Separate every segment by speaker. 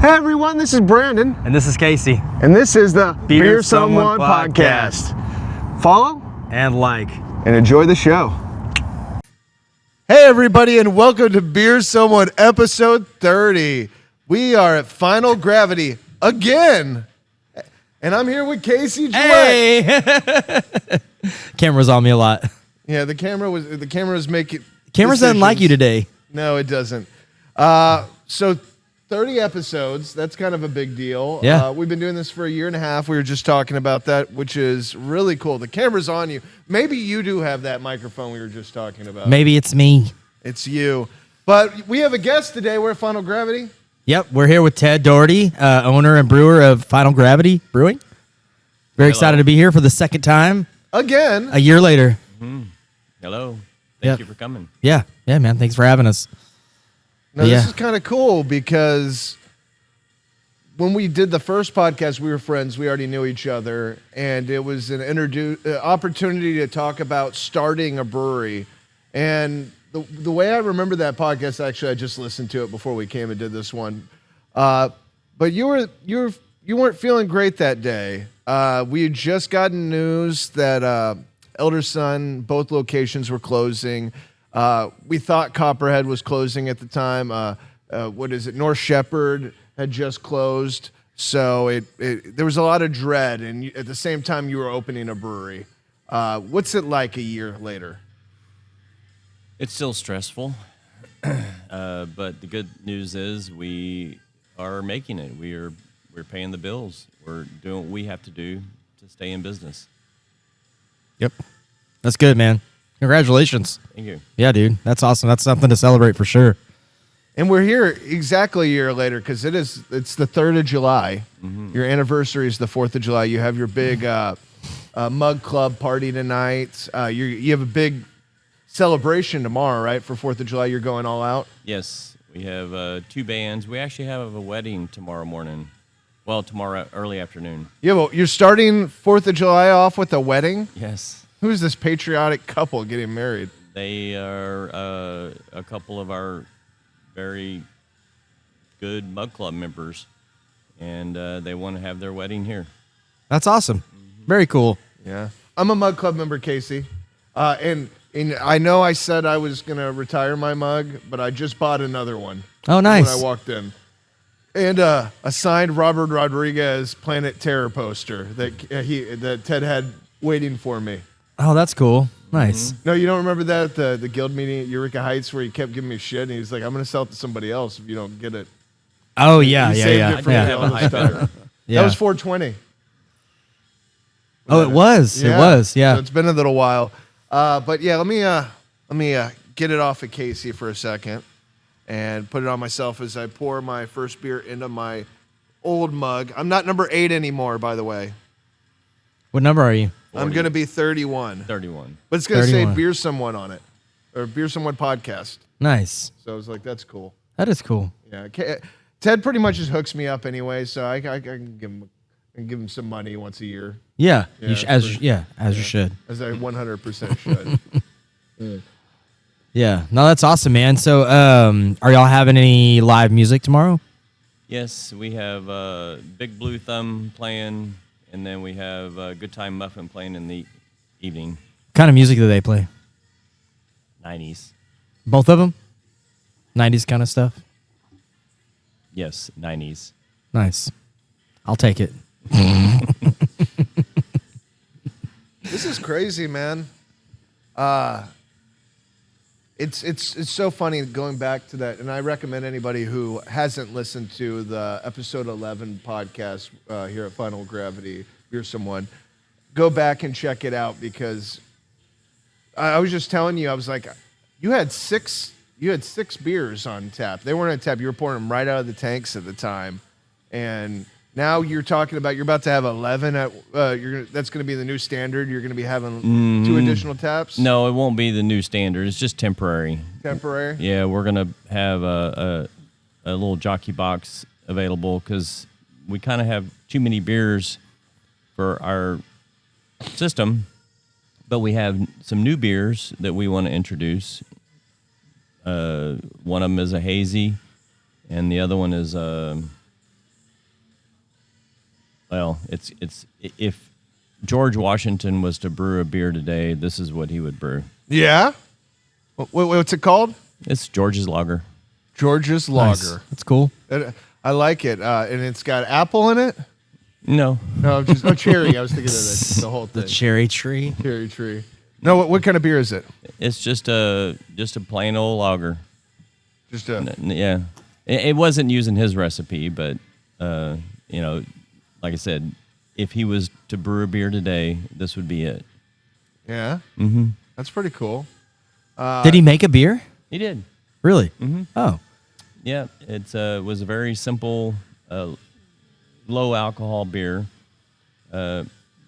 Speaker 1: Hey everyone, this is Brandon.
Speaker 2: And this is Casey.
Speaker 1: And this is the
Speaker 2: Beer
Speaker 1: Someone podcast. Follow
Speaker 2: and like.
Speaker 1: And enjoy the show. Hey everybody, and welcome to Beer Someone episode 30. We are at Final Gravity again. And I'm here with Casey Gillette.
Speaker 2: Hey! Camera's on me a lot.
Speaker 1: Yeah, the camera was making
Speaker 2: Cameras doesn't like you today.
Speaker 1: No, it doesn't. So 30 episodes, that's kind of a big deal.
Speaker 2: Yeah.
Speaker 1: We've been doing this for a year and a half. We were just talking about that, which is really cool. The camera's on you. Maybe you do have that microphone we were just talking about.
Speaker 2: Maybe it's me.
Speaker 1: It's you. But we have a guest today. We're at Final Gravity.
Speaker 2: Yep, we're here with Ted Dougherty, owner and brewer of Final Gravity Brewing. Very excited to be here for the second time.
Speaker 1: Again.
Speaker 2: A year later.
Speaker 3: Mm-hmm. Hello. Thank you for coming.
Speaker 2: Yeah, man. Thanks for having us.
Speaker 1: Now, this is kind of cool because when we did the first podcast, we were friends. We already knew each other. And it was an opportunity to talk about starting a brewery. And the way I remember that podcast, actually, I just listened to it before we came and did this one. But you weren't feeling great that day. We had just gotten news that Elder Sun, both locations were closing. We thought Copperhead was closing at the time. North Shepherd had just closed. So there was a lot of dread. And at the same time, you were opening a brewery. What's it like a year later?
Speaker 3: It's still stressful, but the good news is we are making it. We're paying the bills. We're doing what we have to do to stay in business.
Speaker 2: Yep. That's good, man. Congratulations.
Speaker 3: Thank you.
Speaker 2: Yeah, dude. That's awesome. That's something to celebrate for sure.
Speaker 1: And we're here exactly a year later because it's the 3rd of July. Mm-hmm. Your anniversary is the 4th of July. You have your big mug club party tonight. You have a big celebration tomorrow, right? For 4th of July, you're going all out?
Speaker 3: Yes. We have 2 bands. We actually have a wedding tomorrow morning. Well, tomorrow early afternoon.
Speaker 1: Yeah, well, you're starting 4th of July off with a wedding?
Speaker 3: Yes.
Speaker 1: Who's this patriotic couple getting married?
Speaker 3: They are a couple of our very good Mug Club members, and they want to have their wedding here.
Speaker 2: That's awesome. Mm-hmm. Very cool.
Speaker 1: Yeah. I'm a Mug Club member, Casey. And I know I said I was going to retire my mug, but I just bought another one.
Speaker 2: Oh, nice.
Speaker 1: When I walked in. And a signed Robert Rodriguez Planet Terror poster that Ted had waiting for me.
Speaker 2: Oh, that's cool. Nice.
Speaker 1: Mm-hmm. No, you don't remember that at the guild meeting at Eureka Heights where he kept giving me shit and he's like, I'm going to sell it to somebody else if you don't get it.
Speaker 2: Oh, yeah,
Speaker 1: He saved it for me all this time. That was 420.
Speaker 2: Oh, it was.
Speaker 1: Yeah.
Speaker 2: It was, yeah.
Speaker 1: So it's been a little while. But yeah, let me get it off of Casey for a second and put it on myself as I pour my first beer into my old mug. I'm not number 8 anymore, by the way.
Speaker 2: What number are you?
Speaker 3: 40.
Speaker 1: I'm going to be 31.
Speaker 3: 31.
Speaker 1: But it's going to say Beer Someone on it, or Beer Someone podcast.
Speaker 2: Nice.
Speaker 1: So I was like, that's cool.
Speaker 2: That is cool.
Speaker 1: Yeah. Ted pretty much just hooks me up anyway, so I can give him some money once a year.
Speaker 2: Yeah.
Speaker 1: Yeah,
Speaker 2: You should.
Speaker 1: As I 100% should.
Speaker 2: Yeah. No, that's awesome, man. So, are y'all having any live music tomorrow?
Speaker 3: Yes, we have Big Blue Thumb playing, and then we have Good Time Muffin playing in the evening.
Speaker 2: What kind of music do they play?
Speaker 3: 90s.
Speaker 2: Both of them? 90s kind of stuff?
Speaker 3: Yes, 90s.
Speaker 2: Nice. I'll take it.
Speaker 1: This is crazy, man. It's so funny going back to that, and I recommend anybody who hasn't listened to the episode 11 podcast here at Final Gravity, Beer Someone, go back and check it out because I was just telling you, I was like, you had six beers on tap. They weren't on tap. You were pouring them right out of the tanks at the time, and now you're talking about you're about to have 11 at that's going to be the new standard. You're going to be having 2 additional taps.
Speaker 3: No, it won't be the new standard. It's just temporary.
Speaker 1: Temporary.
Speaker 3: Yeah, we're gonna have a little jockey box available because we kind of have too many beers for our system, but we have some new beers that we want to introduce. One of them is a hazy, and the other one is well, it's if George Washington was to brew a beer today, this is what he would brew.
Speaker 1: Yeah. What's it called?
Speaker 3: It's George's Lager.
Speaker 1: George's
Speaker 2: Nice.
Speaker 1: Lager.
Speaker 2: That's cool.
Speaker 1: I like it, and it's got apple in it.
Speaker 3: No,
Speaker 1: Just cherry. I was thinking of the whole thing.
Speaker 2: The cherry tree.
Speaker 1: Cherry tree. No, what kind of beer is it?
Speaker 3: it's just a plain old lager.
Speaker 1: Just a.
Speaker 3: Yeah, it wasn't using his recipe, but like I said, if he was to brew a beer today, this would be it.
Speaker 1: Yeah. Mm-hmm. That's pretty cool.
Speaker 2: Did he make a beer?
Speaker 3: He did.
Speaker 2: Really?
Speaker 3: Mm-hmm.
Speaker 2: Oh.
Speaker 3: Yeah, it was a very simple, low alcohol beer,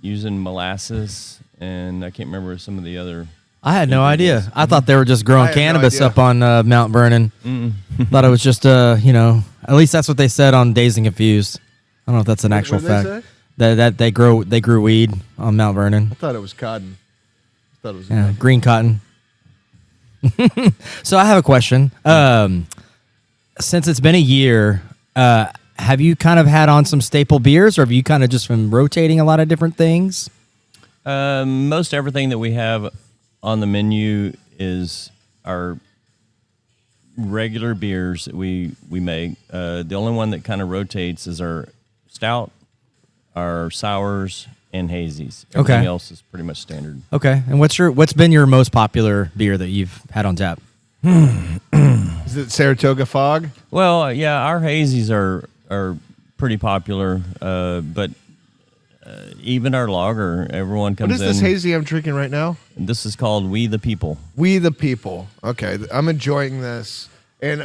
Speaker 3: using molasses, and I can't remember some of the other.
Speaker 2: I had no idea. I thought they were just
Speaker 1: I
Speaker 2: growing
Speaker 1: had no
Speaker 2: cannabis
Speaker 1: idea.
Speaker 2: up on Mount Vernon. Thought it was just, at least that's what they said on Dazed and Confused. I don't know if that's an actual
Speaker 1: What did they
Speaker 2: fact.
Speaker 1: say?
Speaker 2: That they grew weed on Mount Vernon.
Speaker 1: I thought it was cotton. I thought it was.
Speaker 2: Yeah, green cotton. So I have a question. Since it's been a year, have you kind of had on some staple beers, or have you kind of just been rotating a lot of different things?
Speaker 3: Most everything that we have on the menu is our regular beers that we make. The only one that kind of rotates is our stout, our sours, and hazies. Everything
Speaker 2: Okay.
Speaker 3: else is pretty much standard.
Speaker 2: Okay, and what's been your most popular beer that you've had on tap?
Speaker 1: Is it Saratoga Fog?
Speaker 3: Well, yeah, our hazies are pretty popular, but even our lager, everyone comes
Speaker 1: What is
Speaker 3: in.
Speaker 1: this hazy I'm drinking right now?
Speaker 3: This is called We the People.
Speaker 1: We the People. Okay, I'm enjoying this. And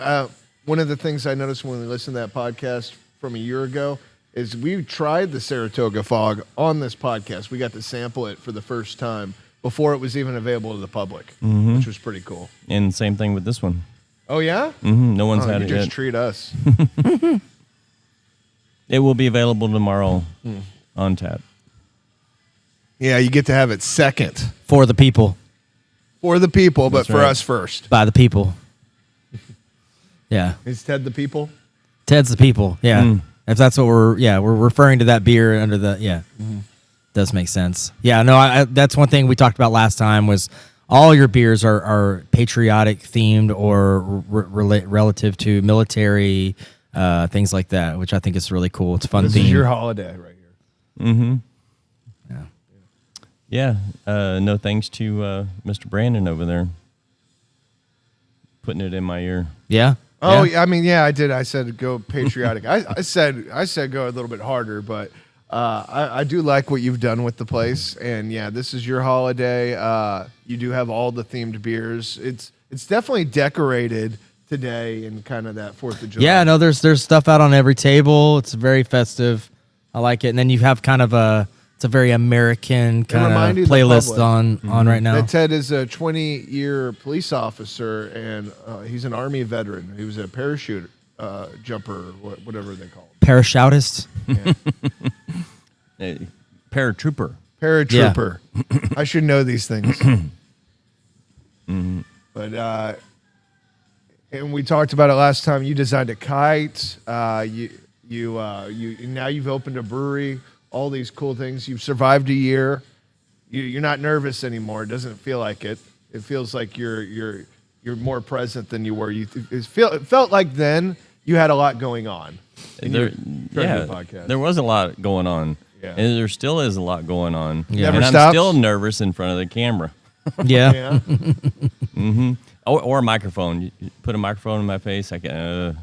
Speaker 1: one of the things I noticed when we listened to that podcast from a year ago is we tried the Saratoga Fog on this podcast. We got to sample it for the first time before it was even available to the public, which was pretty cool.
Speaker 3: And same thing with this one.
Speaker 1: Oh, yeah?
Speaker 3: No one's had
Speaker 1: You
Speaker 3: it
Speaker 1: just
Speaker 3: yet.
Speaker 1: treat us.
Speaker 3: It will be available tomorrow on tap.
Speaker 1: Yeah, you get to have it second
Speaker 2: For the people,
Speaker 1: for the people, but
Speaker 3: That's
Speaker 1: for
Speaker 3: right.
Speaker 1: us first.
Speaker 2: by the people. Yeah,
Speaker 1: Is Ted the people?
Speaker 2: Ted's the people. Yeah, if that's what we're referring to that beer under the does make sense. Yeah, no, I that's one thing we talked about last time was all your beers are patriotic themed or relative to military things like that, which I think is really cool. It's a fun
Speaker 1: This
Speaker 2: theme.
Speaker 1: is your holiday right here.
Speaker 3: Yeah. No thanks to Mr. Brandon over there putting it in my ear.
Speaker 2: Yeah.
Speaker 1: Oh,
Speaker 2: yeah.
Speaker 1: I mean, yeah, I did. I said go patriotic. I said go a little bit harder, but I do like what you've done with the place. And yeah, this is your holiday. You do have all the themed beers. It's definitely decorated today in kind of that 4th of July.
Speaker 2: Yeah, no, there's stuff out on every table. It's very festive. I like it. And then you have kind of it's a very American kind
Speaker 1: remind
Speaker 2: of
Speaker 1: you the
Speaker 2: playlist
Speaker 1: public.
Speaker 2: on right now.
Speaker 1: That Ted is a 20-year police officer, and he's an Army veteran. He was a parachute jumper, whatever they call him.
Speaker 2: Parachutist.
Speaker 3: Paratrooper.
Speaker 1: Paratrooper. I should know these things. But and we talked about it last time. You designed a kite. You now you've opened a brewery. All these cool things. You've survived a year. You're not nervous anymore. It doesn't feel like it. It feels like you're more present than you were. It felt like then you had a lot going on.
Speaker 3: There was a lot going on.
Speaker 1: Yeah.
Speaker 3: And there still is a lot going on.
Speaker 2: Yeah.
Speaker 1: Never
Speaker 3: and
Speaker 1: stops.
Speaker 3: I'm still nervous in front of the camera.
Speaker 2: Yeah.
Speaker 1: Yeah.
Speaker 3: Or a microphone. You put a microphone in my face, I can.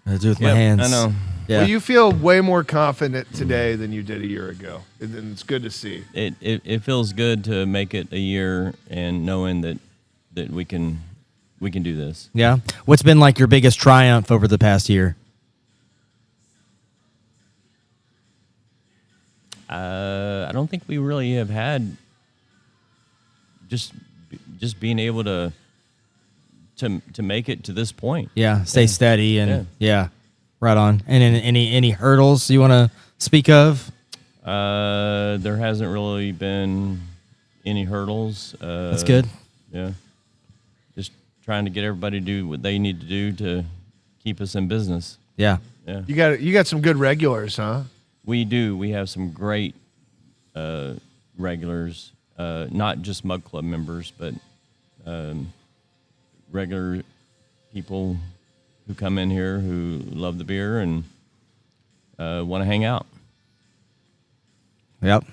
Speaker 2: I do with my
Speaker 3: Yep,
Speaker 2: hands.
Speaker 3: I know.
Speaker 2: Yeah.
Speaker 1: Well, you feel way more confident today than you did a year ago, and it's good to see.
Speaker 3: It feels good to make it a year and knowing that we can do this.
Speaker 2: Yeah. What's been like your biggest triumph over the past year?
Speaker 3: I don't think we really have had just being able to make it to this point.
Speaker 2: Yeah. Stay steady and
Speaker 3: Yeah.
Speaker 2: yeah. Right on. And any hurdles you want to speak of?
Speaker 3: There hasn't really been any hurdles.
Speaker 2: That's good.
Speaker 3: Yeah. Just trying to get everybody to do what they need to do to keep us in business.
Speaker 2: Yeah.
Speaker 3: Yeah.
Speaker 1: You got some good regulars, huh?
Speaker 3: We do. We have some great regulars, not just Mug Club members, but regular people who come in here who love the beer and want to hang out.
Speaker 2: Yep,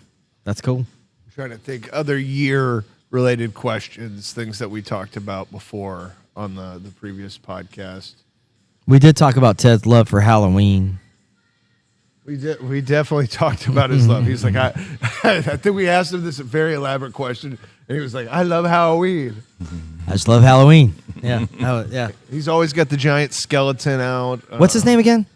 Speaker 2: that's cool.
Speaker 1: I'm trying to think other year-related questions, things that we talked about before on the previous podcast.
Speaker 2: We did talk about Ted's love for Halloween.
Speaker 1: We definitely talked about his love. He's like, I think we asked him this very elaborate question, and he was like, I love Halloween.
Speaker 2: I just love Halloween. Yeah, yeah.
Speaker 1: He's always got the giant skeleton out.
Speaker 2: What's his name again?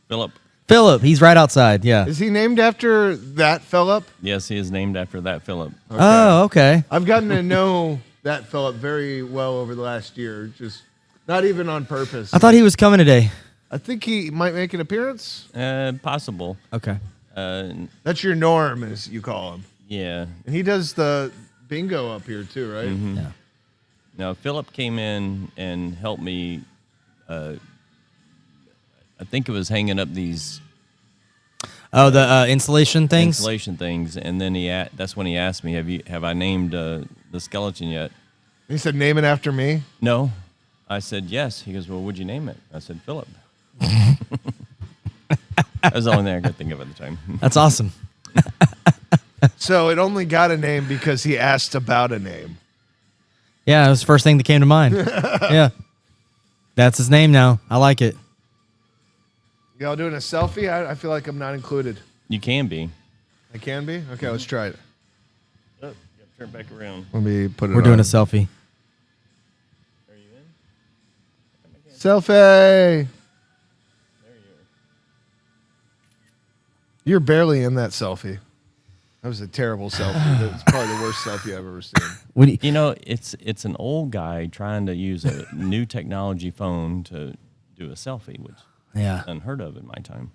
Speaker 3: Philip.
Speaker 2: Philip. He's right outside. Yeah.
Speaker 1: Is he named after that Philip?
Speaker 3: Yes, he is named after that Philip.
Speaker 1: Okay.
Speaker 2: Oh, okay.
Speaker 1: I've gotten to know that Philip very well over the last year, just not even on purpose.
Speaker 2: I thought he was coming today.
Speaker 1: I think he might make an appearance.
Speaker 3: Possible.
Speaker 2: Okay.
Speaker 1: That's your Norm, as you call him.
Speaker 3: Yeah.
Speaker 1: And he does the bingo up here too, right?
Speaker 3: Mm-hmm.
Speaker 2: Yeah.
Speaker 3: Now, Philip came in and helped me. I think it was hanging up these
Speaker 2: Oh, the insulation things.
Speaker 3: insulation things, and then that's when he asked me, "Have I named the skeleton yet?"
Speaker 1: He said, "Name it after me."
Speaker 3: No, I said yes. He goes, "Well, what'd you name it?" I said, "Philip." That was the only thing I could think of at the time.
Speaker 2: That's awesome.
Speaker 1: So it only got a name because he asked about a name.
Speaker 2: Yeah, it was the first thing that came to mind. Yeah. That's his name now. I like it.
Speaker 1: Y'all doing a selfie? I feel like I'm not included.
Speaker 3: You can be.
Speaker 1: I can be? Okay, let's try it.
Speaker 3: Oh, you gotta turn back around.
Speaker 1: Let me put it
Speaker 2: We're doing
Speaker 1: on.
Speaker 2: a selfie.
Speaker 3: Are you in?
Speaker 1: Selfie!
Speaker 3: There you are.
Speaker 1: You're barely in that selfie. That was a terrible selfie. It's probably the worst selfie I've ever seen.
Speaker 2: What do you,
Speaker 3: You know, it's an old guy trying to use a new technology phone to do a selfie, which
Speaker 2: yeah.
Speaker 3: is unheard of in my time.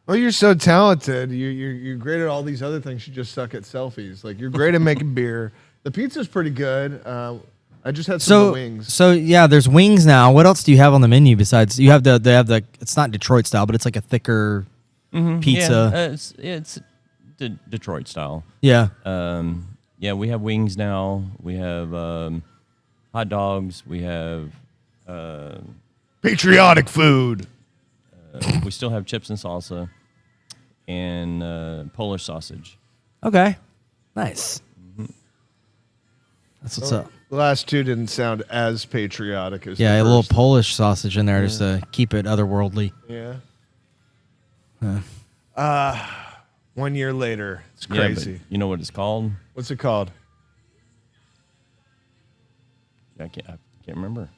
Speaker 1: Well, you're so talented. You're great at all these other things. You just suck at selfies. Like, you're great at making beer. The pizza's pretty good. I just had some of the wings.
Speaker 2: So yeah, there's wings now. What else do you have on the menu besides they have the it's not Detroit style, but it's like a thicker pizza.
Speaker 3: Yeah, it's Detroit style.
Speaker 2: Yeah.
Speaker 3: Yeah, we have wings now. We have hot dogs. We have
Speaker 1: Patriotic food.
Speaker 3: we still have chips and salsa and Polish sausage.
Speaker 2: Okay. Nice. That's what's up.
Speaker 1: The last two didn't sound as patriotic as
Speaker 2: Yeah,
Speaker 1: the
Speaker 2: a little
Speaker 1: first.
Speaker 2: Polish sausage in there just to keep it otherworldly.
Speaker 1: Yeah. 1 year later. It's
Speaker 3: Yeah,
Speaker 1: crazy.
Speaker 3: but you know what it's called?
Speaker 1: What's it called?
Speaker 3: I can't remember.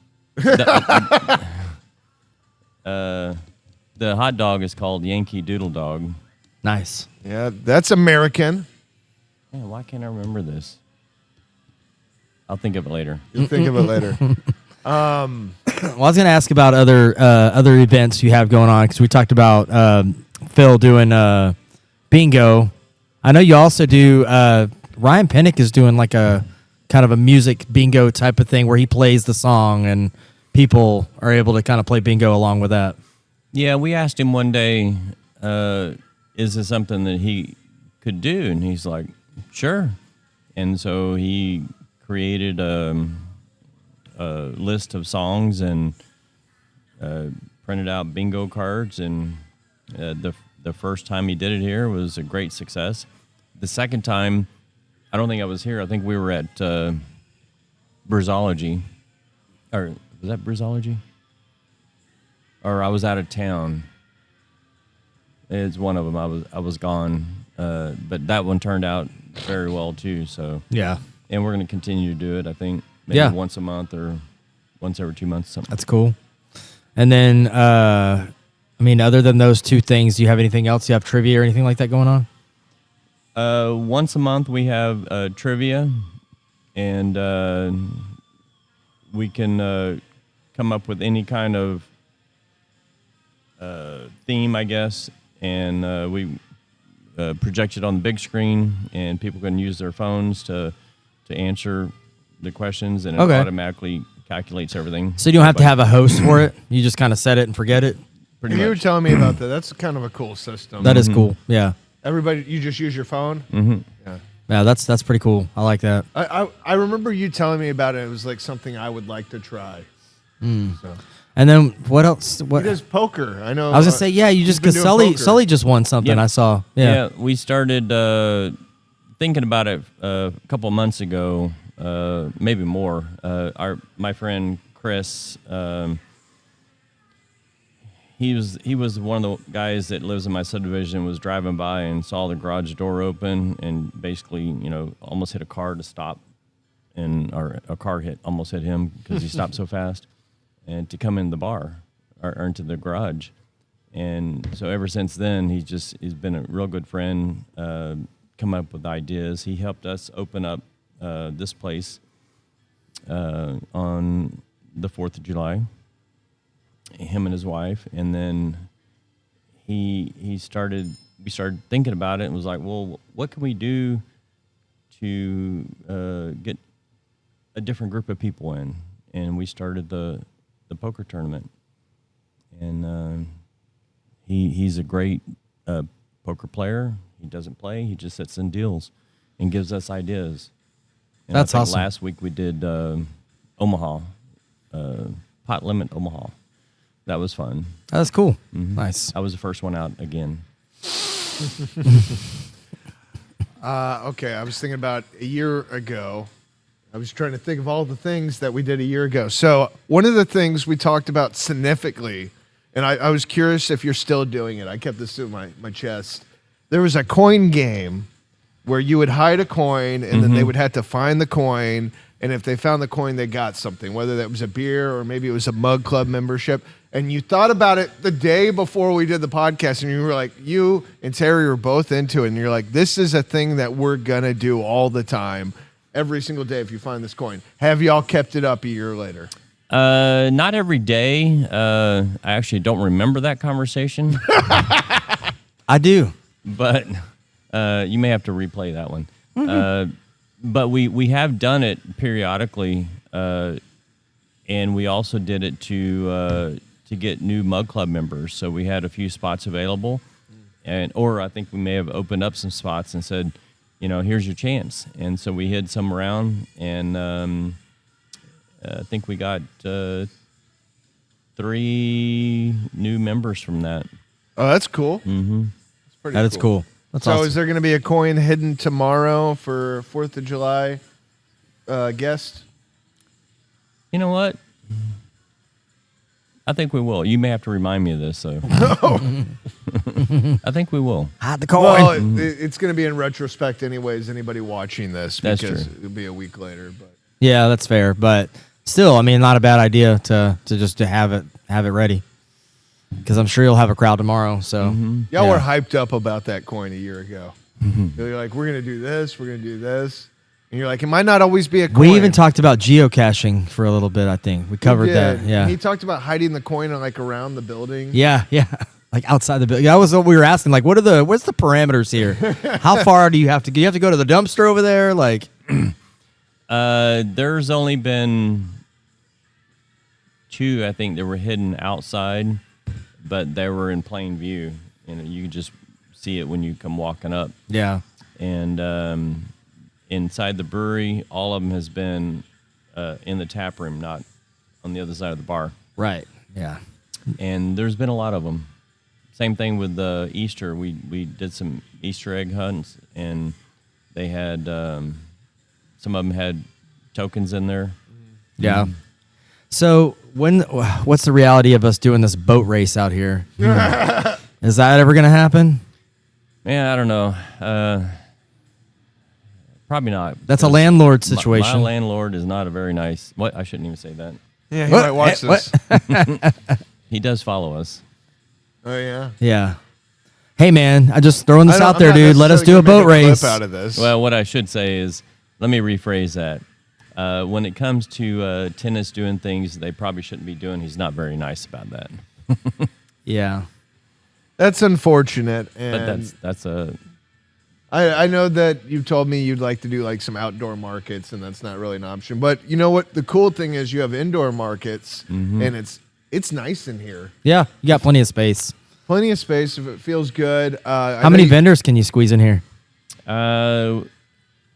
Speaker 3: The hot dog is called Yankee Doodle Dog.
Speaker 2: Nice.
Speaker 1: Yeah, that's American.
Speaker 3: Yeah, why can't I remember this? I'll think of it later.
Speaker 1: You'll think of it later.
Speaker 2: Well, I was going to ask about other events you have going on because we talked about Phil doing bingo. I know you also do. Ryan Pennick is doing like a kind of a music bingo type of thing where he plays the song and people are able to kind of play bingo along with that.
Speaker 3: Yeah, we asked him one day, is this something that he could do? And he's like, sure. And so he created a list of songs and printed out bingo cards. And the first time he did it here was a great success. The second time, I don't think I was here. I think we were at Brewology. Or was that Brewology? Or I was out of town. It's one of them. I was gone, but that one turned out very well too. So
Speaker 2: Yeah.
Speaker 3: and we're going to continue to do it. I think maybe
Speaker 2: Yeah.
Speaker 3: once a month or once every 2 months. Something.
Speaker 2: That's cool. And then, I mean, other than those two things, do you have anything else? Do you have trivia or anything like that going on?
Speaker 3: Once a month we have trivia, and we can come up with any kind of theme, I guess, and we project it on the big screen, and people can use their phones to answer the questions, and it
Speaker 2: Okay.
Speaker 3: automatically calculates everything.
Speaker 2: So you don't have to have a host for it. You just kind of set it and forget it.
Speaker 3: pretty
Speaker 1: You were
Speaker 3: much.
Speaker 1: telling me about that. That's kind of a cool system.
Speaker 2: That is cool. Yeah.
Speaker 1: Everybody, you just use your phone?
Speaker 3: Mm-hmm.
Speaker 1: Yeah.
Speaker 2: Yeah, that's pretty cool. I like that.
Speaker 1: I remember you telling me about it. It was like something I would like to try. So.
Speaker 2: And then what else? What
Speaker 1: He does poker. I know.
Speaker 2: I was gonna say, yeah, you just
Speaker 1: been
Speaker 2: because
Speaker 1: doing poker.
Speaker 2: Sully just won something.
Speaker 3: Yeah.
Speaker 2: I saw. Yeah.
Speaker 3: We started thinking about it a couple of months ago, maybe more. My friend Chris, he was one of the guys that lives in my subdivision. Was driving by and saw the garage door open, and basically, almost hit a car to stop, or a car almost hit him because he stopped so fast, and to come in the bar or into the garage. And so ever since then, he's been a real good friend, come up with ideas. He helped us open up this place on the 4th of July, him and his wife. And then we started thinking about it and was like, well, what can we do to get a different group of people in? And we started the poker tournament. And he's a great poker player. He doesn't play. He just sits and deals and gives us ideas. And
Speaker 2: That's
Speaker 3: I think
Speaker 2: awesome.
Speaker 3: Last week we did Omaha, Pot Limit Omaha. That was fun.
Speaker 2: That's cool.
Speaker 3: Mhm.
Speaker 2: Nice.
Speaker 3: I was the first one out again.
Speaker 1: Okay, I was thinking about a year ago. I was trying to think of all the things that we did a year ago. So one of the things we talked about significantly, and I was curious if you're still doing it. I kept this to my chest. There was a coin game where you would hide a coin, and then they would have to find the coin. And if they found the coin, they got something, whether that was a beer or maybe it was a mug club membership. And you thought about it the day before we did the podcast, and you were like, you and Terry were both into it. And you're like, this is a thing that we're going to do all the time, every single day if you find this coin. Have y'all kept it up a year later?
Speaker 3: Not every day. I actually don't remember that conversation,
Speaker 2: I do.
Speaker 3: but you may have to replay that one. But we have done it periodically, and we also did it to get new Mug Club members. So we had a few spots available, or I think we may have opened up some spots and said, here's your chance. And so we hid some around, and I think we got 3 new members from that.
Speaker 1: Oh, that's cool.
Speaker 3: Mm-hmm.
Speaker 1: That's pretty
Speaker 2: That is cool. That's
Speaker 1: So
Speaker 2: awesome.
Speaker 1: is there going to be a coin hidden tomorrow for 4th of July guest?
Speaker 3: You know what? I think we will. You may have to remind me of this, though. I think we will.
Speaker 2: Hide the coin.
Speaker 1: Well, it's going to be in retrospect anyways, anybody watching this,
Speaker 3: That's
Speaker 1: because
Speaker 3: true.
Speaker 1: it'll be a week later. But
Speaker 2: Yeah, that's fair, but still, I mean, not a bad idea to have it ready, because I'm sure you'll have a crowd tomorrow. So
Speaker 1: y'all
Speaker 2: yeah.
Speaker 1: were hyped up about that coin a year ago. You're like, we're going to do this, we're going to do this. And you're like, it might not always be a coin.
Speaker 2: We even talked about geocaching for a little bit. I think we covered that. Yeah,
Speaker 1: He talked about hiding the coin like around the building.
Speaker 2: yeah, like outside the building. That was what we were asking. Like, what's the parameters here? How far do you have to go? You have to go to the dumpster over there? Like,
Speaker 3: There's only been 2, I think, that were hidden outside, but they were in plain view. You can just see it when you come walking up.
Speaker 2: yeah,
Speaker 3: And inside the brewery, all of them has been in the tap room, not on the other side of the bar.
Speaker 2: right, yeah.
Speaker 3: And there's been a lot of them. Same thing with Easter. We did some Easter egg hunts, and they had some of them had tokens in there.
Speaker 2: Yeah. So what's the reality of us doing this boat race out here? Is that ever going to happen?
Speaker 3: Man, I don't know. Probably not.
Speaker 2: That's a
Speaker 3: because
Speaker 2: landlord
Speaker 3: My
Speaker 2: situation.
Speaker 3: landlord is not a very nice. What? I shouldn't even say that.
Speaker 1: Yeah, he
Speaker 2: What?
Speaker 1: might watch
Speaker 2: Hey,
Speaker 1: this.
Speaker 3: He does follow us.
Speaker 1: Oh, yeah.
Speaker 2: Yeah. Hey, man, I just throwing this out
Speaker 1: I'm
Speaker 2: there,
Speaker 1: not
Speaker 2: dude. Let us do a
Speaker 1: necessarily
Speaker 2: boat
Speaker 1: gonna make
Speaker 2: race.
Speaker 1: clip out of this.
Speaker 3: Well, what I should say is, let me rephrase that. When it comes to tennis doing things they probably shouldn't be doing, he's not very nice about that.
Speaker 2: Yeah.
Speaker 1: That's unfortunate.
Speaker 3: But
Speaker 1: And
Speaker 3: that's a
Speaker 1: I know that you told me you'd like to do like some outdoor markets, and that's not really an option. But you know what? The cool thing is you have indoor markets, and it's it's nice in here.
Speaker 2: Yeah, you got plenty of space.
Speaker 1: Plenty of space. If it feels good.
Speaker 2: How many vendors can you squeeze in here?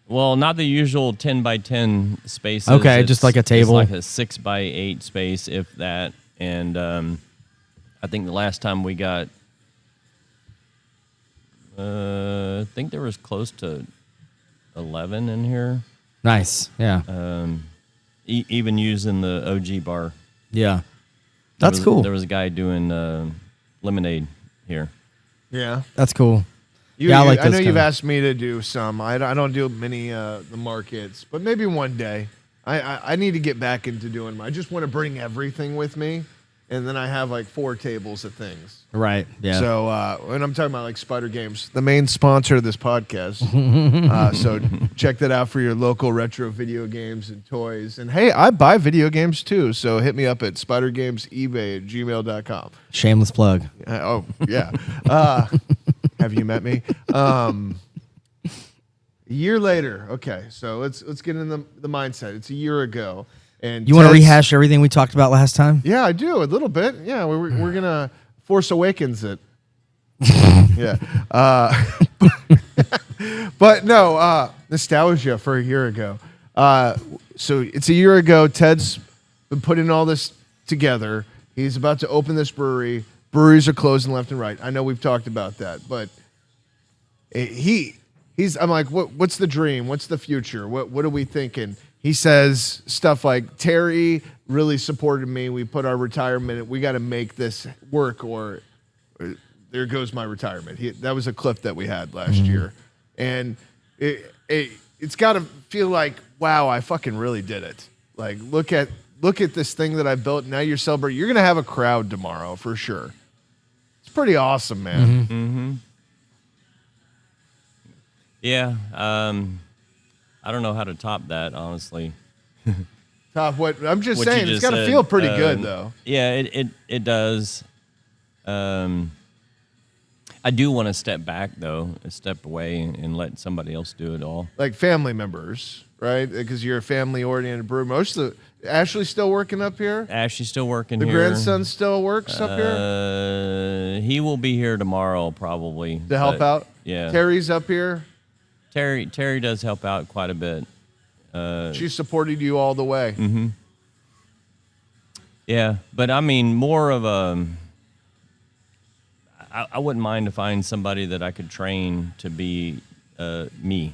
Speaker 3: Well, not the usual 10 by 10 spaces.
Speaker 2: Okay, just like a table.
Speaker 3: It's like a 6 by 8 space, if that. And I think the last time we got, I think there was close to 11 in here.
Speaker 2: Nice. Yeah.
Speaker 3: Even using the OG bar.
Speaker 2: Yeah. That's cool.
Speaker 3: There was a guy doing lemonade here.
Speaker 1: Yeah.
Speaker 2: That's cool.
Speaker 1: I know you've asked me to do some. I don't do many the markets, but maybe one day. I need to get back into doing them. I just want to bring everything with me, and then I have like 4 tables of things.
Speaker 2: Right. Yeah.
Speaker 1: So, and I'm talking about like Spider Games, the main sponsor of this podcast. So check that out for your local retro video games and toys. And hey, I buy video games too. So hit me up at spidergamesebay@gmail.com.
Speaker 2: Shameless plug.
Speaker 1: Oh yeah. Have you met me? A year later. Okay, so let's get in the mindset. It's a year ago, and
Speaker 2: You want to rehash everything we talked about last time?
Speaker 1: Yeah, I do a little bit. Yeah, we're gonna Force Awakens it. Yeah, but no nostalgia for a year ago. So it's a year ago. Ted's been putting all this together. He's about to open this brewery. Breweries are closing left and right. I know we've talked about that, but he's. I'm like, what's the dream? What's the future? What are we thinking? He says stuff like, Terry really supported me. We put our retirement. We got to make this work, or there goes my retirement. That was a clip that we had last year, and it's got to feel like, wow, I fucking really did it. Like, look at this thing that I built. Now you're celebrating. You're gonna have a crowd tomorrow for sure. Pretty awesome, man.
Speaker 3: Mm-hmm. Yeah, I don't know how to top that, honestly.
Speaker 1: Top what? I'm just saying, it's got to feel pretty good, though.
Speaker 3: Yeah, it does. I do want to step back, though, step away and let somebody else do it all.
Speaker 1: Like family members, right? Because you're a family-oriented brewer. Most of Ashley's still working up here?
Speaker 3: Ashley's still working
Speaker 1: here.
Speaker 3: The
Speaker 1: grandson still works up here?
Speaker 3: He will be here tomorrow, probably.
Speaker 1: To help out?
Speaker 3: Yeah.
Speaker 1: Terry's up here?
Speaker 3: Terry does help out quite a bit.
Speaker 1: She supported you all the way.
Speaker 3: Mm-hmm. Yeah, but I mean, more of a... I wouldn't mind to find somebody that I could train to be me.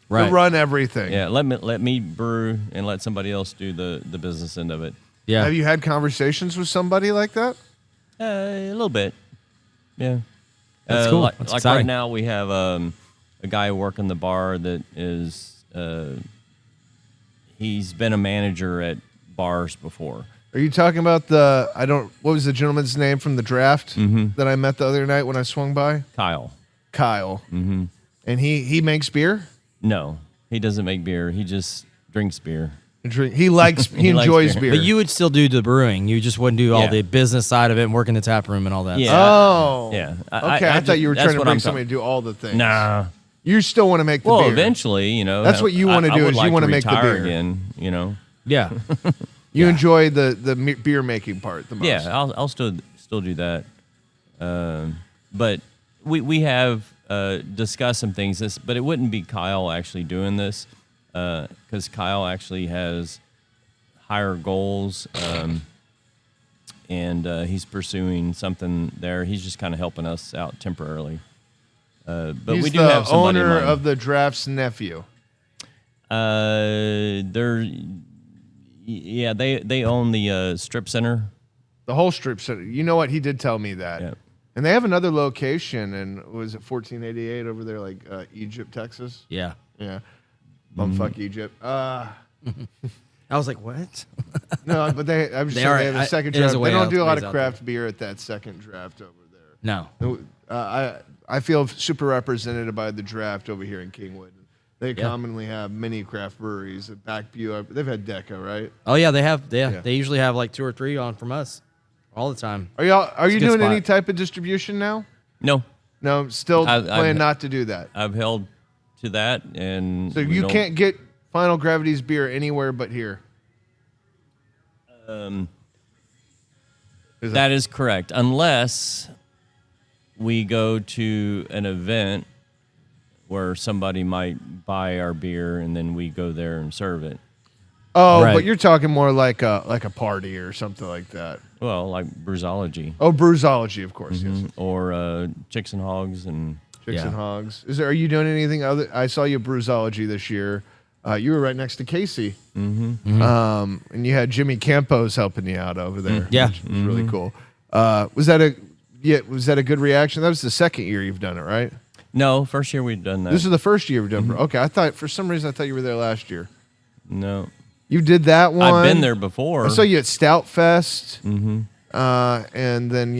Speaker 1: Right. To run everything.
Speaker 3: Yeah, let me brew and let somebody else do the business end of it.
Speaker 2: Yeah.
Speaker 1: Have you had conversations with somebody like that?
Speaker 3: A little bit. Yeah.
Speaker 2: That's cool.
Speaker 3: Like
Speaker 2: exciting.
Speaker 3: right now, we have a guy working the bar that is he's been a manager at bars before.
Speaker 1: Are you talking about what was the gentleman's name from the draft that I met the other night when I swung by?
Speaker 3: Kyle.
Speaker 1: Mm-hmm. And he makes beer?
Speaker 3: No, he doesn't make beer. He just drinks beer.
Speaker 1: He enjoys beer.
Speaker 2: But you would still do the brewing. You just wouldn't do all the business side of it and work in the tap room and all that.
Speaker 3: Yeah.
Speaker 1: Oh.
Speaker 3: Yeah.
Speaker 1: Okay, I thought you were trying to bring somebody to do all the things.
Speaker 3: Nah.
Speaker 1: You still want to make the beer.
Speaker 3: Well, eventually,
Speaker 1: That's what you want to do, is you want to make the beer.
Speaker 3: Again,
Speaker 2: Yeah.
Speaker 1: You enjoy the beer making part the most.
Speaker 3: Yeah, I'll still do that. But we have discussed some things, but it wouldn't be Kyle actually doing this, because Kyle actually has higher goals, and he's pursuing something there. He's just kind of helping us out temporarily. But
Speaker 1: he's
Speaker 3: we do have somebody
Speaker 1: owner
Speaker 3: in mind.
Speaker 1: of the draft's nephew.
Speaker 3: They own the strip center.
Speaker 1: The whole strip center. You know what? He did tell me that.
Speaker 3: Yeah.
Speaker 1: And they have another location in, was it 1488 over there, like Egypt, Texas?
Speaker 2: Yeah.
Speaker 1: Yeah. Bumfuck Egypt.
Speaker 2: I was like, what?
Speaker 1: No, but they have a second draft. They don't do a lot of craft beer at that second draft over there.
Speaker 2: No.
Speaker 1: I feel super represented by the draft over here in Kingwood. They commonly have many craft breweries at Backview. They've had Deca, right?
Speaker 2: Oh yeah, they have. Yeah, they usually have like 2 or 3 on from us all the time.
Speaker 1: Are you doing any type of distribution now?
Speaker 3: No.
Speaker 1: No, still plan not to do that.
Speaker 3: I've held to that, and
Speaker 1: so you can't get Final Gravity's beer anywhere but here.
Speaker 3: That is correct. Unless we go to an event where somebody might buy our beer and then we go there and serve it.
Speaker 1: Oh,
Speaker 2: Right.
Speaker 1: but you're talking more like a party or something like that.
Speaker 3: Well, like Brewsology.
Speaker 1: Oh, Brewsology, of course, yes.
Speaker 3: Or Chicks and Hogs and
Speaker 1: Chicks and Hogs. Are you doing anything other? I saw you at Brewsology this year. You were right next to Casey. And you had Jimmy Campos helping you out over there.
Speaker 2: Yeah.
Speaker 1: Which was really cool. Was that a good reaction? That was the second year you've done it, right?
Speaker 3: No, first year we'd done that.
Speaker 1: This is the first year you've done it. Okay, I thought for some reason you were there last year.
Speaker 3: No.
Speaker 1: You did that one.
Speaker 3: I've been there before.
Speaker 1: I saw you at Stout Fest. And then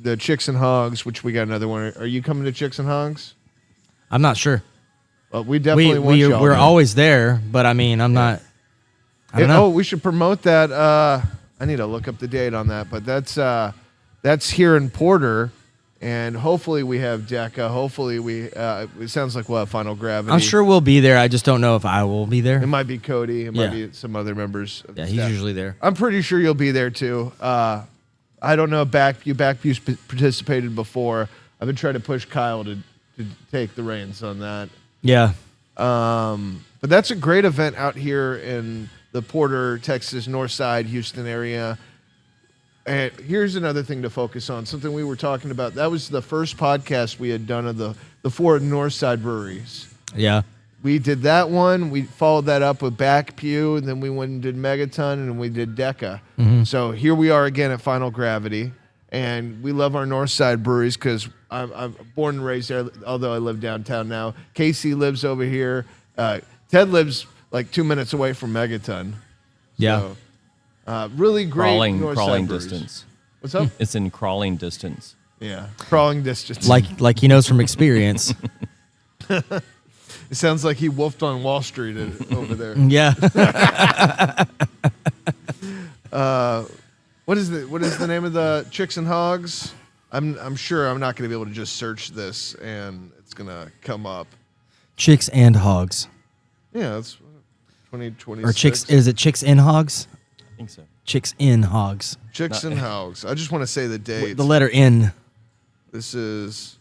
Speaker 1: the Chicks and Hogs, which we got another one. Are you coming to Chicks and Hogs?
Speaker 2: I'm not sure.
Speaker 1: Well, we definitely want y'all.
Speaker 2: We're always there, but I mean, I'm not. I don't know.
Speaker 1: Oh, we should promote that. I need to look up the date on that, but that's here in Porter, and hopefully we have Deca. Hopefully it sounds like we'll have Final Gravity.
Speaker 2: I'm sure we'll be there. I just don't know if I will be there.
Speaker 1: It might be Cody. It might be some other members. Of
Speaker 2: Yeah,
Speaker 1: the
Speaker 2: he's
Speaker 1: staff.
Speaker 2: usually there.
Speaker 1: I'm pretty sure you'll be there too. I don't know if Backview's participated before. I've been trying to push Kyle to take the reins on that.
Speaker 2: Yeah.
Speaker 1: But that's a great event out here in the Porter, Texas, North Side, Houston area. And here's another thing to focus on, something we were talking about. That was the first podcast we had done of the 4 North Side breweries.
Speaker 2: Yeah.
Speaker 1: We did that one. We followed that up with Back Pew, and then we went and did Megaton, and we did Deca. So here we are again at Final Gravity, and we love our North Side breweries because I'm born and raised there, although I live downtown now. Casey lives over here. Ted lives like 2 minutes away from Megaton.
Speaker 2: Yeah.
Speaker 1: So, really great
Speaker 3: crawling
Speaker 1: North Side breweries.
Speaker 3: distance.
Speaker 1: What's up?
Speaker 3: It's in crawling distance.
Speaker 1: Yeah, crawling distance.
Speaker 2: Like he knows from experience.
Speaker 1: It sounds like he wolfed on Wall Street over there.
Speaker 2: Yeah.
Speaker 1: What is the name of the Chicks and Hogs? I'm sure I'm not going to be able to just search this and it's going to come up.
Speaker 2: Chicks and Hogs.
Speaker 1: Yeah, that's 2026.
Speaker 2: Or Chicks, is it Chicks and Hogs?
Speaker 3: I think so.
Speaker 2: Chicks in Hogs.
Speaker 1: Chicks and Hogs. I just want to say the date.
Speaker 2: The letter N.
Speaker 1: This is.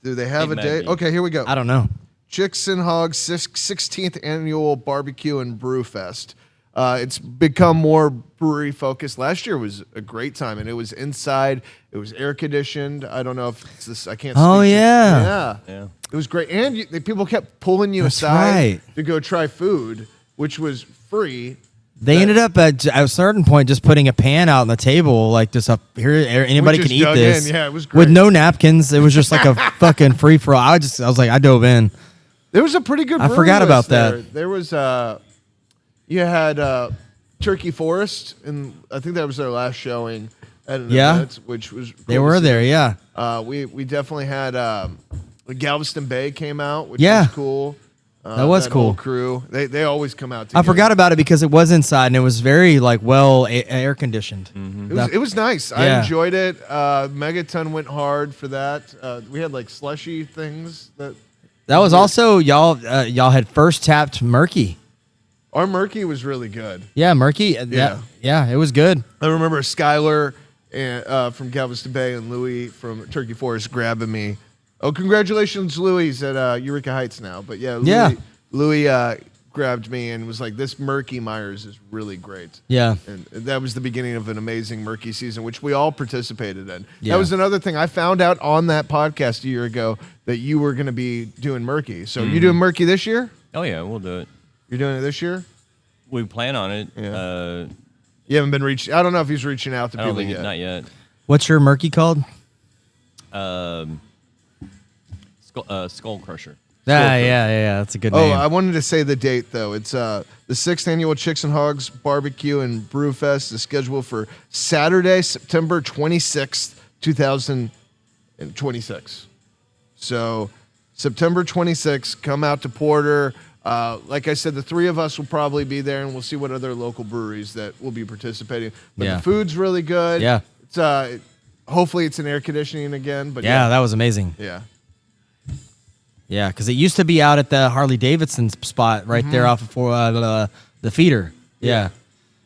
Speaker 1: Do they have
Speaker 3: It
Speaker 1: a
Speaker 3: might
Speaker 1: date?
Speaker 3: be.
Speaker 1: Okay, here we go.
Speaker 2: I don't know.
Speaker 1: Chicks and Hogs 16th annual barbecue and brew fest. It's become more brewery focused. Last year was a great time, and it was inside. It was air conditioned. I don't know if it's this. I can't.
Speaker 2: Oh,
Speaker 1: speak to-
Speaker 2: yeah.
Speaker 1: yeah, It was great, and people kept pulling you
Speaker 2: That's
Speaker 1: aside
Speaker 2: right.
Speaker 1: to go try food, which was free.
Speaker 2: They ended up at a certain point just putting a pan out on the table, like just up here. Anybody
Speaker 1: just
Speaker 2: can eat
Speaker 1: dug
Speaker 2: this.
Speaker 1: in. Yeah, it was
Speaker 2: with
Speaker 1: great.
Speaker 2: no napkins. It was just like a fucking free for all. I was like, I dove in.
Speaker 1: There was a pretty good.
Speaker 2: I
Speaker 1: brewery
Speaker 2: forgot
Speaker 1: list
Speaker 2: about that.
Speaker 1: There was you had Turkey Forest, and I think that was their last showing at an event, which was cool
Speaker 2: They
Speaker 1: to
Speaker 2: were
Speaker 1: see.
Speaker 2: there, yeah.
Speaker 1: We definitely had Galveston Bay came out, which
Speaker 2: Yeah.
Speaker 1: was cool.
Speaker 2: That was
Speaker 1: whole
Speaker 2: cool.
Speaker 1: crew. They always come out
Speaker 2: I
Speaker 1: together.
Speaker 2: forgot about it because it was inside and it was very like air conditioned.
Speaker 1: It was nice. I
Speaker 2: Yeah.
Speaker 1: enjoyed it. Megaton went hard for that. We had like slushy things
Speaker 2: That was also y'all had first tapped Murky.
Speaker 1: Our Murky was really good.
Speaker 2: Yeah, Murky.
Speaker 1: Yeah.
Speaker 2: Yeah, it was good.
Speaker 1: I remember Skylar from Galveston Bay and Louie from Turkey Forest grabbing me. Oh, congratulations, Louie's at Eureka Heights now. But yeah, Louie grabbed me and was like, "This Murky Myers is really great."
Speaker 2: Yeah.
Speaker 1: And that was the beginning of an amazing Murky season, which we all participated in.
Speaker 2: Yeah.
Speaker 1: That was another thing I found out on that podcast a year ago that you were going to be doing Murky. So you doing Murky this year?
Speaker 3: Oh yeah, we'll do it.
Speaker 1: You're doing it this year?
Speaker 3: We plan on it.
Speaker 1: Yeah. You haven't been reaching. I don't know if he's reaching out to
Speaker 3: I don't
Speaker 1: people
Speaker 3: think
Speaker 1: yet.
Speaker 3: not yet.
Speaker 2: What's your Murky called?
Speaker 3: Skull Crusher.
Speaker 2: Yeah. That's a good
Speaker 1: Oh,
Speaker 2: name.
Speaker 1: I wanted to say the date though. It's the 6th annual Chicks and Hogs Barbecue and Brew Fest is scheduled for Saturday, September 26th, 2026. So September 26th, come out to Porter. Like I said, the three of us will probably be there, and we'll see what other local breweries that will be participating. But
Speaker 2: Yeah.
Speaker 1: the food's really good.
Speaker 2: Yeah.
Speaker 1: It's hopefully it's in air conditioning again. But
Speaker 2: yeah, that was amazing.
Speaker 1: yeah.
Speaker 2: Yeah, because it used to be out at the Harley Davidson spot right there off of the feeder. Yeah.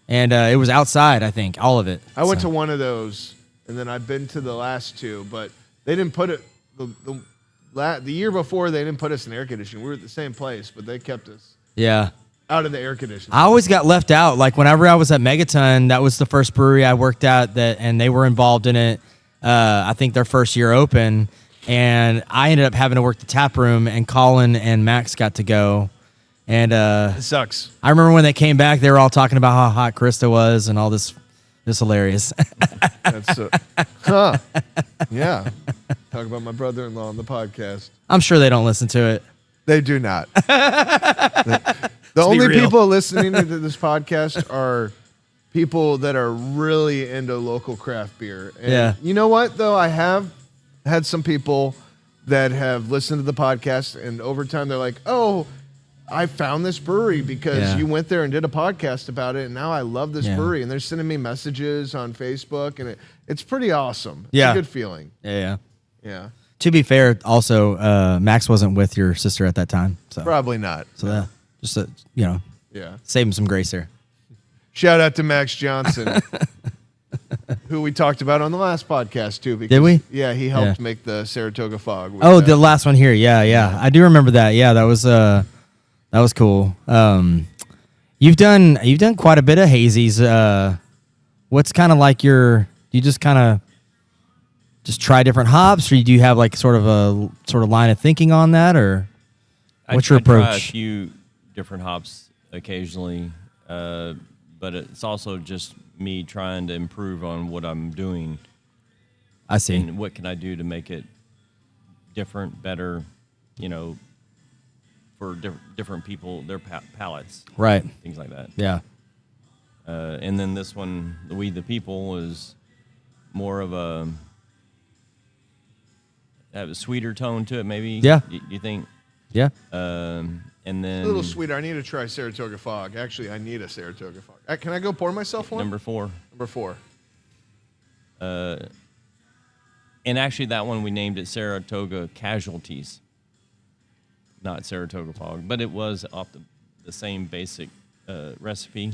Speaker 2: And it was outside, I think, all of it.
Speaker 1: I went to one of those, and then I've been to the last two, but they didn't put it the year before. They didn't put us in air conditioning. We were at the same place, but they kept us out of the air conditioning.
Speaker 2: I always got left out. Like whenever I was at Megaton, that was the first brewery I worked at, and they were involved in it. I think their first year open, and I ended up having to work the tap room, and Colin and Max got to go. And
Speaker 1: It sucks.
Speaker 2: I remember when they came back, they were all talking about how hot Krista was and all this. It was hilarious.
Speaker 1: That's yeah. Talk about my brother-in-law on the podcast.
Speaker 2: I'm sure they don't listen to it.
Speaker 1: They do not. The only people listening to this podcast are people that are really into local craft beer. And you know what, though? I have had some people that have listened to the podcast, and over time they're like, oh, I found this brewery because you went there and did a podcast about it, and now I love this brewery. And they're sending me messages on Facebook, and it's pretty awesome. It's a good feeling.
Speaker 2: Yeah.
Speaker 1: Yeah.
Speaker 2: To be fair, also, Max wasn't with your sister at that time. So
Speaker 1: Probably not.
Speaker 2: So just,
Speaker 1: Yeah.
Speaker 2: save him some grace here.
Speaker 1: Shout out to Max Johnson, who we talked about on the last podcast, too. Because,
Speaker 2: Did we?
Speaker 1: Yeah, he helped make the Saratoga Fog.
Speaker 2: The last one here. Yeah. I do remember that. Yeah, that was cool. You've done quite a bit of hazies. What's kind of like you just kind of just try different hops, or do you have like sort of line of thinking on that, or what's your approach?
Speaker 3: I try a few different hops occasionally, but it's also just me trying to improve on what I'm doing.
Speaker 2: I see.
Speaker 3: And what can I do to make it different, better, for different people, their palates.
Speaker 2: Right.
Speaker 3: Things like that.
Speaker 2: Yeah.
Speaker 3: And then this one, the We the People, is more of have a sweeter tone to it, maybe.
Speaker 2: Yeah.
Speaker 3: You think?
Speaker 2: Yeah.
Speaker 3: And then
Speaker 1: A little sweeter. I need to try Saratoga Fog. Actually, I need a Saratoga Fog. Can I go pour myself one?
Speaker 3: Number 4.
Speaker 1: Number 4.
Speaker 3: And actually, that one we named it Saratoga Casualties, not Saratoga Fog, but it was off the same basic recipe.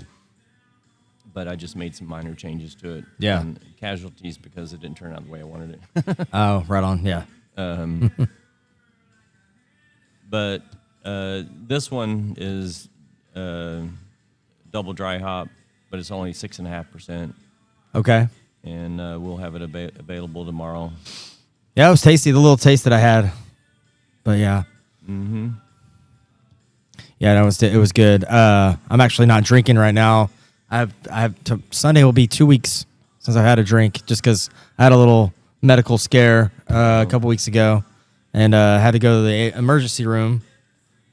Speaker 3: But I just made some minor changes to it.
Speaker 2: Yeah.
Speaker 3: And Casualties because it didn't turn out the way I wanted it.
Speaker 2: Oh, right on. Yeah.
Speaker 3: But this one is double dry hop, but it's only 6.5%.
Speaker 2: Okay.
Speaker 3: And we'll have it available tomorrow.
Speaker 2: Yeah, it was tasty. The little taste that I had, but yeah.
Speaker 3: Mm-hmm.
Speaker 2: Yeah, it was good. I'm actually not drinking right now. Sunday will be 2 weeks since I had a drink, just because I had a little medical scare a couple weeks ago, and had to go to the emergency room,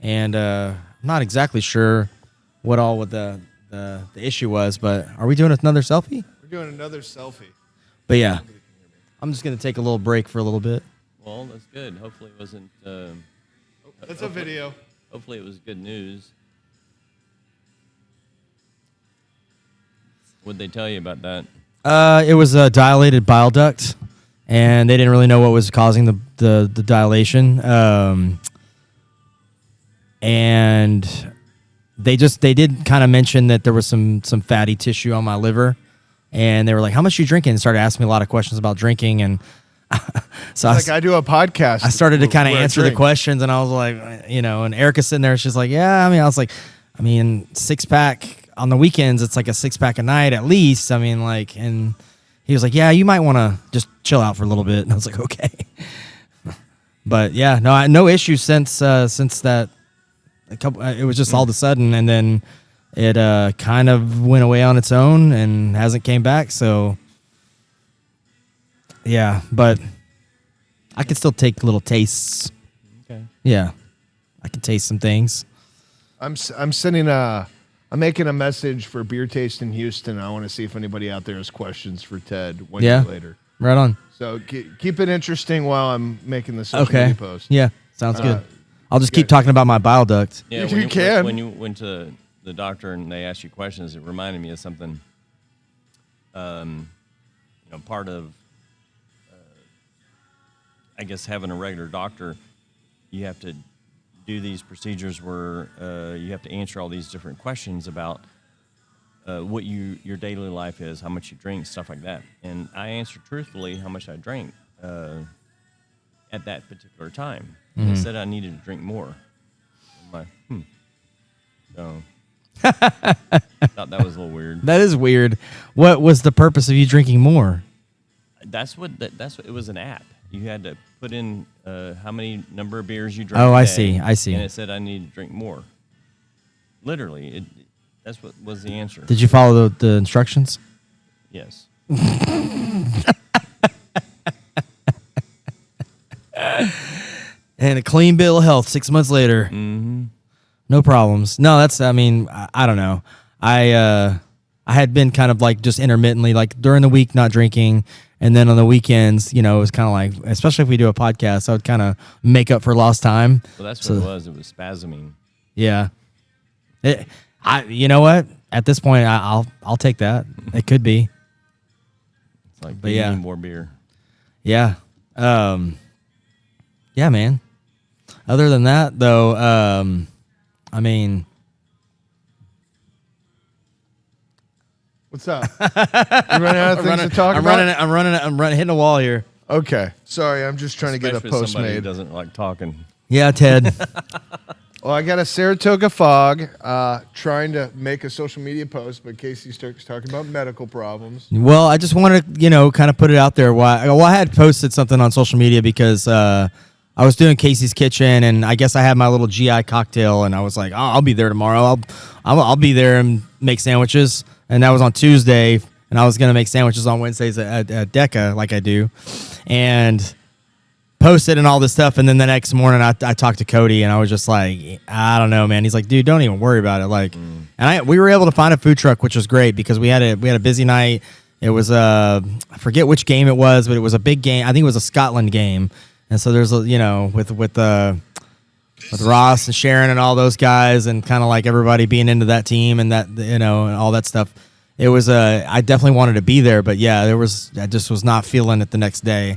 Speaker 2: and I'm not exactly sure what the issue was. But are we doing another selfie?
Speaker 1: We're doing another selfie.
Speaker 2: But yeah, I'm just gonna take a little break for a little bit.
Speaker 3: Well, that's good. Hopefully it wasn't.
Speaker 1: That's a video.
Speaker 3: Hopefully it was good news. What'd they tell you about that?
Speaker 2: It was a dilated bile duct, and they didn't really know what was causing the dilation. And they did kind of mention that there was some fatty tissue on my liver, and they were like, "How much are you drinking?" And started asking me a lot of questions about drinking, and so
Speaker 1: I do a podcast.
Speaker 2: I started to kind of answer the questions, and I was like, and Erica's sitting there, she's like, "Yeah," I was like, 6-pack. On the weekends, it's like a 6-pack a night at least. And he was like, "Yeah, you might want to just chill out for a little bit." And I was like, "Okay." But yeah, no issues since that. It was just all of a sudden, and then it kind of went away on its own and hasn't came back. So yeah, but I can still take little tastes.
Speaker 3: Okay.
Speaker 2: Yeah, I can taste some things.
Speaker 1: I'm making a message for Beer Taste in Houston. I want to see if anybody out there has questions for Ted one year later.
Speaker 2: Right on.
Speaker 1: So keep it interesting while I'm making the social media post.
Speaker 2: Yeah, sounds good. I'll just keep talking about my bile duct.
Speaker 3: Yeah,
Speaker 1: you can.
Speaker 3: When you went to the doctor and they asked you questions, it reminded me of something. Part of, I guess, having a regular doctor, you have to do these procedures where you have to answer all these different questions about what your daily life is, how much you drink, stuff like that. And I answered truthfully how much I drank at that particular time. And they said I needed to drink more. I'm like, So thought that was a little weird.
Speaker 2: That is weird. What was the purpose of you drinking more?
Speaker 3: That's what it was, an app. You had to put in how many number of beers you drank.
Speaker 2: Oh,
Speaker 3: a
Speaker 2: I
Speaker 3: day,
Speaker 2: see. I see.
Speaker 3: And it said I need to drink more. Literally, that's what was the answer.
Speaker 2: Did you follow the instructions?
Speaker 3: Yes.
Speaker 2: And a clean bill of health 6 months later.
Speaker 3: Mm-hmm.
Speaker 2: No problems. No, that's, I mean, I don't know. I had been kind of like just intermittently, like during the week, not drinking. And then on the weekends, it was kind of like, especially if we do a podcast, I would kind of make up for lost time.
Speaker 3: Well, that's what it was. It was spasming.
Speaker 2: Yeah. You know what? At this point, I'll take that. It could be.
Speaker 3: It's like,
Speaker 2: but yeah,
Speaker 3: need more beer.
Speaker 2: Yeah. Yeah, man. Other than that, though, I mean,
Speaker 1: what's up? You running out of things to talk about?
Speaker 2: I'm hitting a wall here.
Speaker 1: Okay. Sorry, I'm just trying to get a
Speaker 3: Especially
Speaker 1: post
Speaker 3: somebody who
Speaker 1: made.
Speaker 3: doesn't like talking.
Speaker 2: Yeah, Ted.
Speaker 1: Well, I got a Saratoga Fog trying to make a social media post, but Casey starts talking about medical problems.
Speaker 2: Well, I just wanted to, kind of put it out there. I had posted something on social media because I was doing Casey's Kitchen, and I guess I had my little GI cocktail, and I was like, oh, I'll be there tomorrow. I'll be there and make sandwiches. And that was on Tuesday, and I was going to make sandwiches on Wednesdays at Deca, like I do. And posted and all this stuff, and then the next morning I talked to Cody, and I was just like, I don't know, man. He's like, dude, don't even worry about it. Like, and we were able to find a food truck, which was great because we had a busy night. It was I forget which game it was, but it was a big game. I think it was a Scotland game, and so there's with Ross and Sharon and all those guys, and kind of like everybody being into that team and that and all that stuff. It was I definitely wanted to be there, but yeah, I just was not feeling it the next day.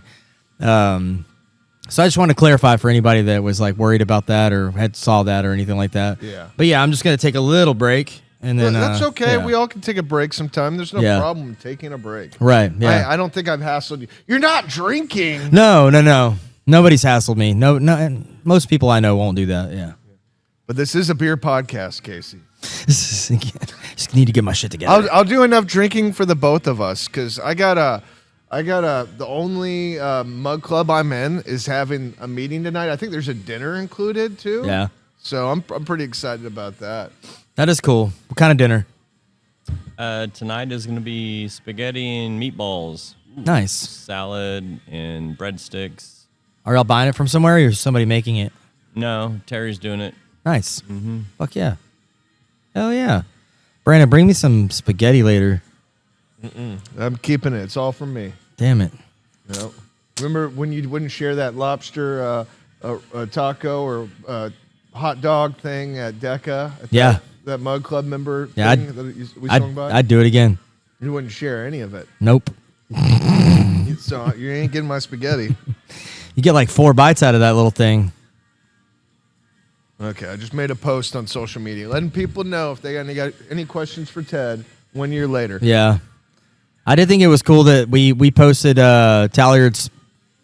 Speaker 2: So I just want to clarify for anybody that was like worried about that or saw that or anything like that.
Speaker 1: Yeah.
Speaker 2: But yeah, I'm just gonna take a little break and then
Speaker 1: That's okay.
Speaker 2: Yeah.
Speaker 1: We all can take a break sometime. There's no problem taking a break.
Speaker 2: Right. Yeah.
Speaker 1: I don't think I've hassled you. You're not drinking.
Speaker 2: No. Nobody's hassled me. No. And most people I know won't do that. Yeah.
Speaker 1: But this is a beer podcast, Casey.
Speaker 2: Just need to get my shit together.
Speaker 1: I'll do enough drinking for the both of us because I got the only mug club I'm in is having a meeting tonight. I think there's a dinner included too.
Speaker 2: Yeah.
Speaker 1: So I'm pretty excited about that.
Speaker 2: That is cool. What kind of dinner?
Speaker 3: Tonight is going to be spaghetti and meatballs.
Speaker 2: Nice.
Speaker 3: Salad and breadsticks.
Speaker 2: Are y'all buying it from somewhere or is somebody making it?
Speaker 3: No, Terry's doing it.
Speaker 2: Nice. Mm-hmm. Fuck yeah. Hell yeah. Brandon, bring me some spaghetti later.
Speaker 1: I'm keeping it. It's all from me.
Speaker 2: Damn it.
Speaker 1: No. Remember when you wouldn't share that lobster taco or hot dog thing at Deca?
Speaker 2: Yeah.
Speaker 1: That mug club member
Speaker 2: yeah,
Speaker 1: thing that we swung by?
Speaker 2: I'd do it again.
Speaker 1: You wouldn't share any of it.
Speaker 2: Nope.
Speaker 1: So you ain't getting my spaghetti.
Speaker 2: You get like 4 bites out of that little thing.
Speaker 1: Okay, I just made a post on social media letting people know if they got any questions for Ted 1 year later.
Speaker 2: Yeah. I did think it was cool that we posted Talliard's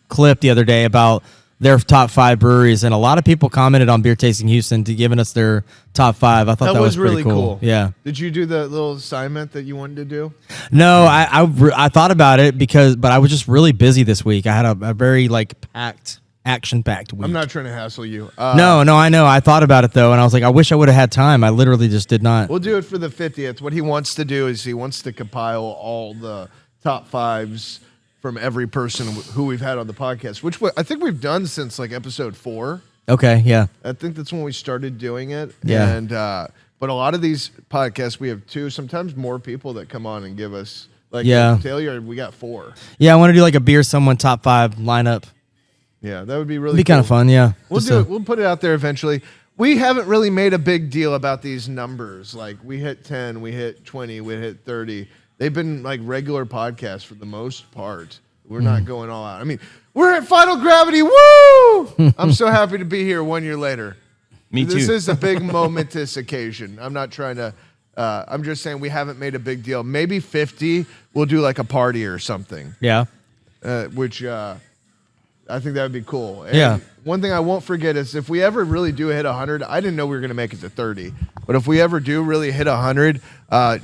Speaker 2: clip the other day about their top 5 breweries, and a lot of people commented on Beer Tasting Houston to giving us their top 5. I thought that was
Speaker 1: really
Speaker 2: pretty cool. Yeah.
Speaker 1: Did you do the little assignment that you wanted to do?
Speaker 2: No, I thought about it but I was just really busy this week. I had a very action-packed week.
Speaker 1: I'm not trying to hassle you.
Speaker 2: No, I know. I thought about it though, and I was like, I wish I would have had time. I literally just did not.
Speaker 1: We'll do it for the 50th. What he wants to do is he wants to compile all the top 5s from every person who we've had on the podcast, which I think we've done since like episode 4.
Speaker 2: Okay, yeah.
Speaker 1: I think that's when we started doing it.
Speaker 2: Yeah.
Speaker 1: And but a lot of these podcasts, we have 2, sometimes more people that come on and give us Taylor, we got 4.
Speaker 2: Yeah, I want to do like a beer someone top 5 lineup.
Speaker 1: Yeah, that would be really
Speaker 2: It'd be kind of fun, yeah.
Speaker 1: We'll do it. We'll put it out there eventually. We haven't really made a big deal about these numbers. Like we hit 10, we hit 20, we hit 30. They've been like regular podcasts for the most part. We're not going all out. I mean, we're at Final Gravity. Woo! I'm so happy to be here 1 year later.
Speaker 3: Me too.
Speaker 1: This is a big momentous occasion. I'm not trying to I'm just saying we haven't made a big deal. Maybe 50, we'll do like a party or something.
Speaker 2: Yeah.
Speaker 1: Which I think that would be cool. And
Speaker 2: Yeah.
Speaker 1: one thing I won't forget is if we ever really do hit 100, I didn't know we were going to make it to 30, but if we ever do really hit 100,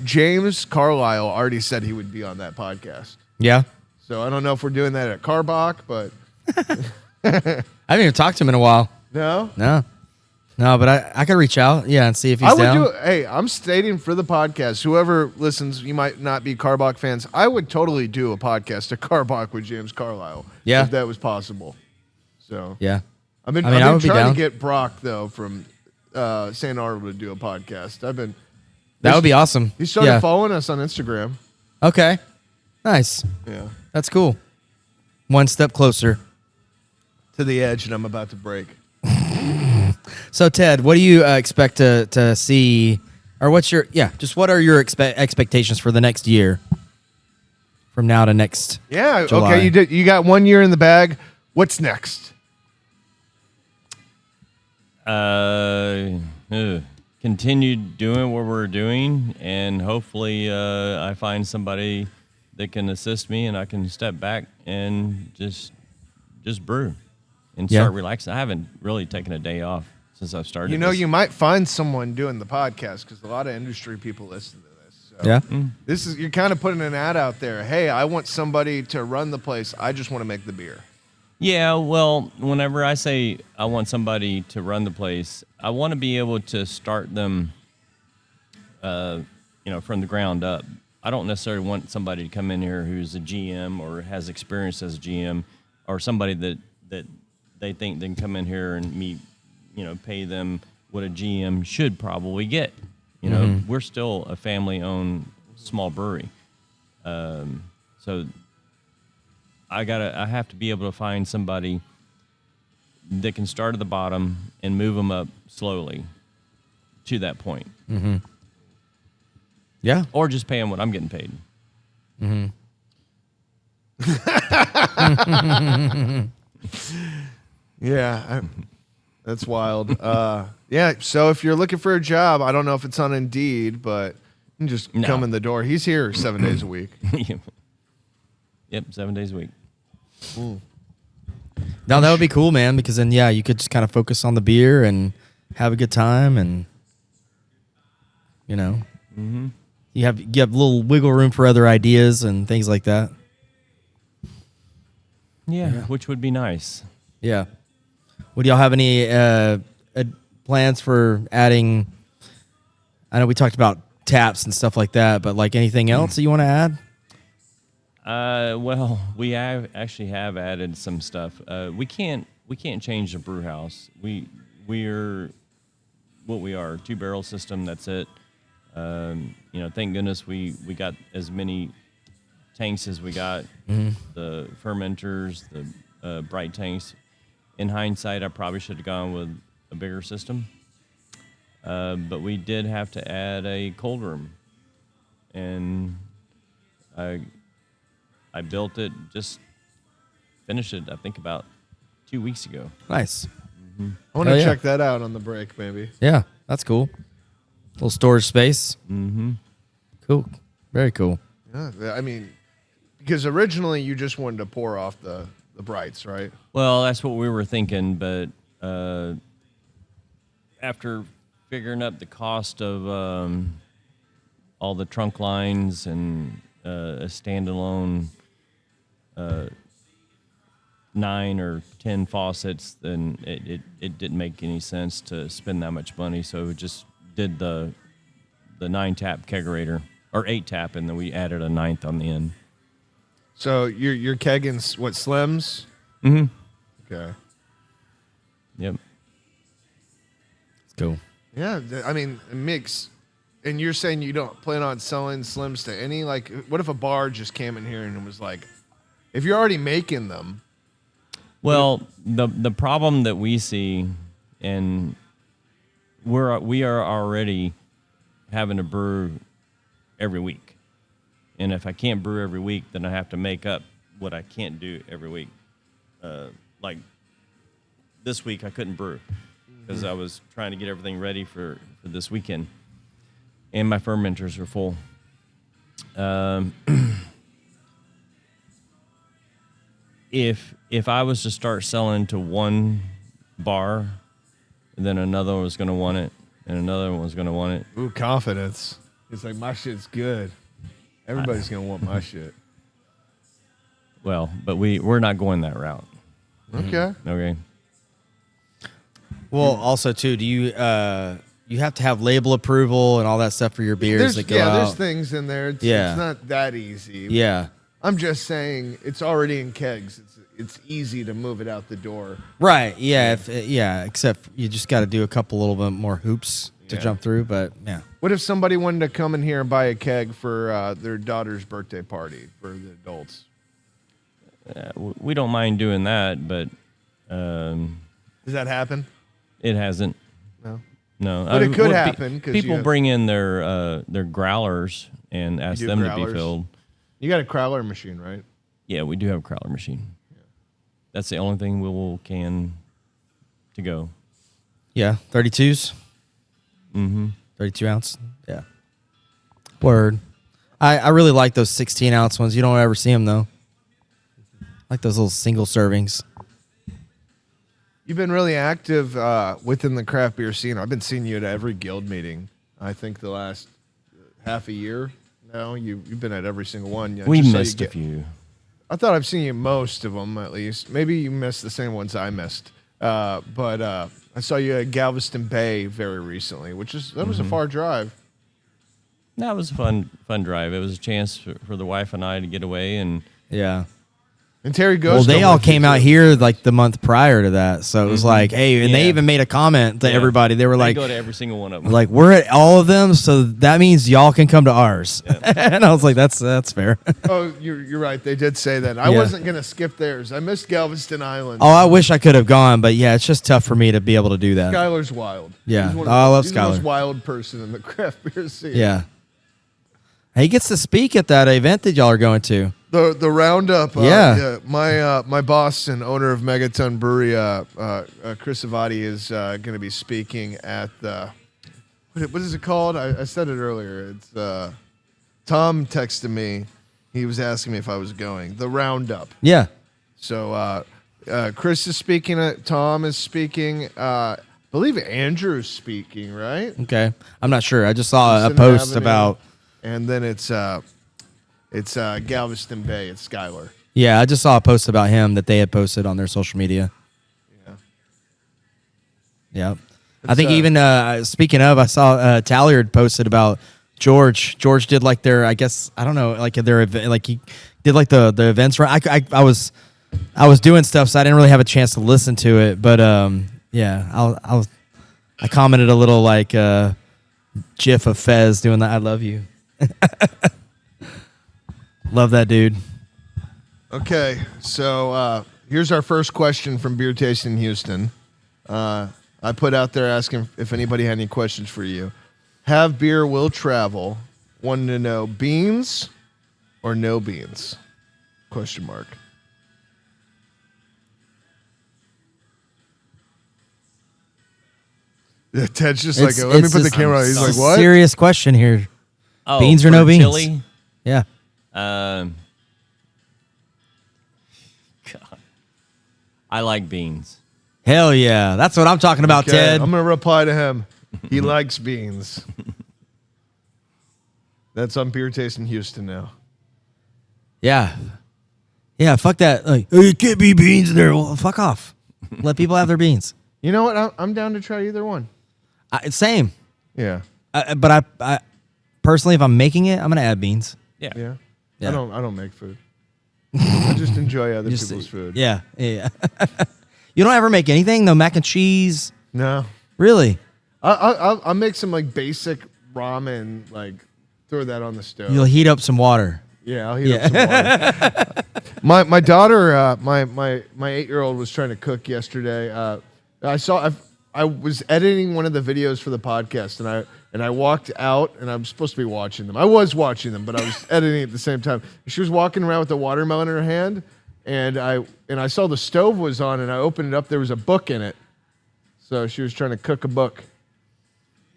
Speaker 1: James Carlisle already said he would be on that podcast.
Speaker 2: Yeah.
Speaker 1: So I don't know if we're doing that at Carbach, but
Speaker 2: I haven't even talked to him in a while.
Speaker 1: no.
Speaker 2: No, but I could reach out, and see if he's
Speaker 1: I would
Speaker 2: down.
Speaker 1: do it. Hey, I'm stating for the podcast. Whoever listens, you might not be Carbach fans. I would totally do a podcast at Carbach with James Carlisle.
Speaker 2: Yeah.
Speaker 1: If that was possible. So
Speaker 2: Yeah.
Speaker 1: I've been
Speaker 2: I would be
Speaker 1: trying
Speaker 2: down.
Speaker 1: to get Brock though from St. Arnold to do a podcast.
Speaker 2: That would be awesome.
Speaker 1: He started
Speaker 2: Yeah.
Speaker 1: following us on Instagram.
Speaker 2: Okay. Nice.
Speaker 1: Yeah.
Speaker 2: That's cool. One step closer.
Speaker 1: To the edge, and I'm about to break.
Speaker 2: So, Ted, what do you expect to see, or what are your expectations for the next year from now to next
Speaker 1: Yeah.
Speaker 2: July?
Speaker 1: Okay. You got 1 year in the bag. What's next?
Speaker 3: Continue doing what we're doing, and hopefully I find somebody that can assist me, and I can step back and just brew and
Speaker 2: Yeah.
Speaker 3: start relaxing. I haven't really taken a day off since I've started.
Speaker 1: You know,
Speaker 3: this.
Speaker 1: you might find someone doing the podcast because a lot of industry people listen to this. So
Speaker 2: Yeah.
Speaker 1: you're kind of putting an ad out there. Hey, I want somebody to run the place. I just want to make the beer.
Speaker 3: Yeah, well, whenever I say I want somebody to run the place, I want to be able to start them, from the ground up. I don't necessarily want somebody to come in here who's a GM or has experience as a GM, or somebody that they think they can come in here and pay them what a GM should probably get. We're still a family-owned small brewery, so. I have to be able to find somebody that can start at the bottom and move them up slowly to that point.
Speaker 2: Mm-hmm. Yeah.
Speaker 3: Or just pay them what I'm getting paid.
Speaker 2: Mm-hmm.
Speaker 1: Yeah, that's wild. Yeah, so if you're looking for a job, I don't know if it's on Indeed, but you can just come in the door. He's here 7 days a week.
Speaker 3: Yep, 7 days a week.
Speaker 2: No, that would be cool, man, because then, you could just kind of focus on the beer and have a good time, and,
Speaker 3: Mm-hmm.
Speaker 2: you have a little wiggle room for other ideas and things like that.
Speaker 3: Yeah, which would be nice.
Speaker 2: Yeah. Would y'all have any plans for adding? I know we talked about taps and stuff like that, but like anything else that you want to add?
Speaker 3: Well, we have added some stuff. We can't change the brew house. We're what we are, 2-barrel system. That's it. Thank goodness we got as many tanks as we got.
Speaker 2: Mm-hmm.
Speaker 3: The fermenters, the bright tanks. In hindsight, I probably should have gone with a bigger system. But we did have to add a cold room, and I built it, just finished it, I think about 2 weeks ago.
Speaker 2: Nice.
Speaker 1: I want to check that out on the break, maybe.
Speaker 2: Yeah, that's cool. Little storage space.
Speaker 3: Mm-hmm.
Speaker 2: Cool. Very cool.
Speaker 1: Yeah, I mean, because originally you just wanted to pour off the brights, right?
Speaker 3: Well, that's what we were thinking, but after figuring up the cost of all the trunk lines and a standalone 9 or 10 faucets, then it didn't make any sense to spend that much money. So we just did the 9-tap kegerator, or 8-tap, and then we added a 9th on the end.
Speaker 1: So you're kegging what, Slims?
Speaker 3: Mm-hmm.
Speaker 1: Okay.
Speaker 3: Yep.
Speaker 2: It's cool.
Speaker 1: Yeah, I mean, mix. And you're saying you don't plan on selling Slims to any? Like, what if a bar just came in here and was like, if you're already making them?
Speaker 3: Well, the problem that we see, and we are already having to brew every week. And if I can't brew every week, then I have to make up what I can't do every week. Like this week, I couldn't brew because I was trying to get everything ready for this weekend. and my fermenters are full. If I was to start selling to one bar, then another one was going to want it, and another one was going to want it.
Speaker 1: Ooh, confidence. It's like, my shit's good. Everybody's going to want my shit.
Speaker 3: Well, but we're not going that route.
Speaker 1: Okay.
Speaker 3: Okay.
Speaker 2: Well, also too, do you have to have label approval and all that stuff for your beers that go out?
Speaker 1: There's things in there. It's not that easy.
Speaker 2: Yeah.
Speaker 1: I'm just saying it's already in kegs. It's easy to move it out the door.
Speaker 2: Right. Yeah. Except you just got to do a couple little bit more hoops to jump through. But yeah.
Speaker 1: What if somebody wanted to come in here and buy a keg for their daughter's birthday party for the adults?
Speaker 3: We don't mind doing that, but
Speaker 1: Does that happen?
Speaker 3: it hasn't.
Speaker 1: No.
Speaker 3: No,
Speaker 1: But it could happen, 'cause
Speaker 3: people
Speaker 1: you-
Speaker 3: bring in their growlers and ask
Speaker 1: do
Speaker 3: them to
Speaker 1: growlers?
Speaker 3: be filled.
Speaker 1: You got a crowler machine, right?
Speaker 3: Yeah, we do have a growler machine. That's the only thing we will can to go.
Speaker 2: Yeah. 32s.
Speaker 3: Mm-hmm.
Speaker 2: 32 ounce. Yeah. Word. I really like those 16 ounce ones. You don't ever see them though. I like those little single servings.
Speaker 1: You've been really active within the craft beer scene. I've been seeing you at every guild meeting. I think the last half a year now. You've been at every single one.
Speaker 3: We missed a few.
Speaker 1: I thought I've seen you most of them, at least. Maybe you missed the same ones I missed. But I saw you at Galveston Bay very recently, that was a far drive.
Speaker 3: That was a fun drive. It was a chance for the wife and I to get away and
Speaker 2: Yeah.
Speaker 1: And Terry Ghost.
Speaker 2: Well, they all came out here like the month prior to that, so it was like, hey, and they even made a comment to everybody. They were like,
Speaker 3: go to every single one of them.
Speaker 2: like, we're at all of them, so that means y'all can come to ours. And I was like, that's fair.
Speaker 1: Oh, you're right. They did say that. I wasn't gonna skip theirs. I missed Galveston Island.
Speaker 2: Oh, I wish I could have gone, but yeah, it's just tough for me to be able to do that.
Speaker 1: Skylar's wild.
Speaker 2: Yeah.
Speaker 1: He's
Speaker 2: I love
Speaker 1: he's the
Speaker 2: Skylar.
Speaker 1: most wild person in the craft beer scene.
Speaker 2: Yeah. He gets to speak at that event that y'all are going to.
Speaker 1: The roundup.
Speaker 2: Yeah.
Speaker 1: My boss and owner of Megaton Brewery, Chris Avati, is going to be speaking at the. What is it called? I said it earlier. It's Tom texted me. He was asking me if I was going. The roundup.
Speaker 2: Yeah.
Speaker 1: So Chris is speaking. Tom is speaking. I believe Andrew's speaking. Right.
Speaker 2: Okay. I'm not sure. I just saw a
Speaker 1: Center
Speaker 2: post
Speaker 1: Avenue.
Speaker 2: about.
Speaker 1: And then it's Galveston Bay. It's Skylar.
Speaker 2: Yeah, I just saw a post about him that they had posted on their social media.
Speaker 1: Yeah.
Speaker 2: Yeah. I think even speaking of, I saw Talliard posted about George. George did like their, I guess, I don't know, like their event, like he did like the events. Right. I was doing stuff, so I didn't really have a chance to listen to it. But yeah, I commented a little like GIF of Fez doing that. I love you. Love that dude.
Speaker 1: Okay, so here's our first question from Beer Tasting Houston. I put out there asking if anybody had any questions for you. Have beer will travel. Wanted to know beans or no beans? Question mark. Yeah, Ted's just like, let me put the camera on. He's like, what?
Speaker 2: Serious question here.
Speaker 3: Oh,
Speaker 2: beans or
Speaker 3: for
Speaker 2: no beans?
Speaker 3: chili?
Speaker 2: Yeah.
Speaker 3: God. I like beans.
Speaker 2: Hell yeah. That's what I'm talking about,
Speaker 1: Okay,
Speaker 2: Ted.
Speaker 1: I'm going to reply to him. He likes beans. That's on Beer Tasting Houston now.
Speaker 2: Yeah. Yeah, fuck that. Like, oh, it can't be beans in there. Well, fuck off. Let people have their beans.
Speaker 1: You know what? I'm down to try either one.
Speaker 2: Same.
Speaker 1: Yeah.
Speaker 2: But I personally, if I'm making it, I'm going to add beans.
Speaker 3: Yeah.
Speaker 1: Yeah.
Speaker 2: Yeah.
Speaker 1: I don't make food. I just enjoy other people's food.
Speaker 2: Yeah. Yeah. You don't ever make anything? No mac and cheese?
Speaker 1: No.
Speaker 2: Really?
Speaker 1: I'll make some like basic ramen, like throw that on the stove.
Speaker 2: You'll heat up some water.
Speaker 1: Yeah, I'll heat up some water. My daughter, my 8-year-old was trying to cook yesterday. I was editing one of the videos for the podcast, and I walked out, and I'm supposed to be watching them. I was watching them, but I was editing at the same time. She was walking around with a watermelon in her hand, and I saw the stove was on, and I opened it up. There was a book in it, so she was trying to cook a book.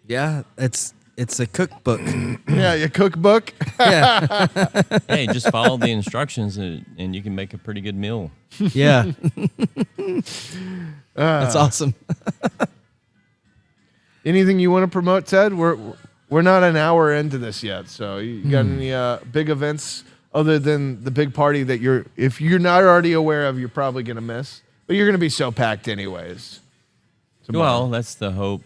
Speaker 2: Yeah, it's It's a cookbook.
Speaker 1: Yeah, your cookbook.
Speaker 2: Yeah.
Speaker 3: Hey, just follow the instructions and you can make a pretty good meal.
Speaker 2: Yeah. That's awesome.
Speaker 1: Anything you want to promote, Ted? We're not an hour into this yet, so you got any big events other than the big party that if you're not already aware of, you're probably gonna miss, but you're gonna be so packed anyways. Tomorrow.
Speaker 3: Well, that's the hope.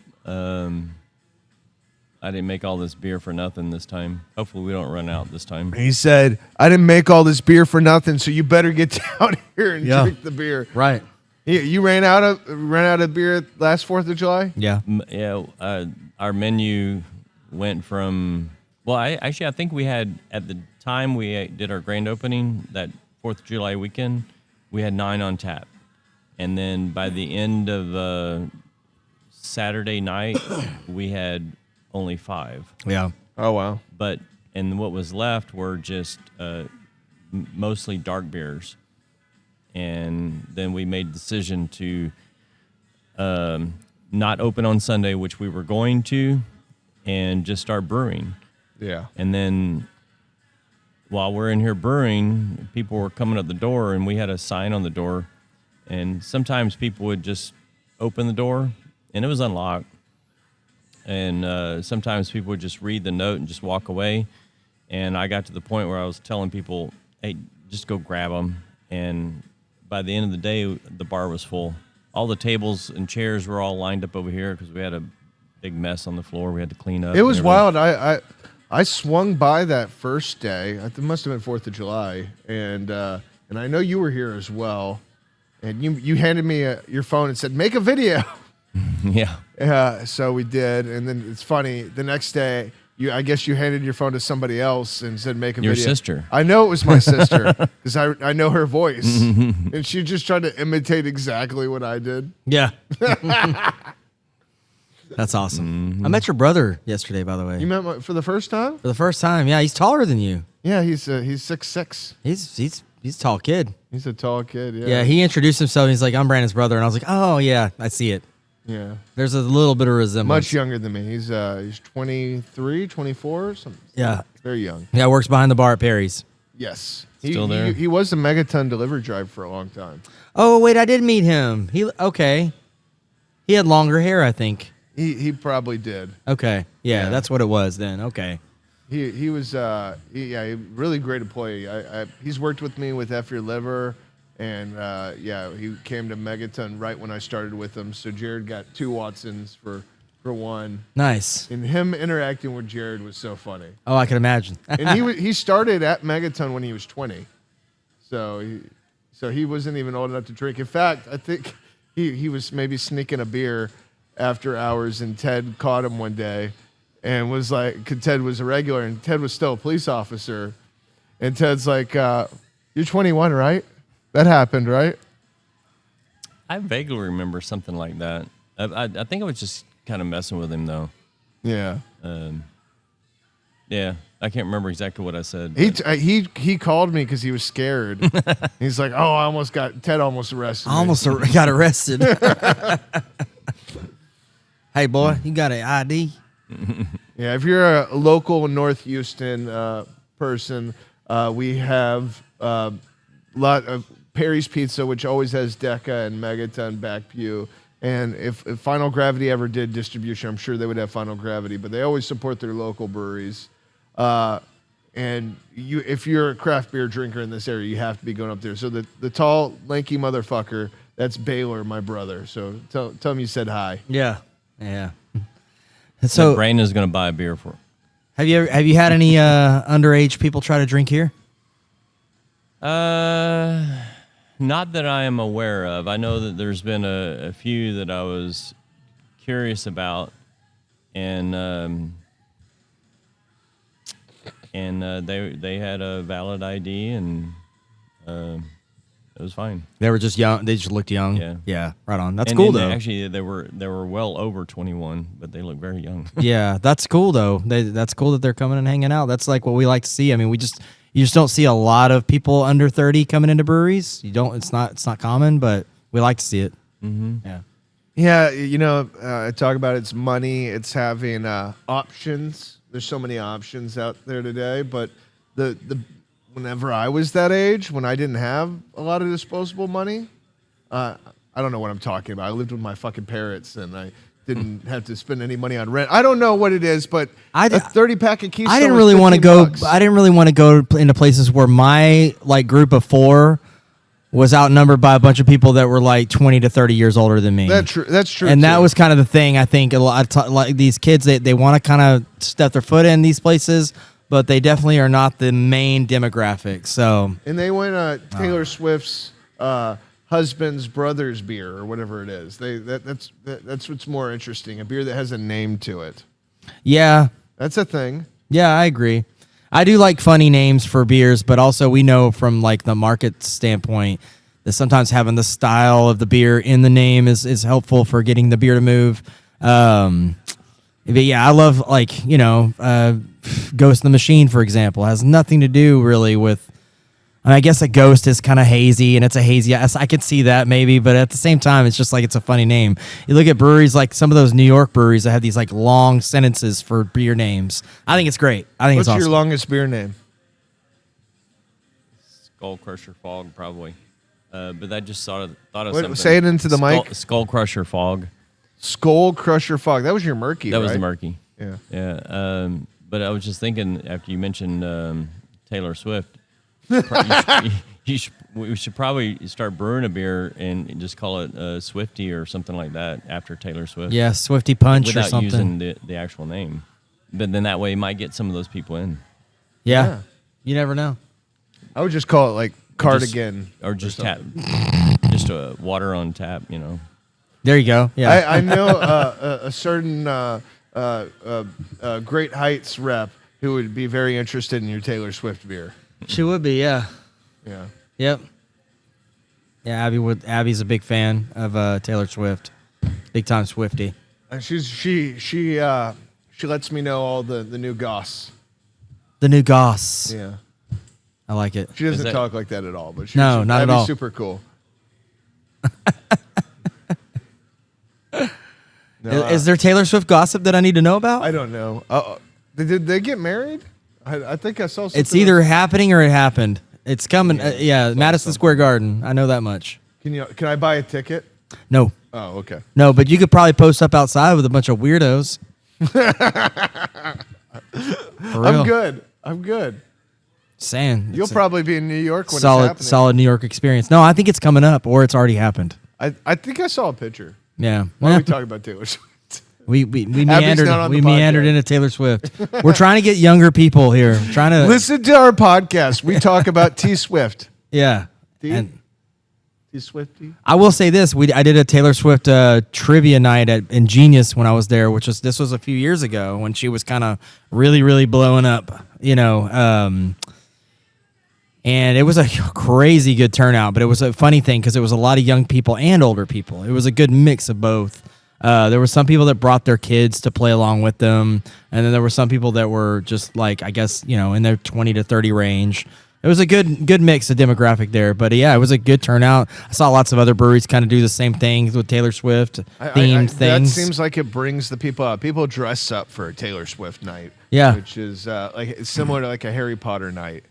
Speaker 3: I didn't make all this beer for nothing this time. Hopefully we don't run out this time.
Speaker 1: He said, "I didn't make all this beer for nothing, so you better get down here and drink the beer."
Speaker 2: Right.
Speaker 1: You ran out of beer last 4th of July?
Speaker 2: Yeah.
Speaker 3: Yeah, our menu went from, well, I think we had, at the time we did our grand opening, that 4th of July weekend, we had 9 on tap. And then by the end of Saturday night, we had only 5.
Speaker 2: Yeah.
Speaker 1: Oh, wow.
Speaker 3: And what was left were just mostly dark beers. And then we made the decision to not open on Sunday, which we were going to, and just start brewing.
Speaker 1: Yeah.
Speaker 3: And then while we're in here brewing, people were coming up the door, and we had a sign on the door. And sometimes people would just open the door, and it was unlocked. And sometimes people would just read the note and just walk away. And I got to the point where I was telling people, hey, just go grab them. And by the end of the day, the bar was full. All the tables and chairs were all lined up over here because we had a big mess on the floor. We had to clean up.
Speaker 1: It was wild. I swung by that first day. It must have been 4th of July, and I know you were here as well. And you handed me your phone and said, "Make a video."
Speaker 3: Yeah.
Speaker 1: So we did, and then it's funny. The next day, I guess you handed your phone to somebody else and said, "Make a
Speaker 3: Your
Speaker 1: video."
Speaker 3: sister.
Speaker 1: I know it was my sister because I know her voice, and she just tried to imitate exactly what I did.
Speaker 2: Yeah. That's awesome. Mm-hmm. I met your brother yesterday, by the way.
Speaker 1: You met for the first time?
Speaker 2: For the first time. Yeah, he's taller than you.
Speaker 1: Yeah, he's 6'6".
Speaker 2: He's a tall kid.
Speaker 1: He's a tall kid. Yeah.
Speaker 2: Yeah, he introduced himself. He's like, "I'm Brandon's brother," and I was like, "Oh yeah, I see it."
Speaker 1: Yeah.
Speaker 2: There's a little bit of resemblance.
Speaker 1: Much younger than me. He's 23, 24, something.
Speaker 2: Yeah.
Speaker 1: Very young.
Speaker 2: Yeah, works behind the bar at Perry's.
Speaker 1: Yes.
Speaker 3: Still there?
Speaker 1: He was a Megaton delivery driver for a long time.
Speaker 2: Oh wait, I did meet him. Okay. He had longer hair, I think.
Speaker 1: He probably did.
Speaker 2: Okay. Yeah,
Speaker 1: Yeah.
Speaker 2: that's what it was then. Okay.
Speaker 1: He was a really great employee. He's worked with me with F Your Liver, and he came to Megaton right when I started with him. So Jared got 2 Watsons for one.
Speaker 2: Nice.
Speaker 1: And him interacting with Jared was so funny.
Speaker 2: Oh, I can imagine.
Speaker 1: And he started at Megaton when he was 20, so he wasn't even old enough to drink. In fact, I think he was maybe sneaking a beer after hours, and Ted caught him one day and was like, 'cause Ted was a regular and Ted was still a police officer, and Ted's like, "You're 21, right? That happened, right?"
Speaker 3: I vaguely remember something like that. I think I was just kind of messing with him, though.
Speaker 1: Yeah.
Speaker 3: Yeah, I can't remember exactly what I said.
Speaker 1: He called me because he was scared. He's like, "Oh, Ted almost arrested me."
Speaker 2: I almost got arrested. Hey, boy, you got an ID?
Speaker 1: Yeah, if you're a local North Houston person, we have a lot of Perry's Pizza, which always has Deca and Megaton back pew. And if Final Gravity ever did distribution, I'm sure they would have Final Gravity, but they always support their local breweries. And if you're a craft beer drinker in this area, you have to be going up there. So the tall, lanky motherfucker, that's Baylor, my brother. So tell him you said hi.
Speaker 2: Yeah. Yeah.
Speaker 3: So Brandon's going to buy a beer for him.
Speaker 2: Have you had any underage people try to drink here?
Speaker 3: Not that I am aware of. I know that there's been a few that I was curious about, and they had a valid ID, and it was fine.
Speaker 2: They were just young. They just looked young.
Speaker 3: Yeah.
Speaker 2: Yeah. Right on. That's cool though.
Speaker 3: Actually, they were well over 21, but they look very young.
Speaker 2: Yeah, that's cool though. That's cool that they're coming and hanging out. That's like what we like to see. I mean, you just don't see a lot of people under 30 coming into breweries. You don't. It's not common, but we like to see it.
Speaker 3: Mm-hmm.
Speaker 2: Yeah.
Speaker 1: Yeah, I talk about it's money. It's having options. There's so many options out there today. But the whenever I was that age, when I didn't have a lot of disposable money, I don't know what I'm talking about. I lived with my fucking parents, and I didn't have to spend any money on rent. I don't know what it is, but a 30-pack of Keystone.
Speaker 2: I didn't really want to go. I didn't really want to go into places where my group of 4 was outnumbered by a bunch of people that were like 20 to 30 years older than me.
Speaker 1: That's true. That's true.
Speaker 2: And that was kind of the thing. I think a lot of like these kids, they want to kind of step their foot in these places, but they definitely are not the main demographic. So.
Speaker 1: And they went Taylor Swift's husband's brother's beer or whatever it is. That's what's more interesting. A beer that has a name to it.
Speaker 2: Yeah.
Speaker 1: That's a thing.
Speaker 2: Yeah, I agree. I do like funny names for beers, but also we know from like the market standpoint that sometimes having the style of the beer in the name is helpful for getting the beer to move. But yeah, I love Ghost in the Machine, for example. It has nothing to do really with. I guess a ghost is kind of hazy, and it's a hazy. I could see that maybe, but at the same time, it's just like it's a funny name. You look at breweries like some of those New York breweries that have these like long sentences for beer names. I think it's great. I think
Speaker 1: What's
Speaker 2: it's awesome.
Speaker 1: your longest beer name?
Speaker 3: Skull Crusher Fog, probably. But I just thought of something.
Speaker 1: Say it into the mic.
Speaker 3: Skull Crusher Fog.
Speaker 1: Skull Crusher Fog. That was your murky,
Speaker 3: That
Speaker 1: right?
Speaker 3: was the murky.
Speaker 1: Yeah.
Speaker 3: Yeah. But I was just thinking after you mentioned Taylor Swift, we should probably start brewing a beer and just call it Swifty or something like that after Taylor Swift.
Speaker 2: Yeah, Swifty Punch or
Speaker 3: without
Speaker 2: something.
Speaker 3: using the actual name. But then that way you might get some of those people in.
Speaker 2: Yeah. You never know.
Speaker 1: I would just call it like Cardigan.
Speaker 3: Or just tap. Just a water on tap,
Speaker 2: There you go. Yeah.
Speaker 1: I know a certain Great Heights rep who would be very interested in your Taylor Swift beer.
Speaker 2: She would be, yeah.
Speaker 1: Yeah.
Speaker 2: Yep. Yeah, Abby's a big fan of Taylor Swift. Big time Swiftie.
Speaker 1: And she lets me know all the new goss.
Speaker 2: The new goss.
Speaker 1: Yeah.
Speaker 2: I like it.
Speaker 1: She doesn't talk like that at all, but
Speaker 2: No, not at all.
Speaker 1: Super cool.
Speaker 2: Is there Taylor Swift gossip that I need to know about?
Speaker 1: I don't know. Did they get married? I think I saw something.
Speaker 2: It's either happening or it happened. It's coming. Yeah, Madison Square Garden. I know that much.
Speaker 1: Can I buy a ticket?
Speaker 2: No.
Speaker 1: Oh, okay.
Speaker 2: No, but you could probably post up outside with a bunch of weirdos. For real.
Speaker 1: I'm good.
Speaker 2: Saying.
Speaker 1: You'll probably be in New York when it's happening.
Speaker 2: Solid New York experience. No, I think it's coming up or it's already happened.
Speaker 1: I think I saw a picture.
Speaker 2: Yeah.
Speaker 1: Why are we talking about Taylor Swift?
Speaker 2: We
Speaker 1: Abby's not on the
Speaker 2: meandered
Speaker 1: podcast.
Speaker 2: into Taylor Swift. We're trying to get younger people here. Trying to
Speaker 1: Listen to our podcast. We talk about T Swift.
Speaker 2: Yeah.
Speaker 1: T
Speaker 2: And
Speaker 1: Swifty.
Speaker 2: I will say this: I did a Taylor Swift trivia night at Ingenious when I was there, this was a few years ago when she was kind of really, really blowing up, And it was a crazy good turnout, but it was a funny thing because it was a lot of young people and older people. It was a good mix of both. There were some people that brought their kids to play along with them, and then there were some people that were just like, I guess, in their 20 to 30 range. It was a good mix of demographic there, but yeah, it was a good turnout. I saw lots of other breweries kind of do the same thing with Taylor Swift themed things.
Speaker 1: That seems like it brings the people out. People dress up for a Taylor Swift night.
Speaker 2: Yeah,
Speaker 1: which is it's similar to like a Harry Potter night.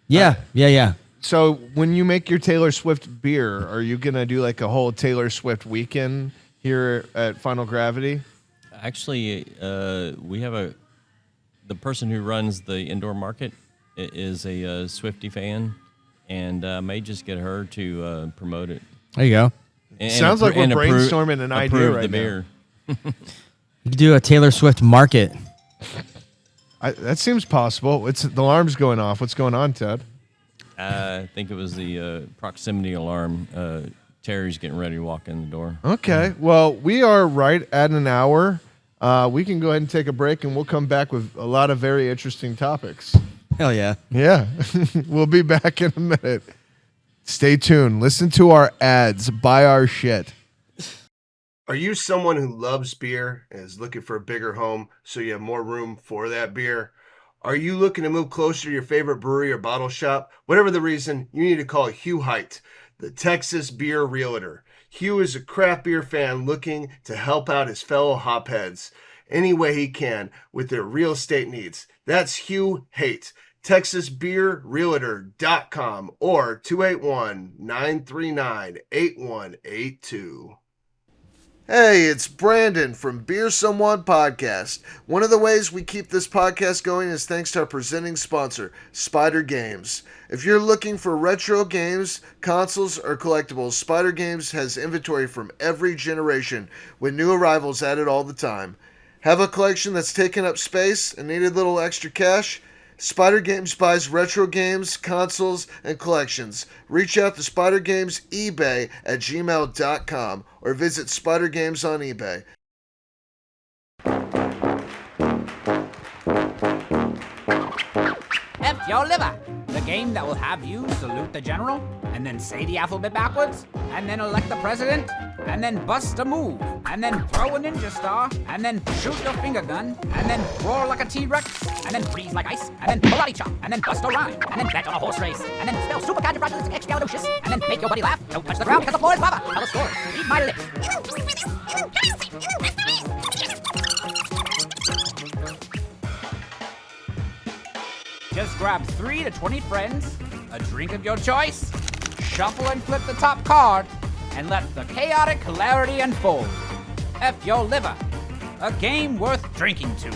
Speaker 2: Yeah.
Speaker 1: So when you make your Taylor Swift beer, are you gonna do like a whole Taylor Swift weekend here at Final Gravity?
Speaker 3: Actually, we have the person who runs the indoor market is a Swiftie fan, and may just get her to promote it.
Speaker 2: There you go.
Speaker 1: Sounds like we're brainstorming an idea right now.
Speaker 2: You could do a Taylor Swift market.
Speaker 1: That seems possible. The alarm's going off. What's going on, Ted?
Speaker 3: I think it was the proximity alarm. Terry's getting ready to walk in the door.
Speaker 1: Okay. Well, we are right at an hour. We can go ahead and take a break, and we'll come back with a lot of very interesting topics.
Speaker 2: Hell yeah.
Speaker 1: Yeah. We'll be back in a minute. Stay tuned. Listen to our ads. Buy our shit. Are you someone who loves beer and is looking for a bigger home so you have more room for that beer? Are you looking to move closer to your favorite brewery or bottle shop? Whatever the reason, you need to call Hugh Height, the Texas Beer Realtor. Hugh is a craft beer fan looking to help out his fellow hopheads any way he can with their real estate needs. That's Hugh Haight, TexasBeerRealtor.com or 281-939-8182. Hey, it's Brandon from Beer Someone Podcast. One of the ways we keep this podcast going is thanks to our presenting sponsor, Spider Games. If you're looking for retro games, consoles, or collectibles, Spider Games has inventory from every generation with new arrivals added all the time. Have a collection that's taken up space and needed a little extra cash? Spider Games buys retro games, consoles, and collections. Reach out to Spider Games eBay at gmail.com or visit Spider Games on eBay.
Speaker 4: F your liver, the game that will have you salute the general, and then say the alphabet backwards, and then elect the president, and then bust a move, and then throw a ninja star, and then shoot your finger gun, and then roar like a T-Rex, and then freeze like ice, and then karate chop, and then bust a rhyme, and then bet on a horse race, and then spell supercalifragilisticexpialidocious, and then make your buddy laugh. Don't touch the ground because the floor is lava. Tell a story. Eat my lips. Just grab 3 to 20 friends, a drink of your choice, shuffle and flip the top card, and let the chaotic hilarity unfold. F your liver, a game worth drinking to.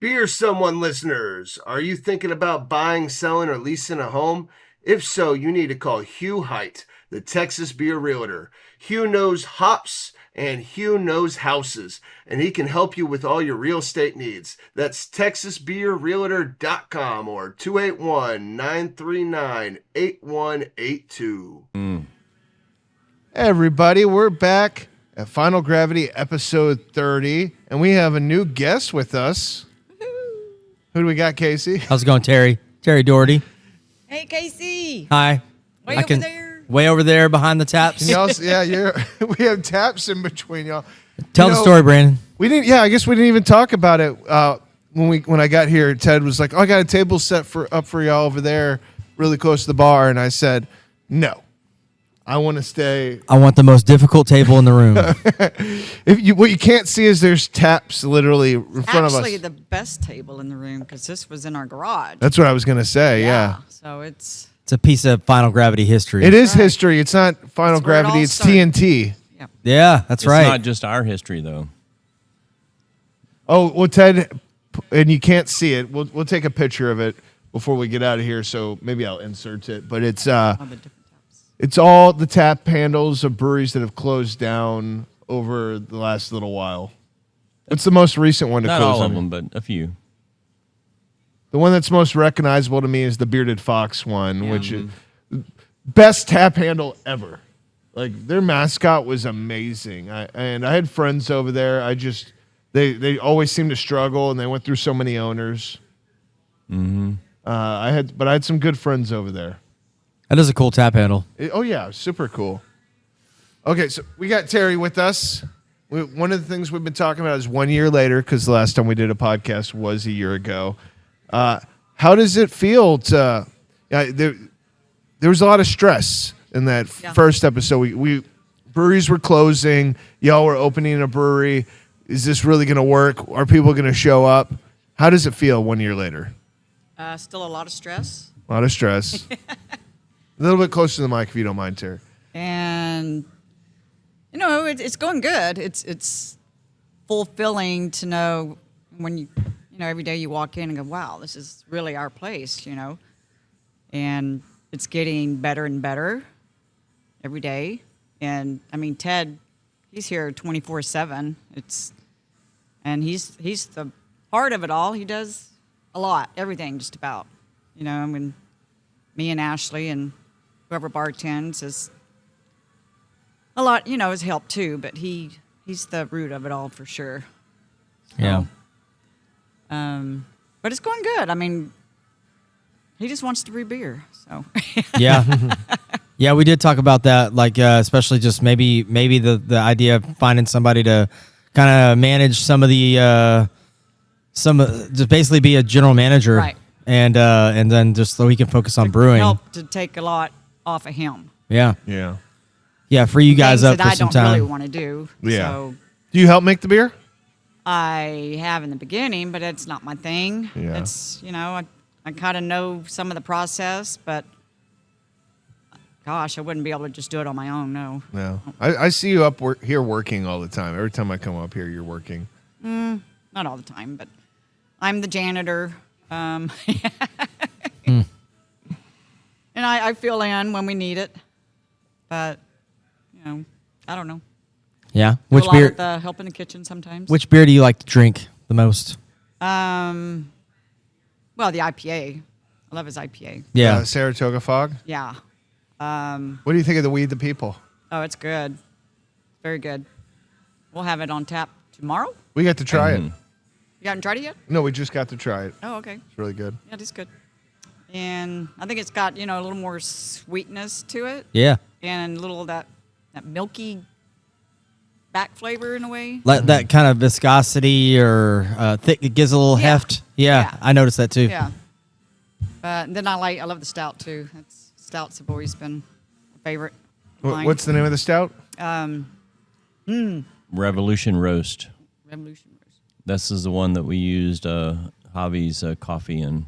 Speaker 1: Beer Someone listeners, are you thinking about buying, selling, or leasing a home? If so, you need to call Hugh Haight, the Texas Beer Realtor. Hugh knows hops and Hugh knows houses, and he can help you with all your real estate needs. That's TexasBeerRealtor.com or 281-939-8182. Hey everybody, we're back at Final Gravity episode 30, and we have a new guest with us. Who do we got, Casey?
Speaker 2: How's it going, Terry? Terry Dougherty.
Speaker 5: Hey, Casey.
Speaker 2: Hi.
Speaker 5: Way over there.
Speaker 2: Way over there behind the taps.
Speaker 1: Yeah, we have taps in between y'all.
Speaker 2: Tell the story, Brandon.
Speaker 1: We didn't. Yeah, I guess we didn't even talk about it when I got here. Ted was like, "Oh, I got a table set up for y'all over there, really close to the bar," and I said, "No, I want to stay."
Speaker 2: I want the most difficult table in the room.
Speaker 1: What you can't see is there's taps literally in front of us.
Speaker 5: Actually, the best table in the room because this was in our garage.
Speaker 1: That's what I was gonna say. Yeah.
Speaker 5: So it's
Speaker 2: a piece of Final Gravity history.
Speaker 1: It is history. It's not Final Gravity. It's TNT.
Speaker 5: Yep.
Speaker 2: Yeah, that's right.
Speaker 3: It's not just our history, though.
Speaker 1: Oh, well, Ted, and you can't see it. We'll take a picture of it before we get out of here, so maybe I'll insert it. But it's
Speaker 5: all the different taps.
Speaker 1: It's all the tap handles of breweries that have closed down over the last little while. What's the most recent one to
Speaker 3: Not
Speaker 1: close
Speaker 3: all
Speaker 1: on?
Speaker 3: of them, but a few.
Speaker 1: The one that's most recognizable to me is the Bearded Fox one, which is best tap handle ever. Like, their mascot was amazing. I had friends over there. They always seemed to struggle, and they went through so many owners. Mm-hmm. I had some good friends over there.
Speaker 2: That is a cool tap handle.
Speaker 1: Oh yeah, super cool. Okay, so we got Terry with us. One of the things we've been talking about is 1 year later, because the last time we did a podcast was a year ago. How does it feel to? There was a lot of stress in that first episode. We breweries were closing. Y'all were opening a brewery. Is this really going to work? Are people going to show up? How does it feel 1 year later?
Speaker 5: Still a lot of stress.
Speaker 1: A lot of stress. A little bit closer to the mic if you don't mind, Terry.
Speaker 5: And it's going good. It's fulfilling to know when you every day you walk in and go, wow, this is really our place, and it's getting better and better every day. And I mean, Ted, he's here 24/7. And he's the heart of it all. He does a lot, everything just about, I mean, me and Ashley and whoever bartends is a lot, has helped too, but he's the root of it all for sure.
Speaker 2: Yeah.
Speaker 5: But it's going good. I mean, he just wants to brew beer. So
Speaker 2: Yeah. Yeah, we did talk about that, like especially just maybe the idea of finding somebody to kind of manage some of the just basically be a general manager,
Speaker 5: right?
Speaker 2: And then just so he can focus on brewing.
Speaker 5: Help to take a lot off of him.
Speaker 2: Yeah.
Speaker 1: Yeah.
Speaker 2: Yeah, free you guys
Speaker 5: Things
Speaker 2: up
Speaker 5: that
Speaker 2: for
Speaker 5: I
Speaker 2: some
Speaker 5: don't
Speaker 2: time.
Speaker 5: really want to do.
Speaker 1: Yeah.
Speaker 5: So
Speaker 1: Do you help make the beer?
Speaker 5: I have in the beginning, but it's not my thing.
Speaker 1: Yeah.
Speaker 5: It's, I kind of know some of the process, but gosh, I wouldn't be able to just do it on my own, no.
Speaker 1: No. I see you up here working all the time. Every time I come up here, you're working.
Speaker 5: Not all the time, but I'm the janitor. And I fill in when we need it. But, I don't know.
Speaker 2: Yeah.
Speaker 5: Do
Speaker 2: Which
Speaker 5: a lot
Speaker 2: beer?
Speaker 5: of the help in the kitchen sometimes.
Speaker 2: Which beer do you like to drink the most?
Speaker 5: Well, the IPA. I love his IPA.
Speaker 2: Yeah.
Speaker 1: Saratoga Fog.
Speaker 5: Yeah.
Speaker 1: What do you think of the Weed the People?
Speaker 5: Oh, it's good. Very good. We'll have it on tap tomorrow.
Speaker 1: We got to try it.
Speaker 5: You haven't tried it yet?
Speaker 1: No, we just got to try it.
Speaker 5: Oh, okay.
Speaker 1: It's really good.
Speaker 5: Yeah, it is good. And I think it's got, a little more sweetness to it.
Speaker 2: Yeah.
Speaker 5: And a little of that milky back flavor in a way.
Speaker 2: Like that kind of viscosity or thick, it gives a little
Speaker 5: Yeah.
Speaker 2: heft. Yeah,
Speaker 5: Yeah.
Speaker 2: I noticed that too.
Speaker 5: Yeah. But then I love the stout too. Stouts have always been a favorite. of mine.
Speaker 1: What's the name of the stout?
Speaker 3: Revolution Roast.
Speaker 5: Revolution Roast.
Speaker 3: This is the one that we used Javi's coffee in.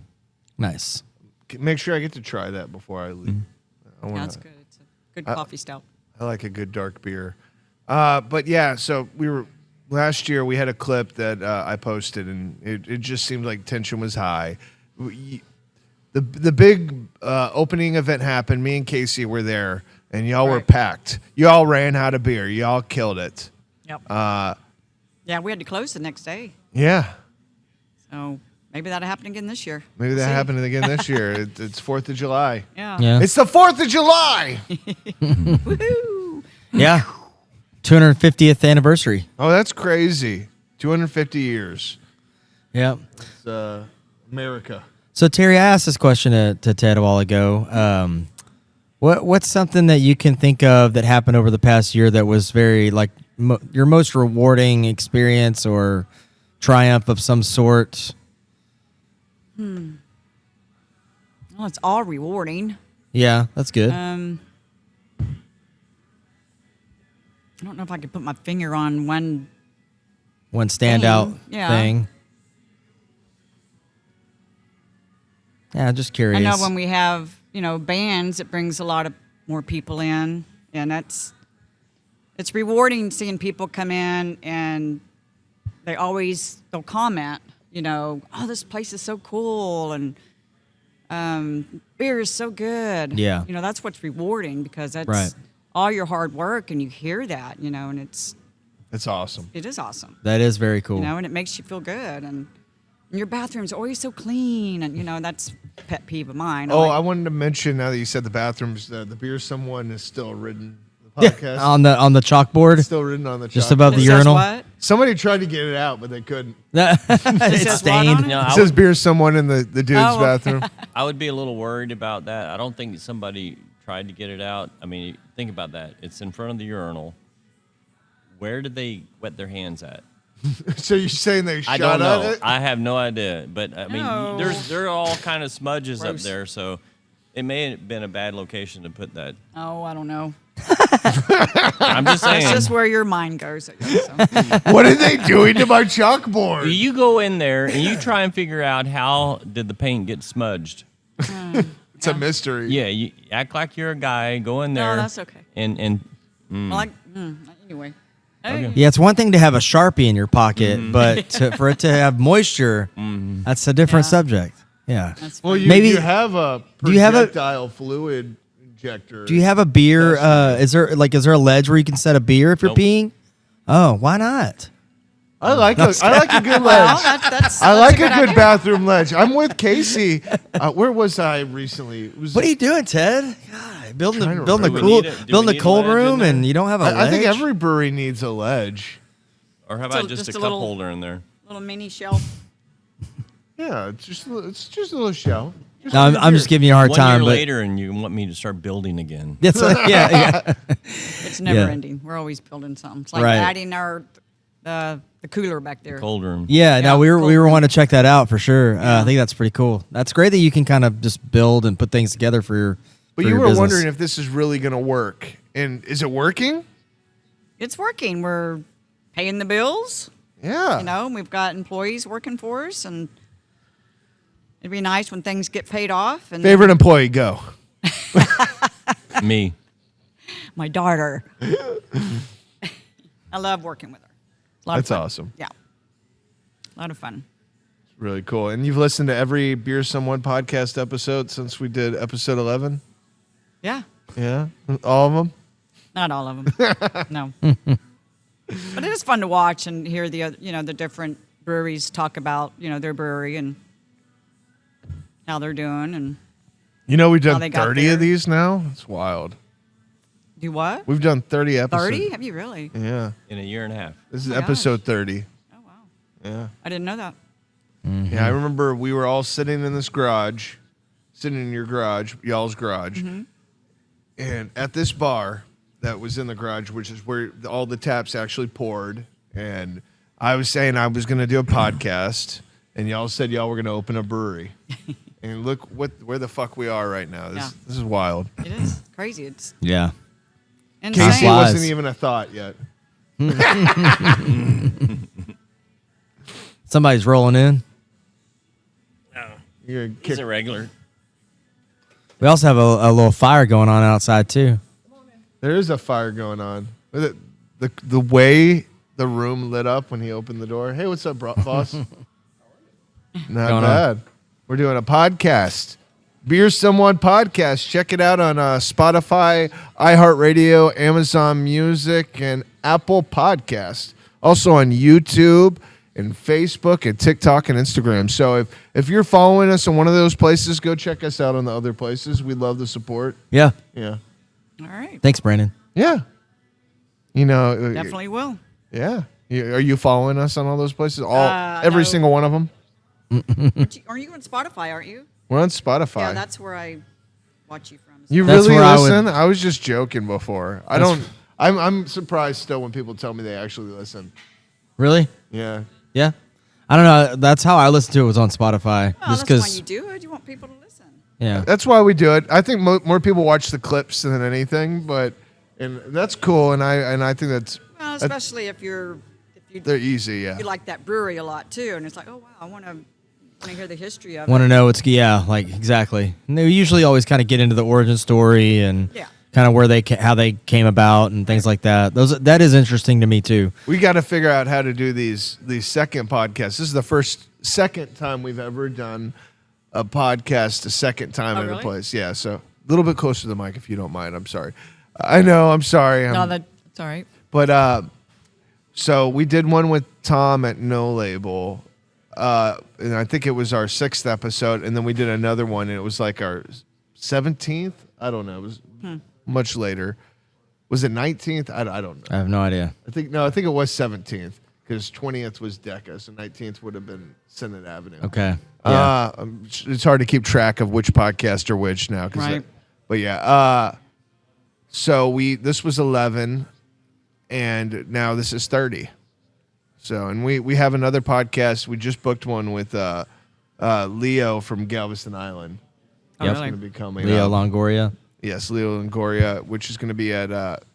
Speaker 2: Nice.
Speaker 1: Make sure I get to try that before I leave. I
Speaker 5: Yeah,
Speaker 1: wanna-
Speaker 5: that's good. It's a good coffee stout.
Speaker 1: I like a good dark beer. But yeah, so last year we had a clip that I posted, and it just seemed like tension was high. The big opening event happened. Me and Casey were there, and y'all were
Speaker 5: Right.
Speaker 1: packed. Y'all ran out of beer. Y'all killed it.
Speaker 5: Yep. Yeah, we had to close the next day.
Speaker 1: Yeah.
Speaker 5: So maybe that'll happen again this year.
Speaker 1: Maybe that
Speaker 5: See?
Speaker 1: happened again this year. It's 4th of July.
Speaker 5: Yeah.
Speaker 2: Yeah.
Speaker 1: It's the 4th of July.
Speaker 5: Woohoo!
Speaker 2: Yeah. 250th anniversary.
Speaker 1: Oh, that's crazy. 250 years.
Speaker 2: Yeah.
Speaker 1: It's America.
Speaker 2: So Terry, I asked this question to Ted a while ago. What's something that you can think of that happened over the past year that was very like your most rewarding experience or triumph of some sort?
Speaker 5: Well, it's all rewarding.
Speaker 2: Yeah, that's good.
Speaker 5: I don't know if I could put my finger on one.
Speaker 2: One standout
Speaker 5: Yeah.
Speaker 2: thing. Yeah, just curious.
Speaker 5: I know when we have, bands, it brings a lot of more people in, and it's rewarding seeing people come in and they'll comment, oh, this place is so cool and beer is so good.
Speaker 2: Yeah.
Speaker 5: That's what's rewarding because that's
Speaker 2: Right.
Speaker 5: all your hard work, and you hear that, and
Speaker 1: It's awesome.
Speaker 5: it is awesome.
Speaker 2: That is very cool.
Speaker 5: And it makes you feel good, and your bathroom's always so clean, and that's a pet peeve of mine.
Speaker 1: Oh,
Speaker 5: like-
Speaker 1: I wanted to mention now that you said the bathrooms, the beer someone is still written the podcast.
Speaker 2: on the chalkboard,
Speaker 1: It's still written on the
Speaker 2: just
Speaker 1: chalkboard.
Speaker 2: above the
Speaker 5: It says
Speaker 2: urinal.
Speaker 5: what?
Speaker 1: Somebody tried to get it out, but they couldn't.
Speaker 2: it's
Speaker 5: says what
Speaker 2: stained.
Speaker 5: on it?
Speaker 3: No,
Speaker 1: It says beer someone in the dude's
Speaker 5: Oh, okay.
Speaker 1: bathroom.
Speaker 3: I would be a little worried about that. I don't think somebody tried to get it out. I mean, think about that. It's in front of the urinal. Where did they wet their hands at?
Speaker 1: So you're saying they shot
Speaker 3: I don't know.
Speaker 1: at it?
Speaker 3: I have no idea. But I mean,
Speaker 5: No.
Speaker 3: there are all kind of smudges up
Speaker 5: Gross.
Speaker 3: there, so it may have been a bad location to put that.
Speaker 5: Oh, I don't know.
Speaker 3: I'm just saying.
Speaker 5: That's just where your mind goes, I guess. So.
Speaker 1: What are they doing to my chalkboard?
Speaker 3: You go in there and you try and figure out how did the paint get smudged.
Speaker 1: It's a mystery.
Speaker 3: Yeah, you act like you're a guy. Go in there.
Speaker 5: No, that's okay.
Speaker 3: And
Speaker 5: Well, anyway.
Speaker 3: Okay.
Speaker 2: Yeah, it's one thing to have a Sharpie in your pocket, but for it to have moisture, that's a different
Speaker 5: Yeah.
Speaker 2: subject. Yeah.
Speaker 5: That's
Speaker 1: Well,
Speaker 5: fine.
Speaker 1: you,
Speaker 2: Maybe-
Speaker 1: you have a
Speaker 2: do you have a-
Speaker 1: projectile fluid injector.
Speaker 2: Do you have a beer? Is there a ledge where you can set a beer if you're
Speaker 3: Nope.
Speaker 2: peeing? Oh, why not?
Speaker 1: I like a good
Speaker 5: Well,
Speaker 1: ledge.
Speaker 5: that's
Speaker 1: I like a good
Speaker 5: idea.
Speaker 1: bathroom ledge. I'm with Casey. Where was I recently? It was,
Speaker 2: What are you doing, Ted? God, building
Speaker 1: Trying
Speaker 2: a
Speaker 1: to
Speaker 2: building a
Speaker 1: remember.
Speaker 2: cool
Speaker 3: Do we need
Speaker 2: building
Speaker 3: a
Speaker 2: a cold
Speaker 3: ledge in
Speaker 2: room,
Speaker 3: there?
Speaker 2: and you don't have a ledge.
Speaker 1: I think every brewery needs a ledge.
Speaker 3: or how about just a
Speaker 5: just a
Speaker 3: cup
Speaker 5: little-
Speaker 3: holder in there?
Speaker 5: Little mini shelf.
Speaker 1: Yeah, it's just a little shelf. Just
Speaker 2: No, I'm just giving you a hard
Speaker 3: One
Speaker 2: time.
Speaker 3: year
Speaker 2: But
Speaker 3: later, and you want me to start building again.
Speaker 2: that's yeah.
Speaker 5: It's never
Speaker 2: Yeah.
Speaker 5: ending. We're always building something. It's like
Speaker 2: Right.
Speaker 5: adding the cooler back there.
Speaker 3: Cold room.
Speaker 2: Yeah,
Speaker 5: Yeah,
Speaker 2: no, we
Speaker 5: cold
Speaker 2: were
Speaker 5: room.
Speaker 2: wanting to check that out for sure.
Speaker 5: Yeah.
Speaker 2: I think that's pretty cool. That's great that you can kind of just build and put things together for your
Speaker 1: But
Speaker 2: for
Speaker 1: you
Speaker 2: your
Speaker 1: were
Speaker 2: business.
Speaker 1: wondering if this is really going to work. And is it working?
Speaker 5: It's working. We're paying the bills.
Speaker 1: Yeah.
Speaker 5: You know, we've got employees working for us, and it'd be nice when things get paid off. And
Speaker 1: Favorite employee, go.
Speaker 3: Me.
Speaker 5: my daughter. I love working with her. It's a lot of
Speaker 1: That's
Speaker 5: fun.
Speaker 1: awesome.
Speaker 5: Yeah. A lot of fun.
Speaker 1: Really cool. And you've listened to every Beer Someone podcast episode since we did episode 11?
Speaker 5: Yeah.
Speaker 1: Yeah? All of them?
Speaker 5: Not all of them. No. But it is fun to watch and hear the other, the different breweries talk about, their brewery and how they're doing and
Speaker 1: You know, we've
Speaker 5: How
Speaker 1: done
Speaker 5: they got
Speaker 1: 30
Speaker 5: there.
Speaker 1: of these now? It's wild.
Speaker 5: do what?
Speaker 1: We've done 30 episodes.
Speaker 5: 30? Have you really?
Speaker 1: Yeah.
Speaker 3: In a year and a half.
Speaker 1: This is
Speaker 5: Oh my
Speaker 1: episode 30.
Speaker 5: Oh, wow.
Speaker 1: Yeah.
Speaker 5: I didn't know that.
Speaker 1: Yeah, I remember we were all sitting in this garage, sitting in your garage, y'all's garage, and at this bar that was in the garage, which is where all the taps actually poured, and I was saying I was going to do a podcast, and y'all said y'all were going to open a brewery. And look where the fuck we are right now.
Speaker 5: Yeah.
Speaker 1: This is wild.
Speaker 5: It is crazy. It's
Speaker 2: Yeah.
Speaker 5: insane.
Speaker 1: Casey
Speaker 2: flies.
Speaker 1: wasn't even a thought yet.
Speaker 2: Somebody's rolling in.
Speaker 1: You're
Speaker 3: He's
Speaker 1: kick-
Speaker 3: a regular.
Speaker 2: We also have a little fire going on outside too.
Speaker 1: There is a fire going on. The way the room lit up when he opened the door. Hey, what's up, boss? Not
Speaker 2: Going on?
Speaker 1: bad. We're doing a podcast. Beer Someone Podcast. Check it out on Spotify, iHeartRadio, Amazon Music, and Apple Podcast. Also on YouTube and Facebook and TikTok and Instagram. So if you're following us on one of those places, go check us out on the other places. We'd love the support.
Speaker 2: Yeah.
Speaker 1: Yeah.
Speaker 5: All right.
Speaker 2: Thanks, Brandon.
Speaker 1: Yeah. You know.
Speaker 5: Definitely will.
Speaker 1: Yeah. Are you following us on all those places? Every
Speaker 5: no.
Speaker 1: single one of them?
Speaker 5: Are you on Spotify, aren't you?
Speaker 1: We're on Spotify.
Speaker 5: Yeah, that's where I watch you from.
Speaker 1: You
Speaker 2: That's
Speaker 1: really
Speaker 2: where I would-
Speaker 1: listen? I was just joking before. I'm surprised still when people tell me they actually listen.
Speaker 2: Really?
Speaker 1: Yeah.
Speaker 2: Yeah. I don't know. That's how I listened to it, was on Spotify.
Speaker 5: Well,
Speaker 2: just
Speaker 5: that's why
Speaker 2: because.
Speaker 5: you do it. You want people to listen.
Speaker 2: Yeah.
Speaker 1: That's why we do it. I think more people watch the clips than anything, and that's cool. And I think
Speaker 5: Well, especially if you
Speaker 1: they're easy. Yeah.
Speaker 5: you like that brewery a lot too, and it's like, oh wow, I want to hear the history of
Speaker 2: Want to
Speaker 5: it.
Speaker 2: know like exactly. And they usually always kind of get into the origin story and
Speaker 5: Yeah.
Speaker 2: kind of where how they came about and things like that. That is interesting to me too.
Speaker 1: We got to figure out how to do these second podcasts. This is the second time we've ever done a podcast a second time
Speaker 5: Oh,
Speaker 1: in a
Speaker 5: really?
Speaker 1: place. Yeah, so a little bit closer to the mic if you don't mind. I'm sorry. I know. I'm sorry.
Speaker 5: No, that's all right.
Speaker 1: But so we did one with Tom at No Label, and I think it was our 6th episode, and then we did another one, and it was like our 17th. I don't know. It was much later. Was it 19th? I don't know.
Speaker 2: I have no idea.
Speaker 1: I think it was 17th because 20th was Decca, so 19th would have been Senate Avenue.
Speaker 2: Okay. Yeah.
Speaker 1: It's hard to keep track of which podcast are which now.
Speaker 5: Right.
Speaker 1: But yeah. So this was 11, and now this is 30. So, and we have another podcast. We just booked one with Leo from Galveston Island.
Speaker 5: Oh,
Speaker 2: Yep.
Speaker 1: It's
Speaker 5: really?
Speaker 1: going to be coming
Speaker 2: Leo
Speaker 1: up.
Speaker 2: Longoria.
Speaker 1: Yes, Leo Longoria, which is going to be at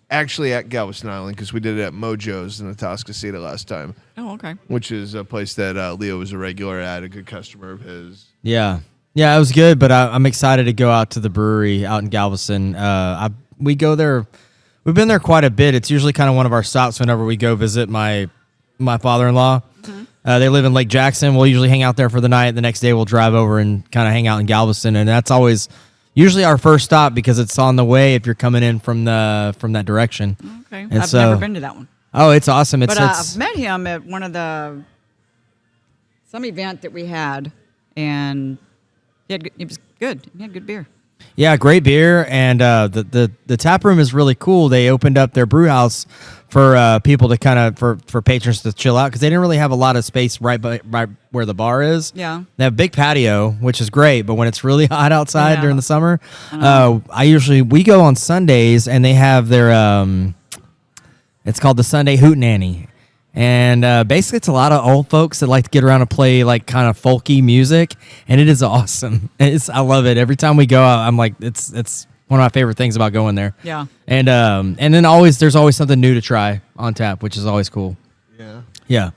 Speaker 1: actually at Galveston Island because we did it at Mojo's in the Atascocita last time,
Speaker 5: Oh, okay.
Speaker 1: which is a place that Leo was a regular at, a good customer of his.
Speaker 2: Yeah. Yeah, it was good, but I'm excited to go out to the brewery out in Galveston. We go there. We've been there quite a bit. It's usually kind of one of our stops whenever we go visit my father-in-law. They live in Lake Jackson. We'll usually hang out there for the night. The next day we'll drive over and kind of hang out in Galveston, and that's always usually our first stop because it's on the way if you're coming in from that direction.
Speaker 5: Okay.
Speaker 2: And
Speaker 5: I've
Speaker 2: so-
Speaker 5: never been to that one.
Speaker 2: Oh, it's awesome.
Speaker 5: But I've met him at one of some event that we had, and it was good. He had good beer.
Speaker 2: Yeah, great beer, and the tap room is really cool. They opened up their brew house for people to kind of for patrons to chill out because they didn't really have a lot of space right where the bar is.
Speaker 5: Yeah.
Speaker 2: They have a big patio, which is great, but when it's really hot outside
Speaker 5: Yeah.
Speaker 2: during the summer, we go on Sundays and they have their it's called the Sunday Hootenanny. And basically, it's a lot of old folks that like to get around and play like kind of folky music, and it is awesome. I love it. Every time we go out, I'm like, it's One of my favorite things about going there.
Speaker 5: Yeah.
Speaker 2: And then there's always something new to try on tap, which is always cool.
Speaker 1: Yeah.
Speaker 2: Yeah.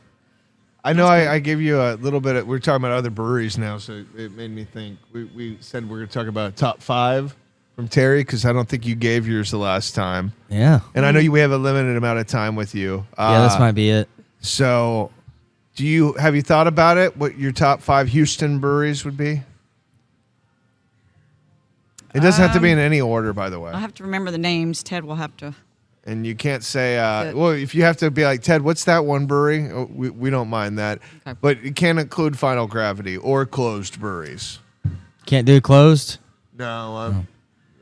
Speaker 1: I know I gave you a little bit of, we're talking about other breweries now, so it made me think. We said we're going to talk about a top 5 from Terry, because I don't think you gave yours the last time.
Speaker 2: Yeah.
Speaker 1: And I know we have a limited amount of time with you.
Speaker 2: Yeah, this might be it.
Speaker 1: So have you thought about it, what your top 5 Houston breweries would be? It doesn't have to be in any order, by the way.
Speaker 5: I'll have to remember the names. Ted will have to.
Speaker 1: And you can't say, well, if you have to be like, Ted, what's that one brewery? Oh, we don't mind that.
Speaker 5: Okay.
Speaker 1: But it can't include Final Gravity or closed breweries.
Speaker 2: Can't do closed?
Speaker 1: No.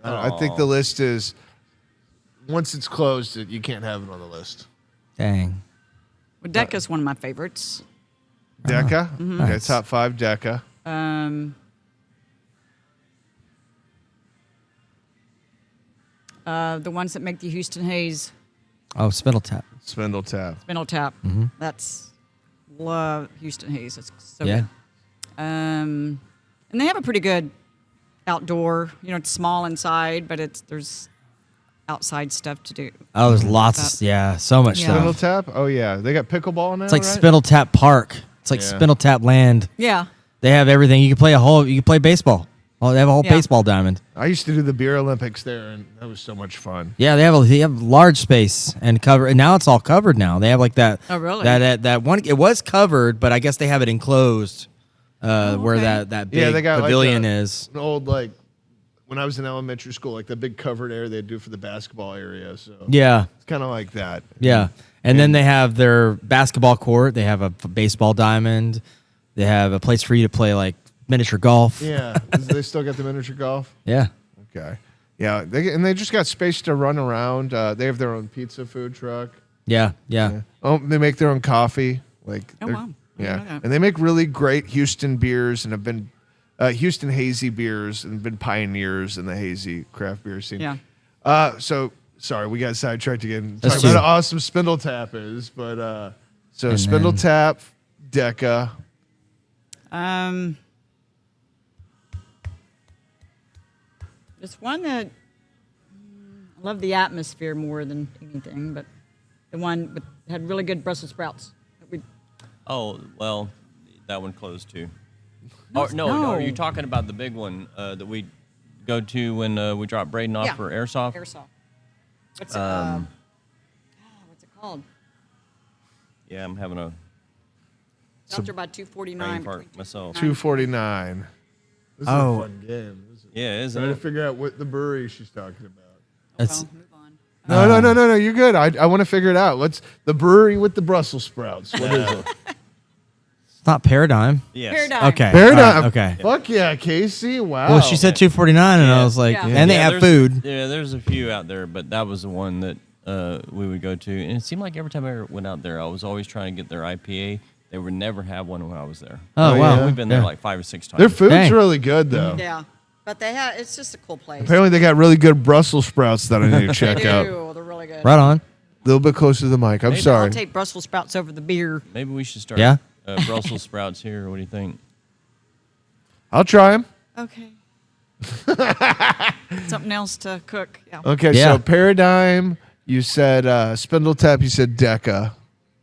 Speaker 1: I think the list is, once it's closed, you can't have it on the list.
Speaker 2: Dang.
Speaker 5: Well, Deca's one of my favorites.
Speaker 1: Deca?
Speaker 5: Mm-hmm.
Speaker 1: Okay,
Speaker 2: Nice.
Speaker 1: top 5, Deca.
Speaker 5: The ones that make the Houston Haze
Speaker 2: Oh, Spindle Tap.
Speaker 1: Spindle Tap.
Speaker 5: Spindle Tap. That's love Houston Haze. It's so
Speaker 2: Yeah.
Speaker 5: good. And they have a pretty good outdoor. It's small inside, but there's outside stuff to do.
Speaker 2: Oh, there's lots so much
Speaker 5: Yeah.
Speaker 1: Spindle
Speaker 2: stuff.
Speaker 1: Tap? Oh, yeah. They got pickleball now,
Speaker 2: It's like
Speaker 1: right?
Speaker 2: Spindle Tap Park. It's like
Speaker 1: Yeah.
Speaker 2: Spindle Tap Land.
Speaker 5: Yeah.
Speaker 2: They have everything. You can play baseball. Oh, they have a whole
Speaker 5: Yeah.
Speaker 2: baseball diamond.
Speaker 1: I used to do the Beer Olympics there, and that was so much fun.
Speaker 2: Yeah, they have large space and cover, and now it's all covered now. They have like that.
Speaker 5: Oh, really?
Speaker 2: That one. It was covered, but I guess they have it enclosed, where
Speaker 5: okay.
Speaker 2: that big
Speaker 1: Yeah, they got
Speaker 2: pavilion
Speaker 1: like
Speaker 2: is.
Speaker 1: an old, like, when I was in elementary school, like the big covered area they'd do for the basketball area. So
Speaker 2: Yeah,
Speaker 1: it's kind of like that.
Speaker 2: yeah. And then they have their basketball court. They have a baseball diamond. They have a place for you to play like miniature golf.
Speaker 1: Yeah. They still got the miniature golf?
Speaker 2: Yeah.
Speaker 1: Okay. Yeah. They just got space to run around. They have their own pizza food truck.
Speaker 2: Yeah.
Speaker 1: Oh, they make their own coffee. Like,
Speaker 5: Oh,
Speaker 1: they're-
Speaker 5: wow. I didn't know
Speaker 1: Yeah.
Speaker 5: that.
Speaker 1: And they make really great Houston beers and have been Houston hazy beers and been pioneers in the hazy craft beer scene.
Speaker 5: Yeah.
Speaker 1: So sorry, we got sidetracked again.
Speaker 2: That's
Speaker 1: Talking about
Speaker 2: cute.
Speaker 1: how awesome Spindle Tap is, but so
Speaker 2: And
Speaker 1: Spindle
Speaker 2: then-
Speaker 1: Tap, Deca.
Speaker 5: There's one that I love the atmosphere more than anything, but the one had really good Brussels sprouts.
Speaker 3: Oh, well, that one closed too.
Speaker 5: No,
Speaker 3: No,
Speaker 5: no.
Speaker 3: are you talking about the big one that we go to when we drop Braden off
Speaker 5: Yeah.
Speaker 3: for airsoft?
Speaker 5: Airsoft. What's it called?
Speaker 3: Yeah, I'm having a
Speaker 5: It's out there by
Speaker 3: brain
Speaker 5: 249.
Speaker 3: fart myself.
Speaker 1: 249. This is
Speaker 2: Oh.
Speaker 1: a fun game.
Speaker 3: Yeah, isn't
Speaker 1: Trying to
Speaker 3: it?
Speaker 1: figure out what the brewery she's talking about.
Speaker 2: It's
Speaker 5: Move on.
Speaker 1: No. You're good. I want to figure it out. What's the brewery with the Brussels sprouts? What is it?
Speaker 2: not Paradigm.
Speaker 3: Yes.
Speaker 5: Paradigm.
Speaker 2: Okay.
Speaker 1: Paradigm.
Speaker 2: All right, okay.
Speaker 1: Fuck yeah, Casey. Wow.
Speaker 2: Well, she said 249, and I
Speaker 3: Yeah.
Speaker 2: was like,
Speaker 5: Yeah.
Speaker 2: and they have
Speaker 3: there's-
Speaker 2: food.
Speaker 3: Yeah, there's a few out there, but that was the one that we would go to. And it seemed like every time I went out there, I was always trying to get their IPA. They would never have one when I was there.
Speaker 2: Oh,
Speaker 1: Oh,
Speaker 2: wow.
Speaker 1: yeah.
Speaker 3: We've been there
Speaker 2: Yeah.
Speaker 3: like 5 or 6 times.
Speaker 1: Their food's
Speaker 2: Dang.
Speaker 1: really good, though.
Speaker 5: Yeah. But it's just a cool place.
Speaker 1: Apparently, they got really good Brussels sprouts that I need to
Speaker 5: They
Speaker 1: check out.
Speaker 5: do. They're really good.
Speaker 2: Right on.
Speaker 1: A little bit closer to the mic. I'm
Speaker 3: Maybe
Speaker 1: sorry.
Speaker 5: I'll take Brussels sprouts over the beer.
Speaker 3: Maybe we should start
Speaker 2: Yeah?
Speaker 3: Brussels sprouts here. What do you think?
Speaker 1: I'll try them.
Speaker 5: Okay. Something else to cook. Yeah.
Speaker 1: Okay,
Speaker 2: Yeah.
Speaker 1: so Paradigm, you said Spindle Tap, you said Deca.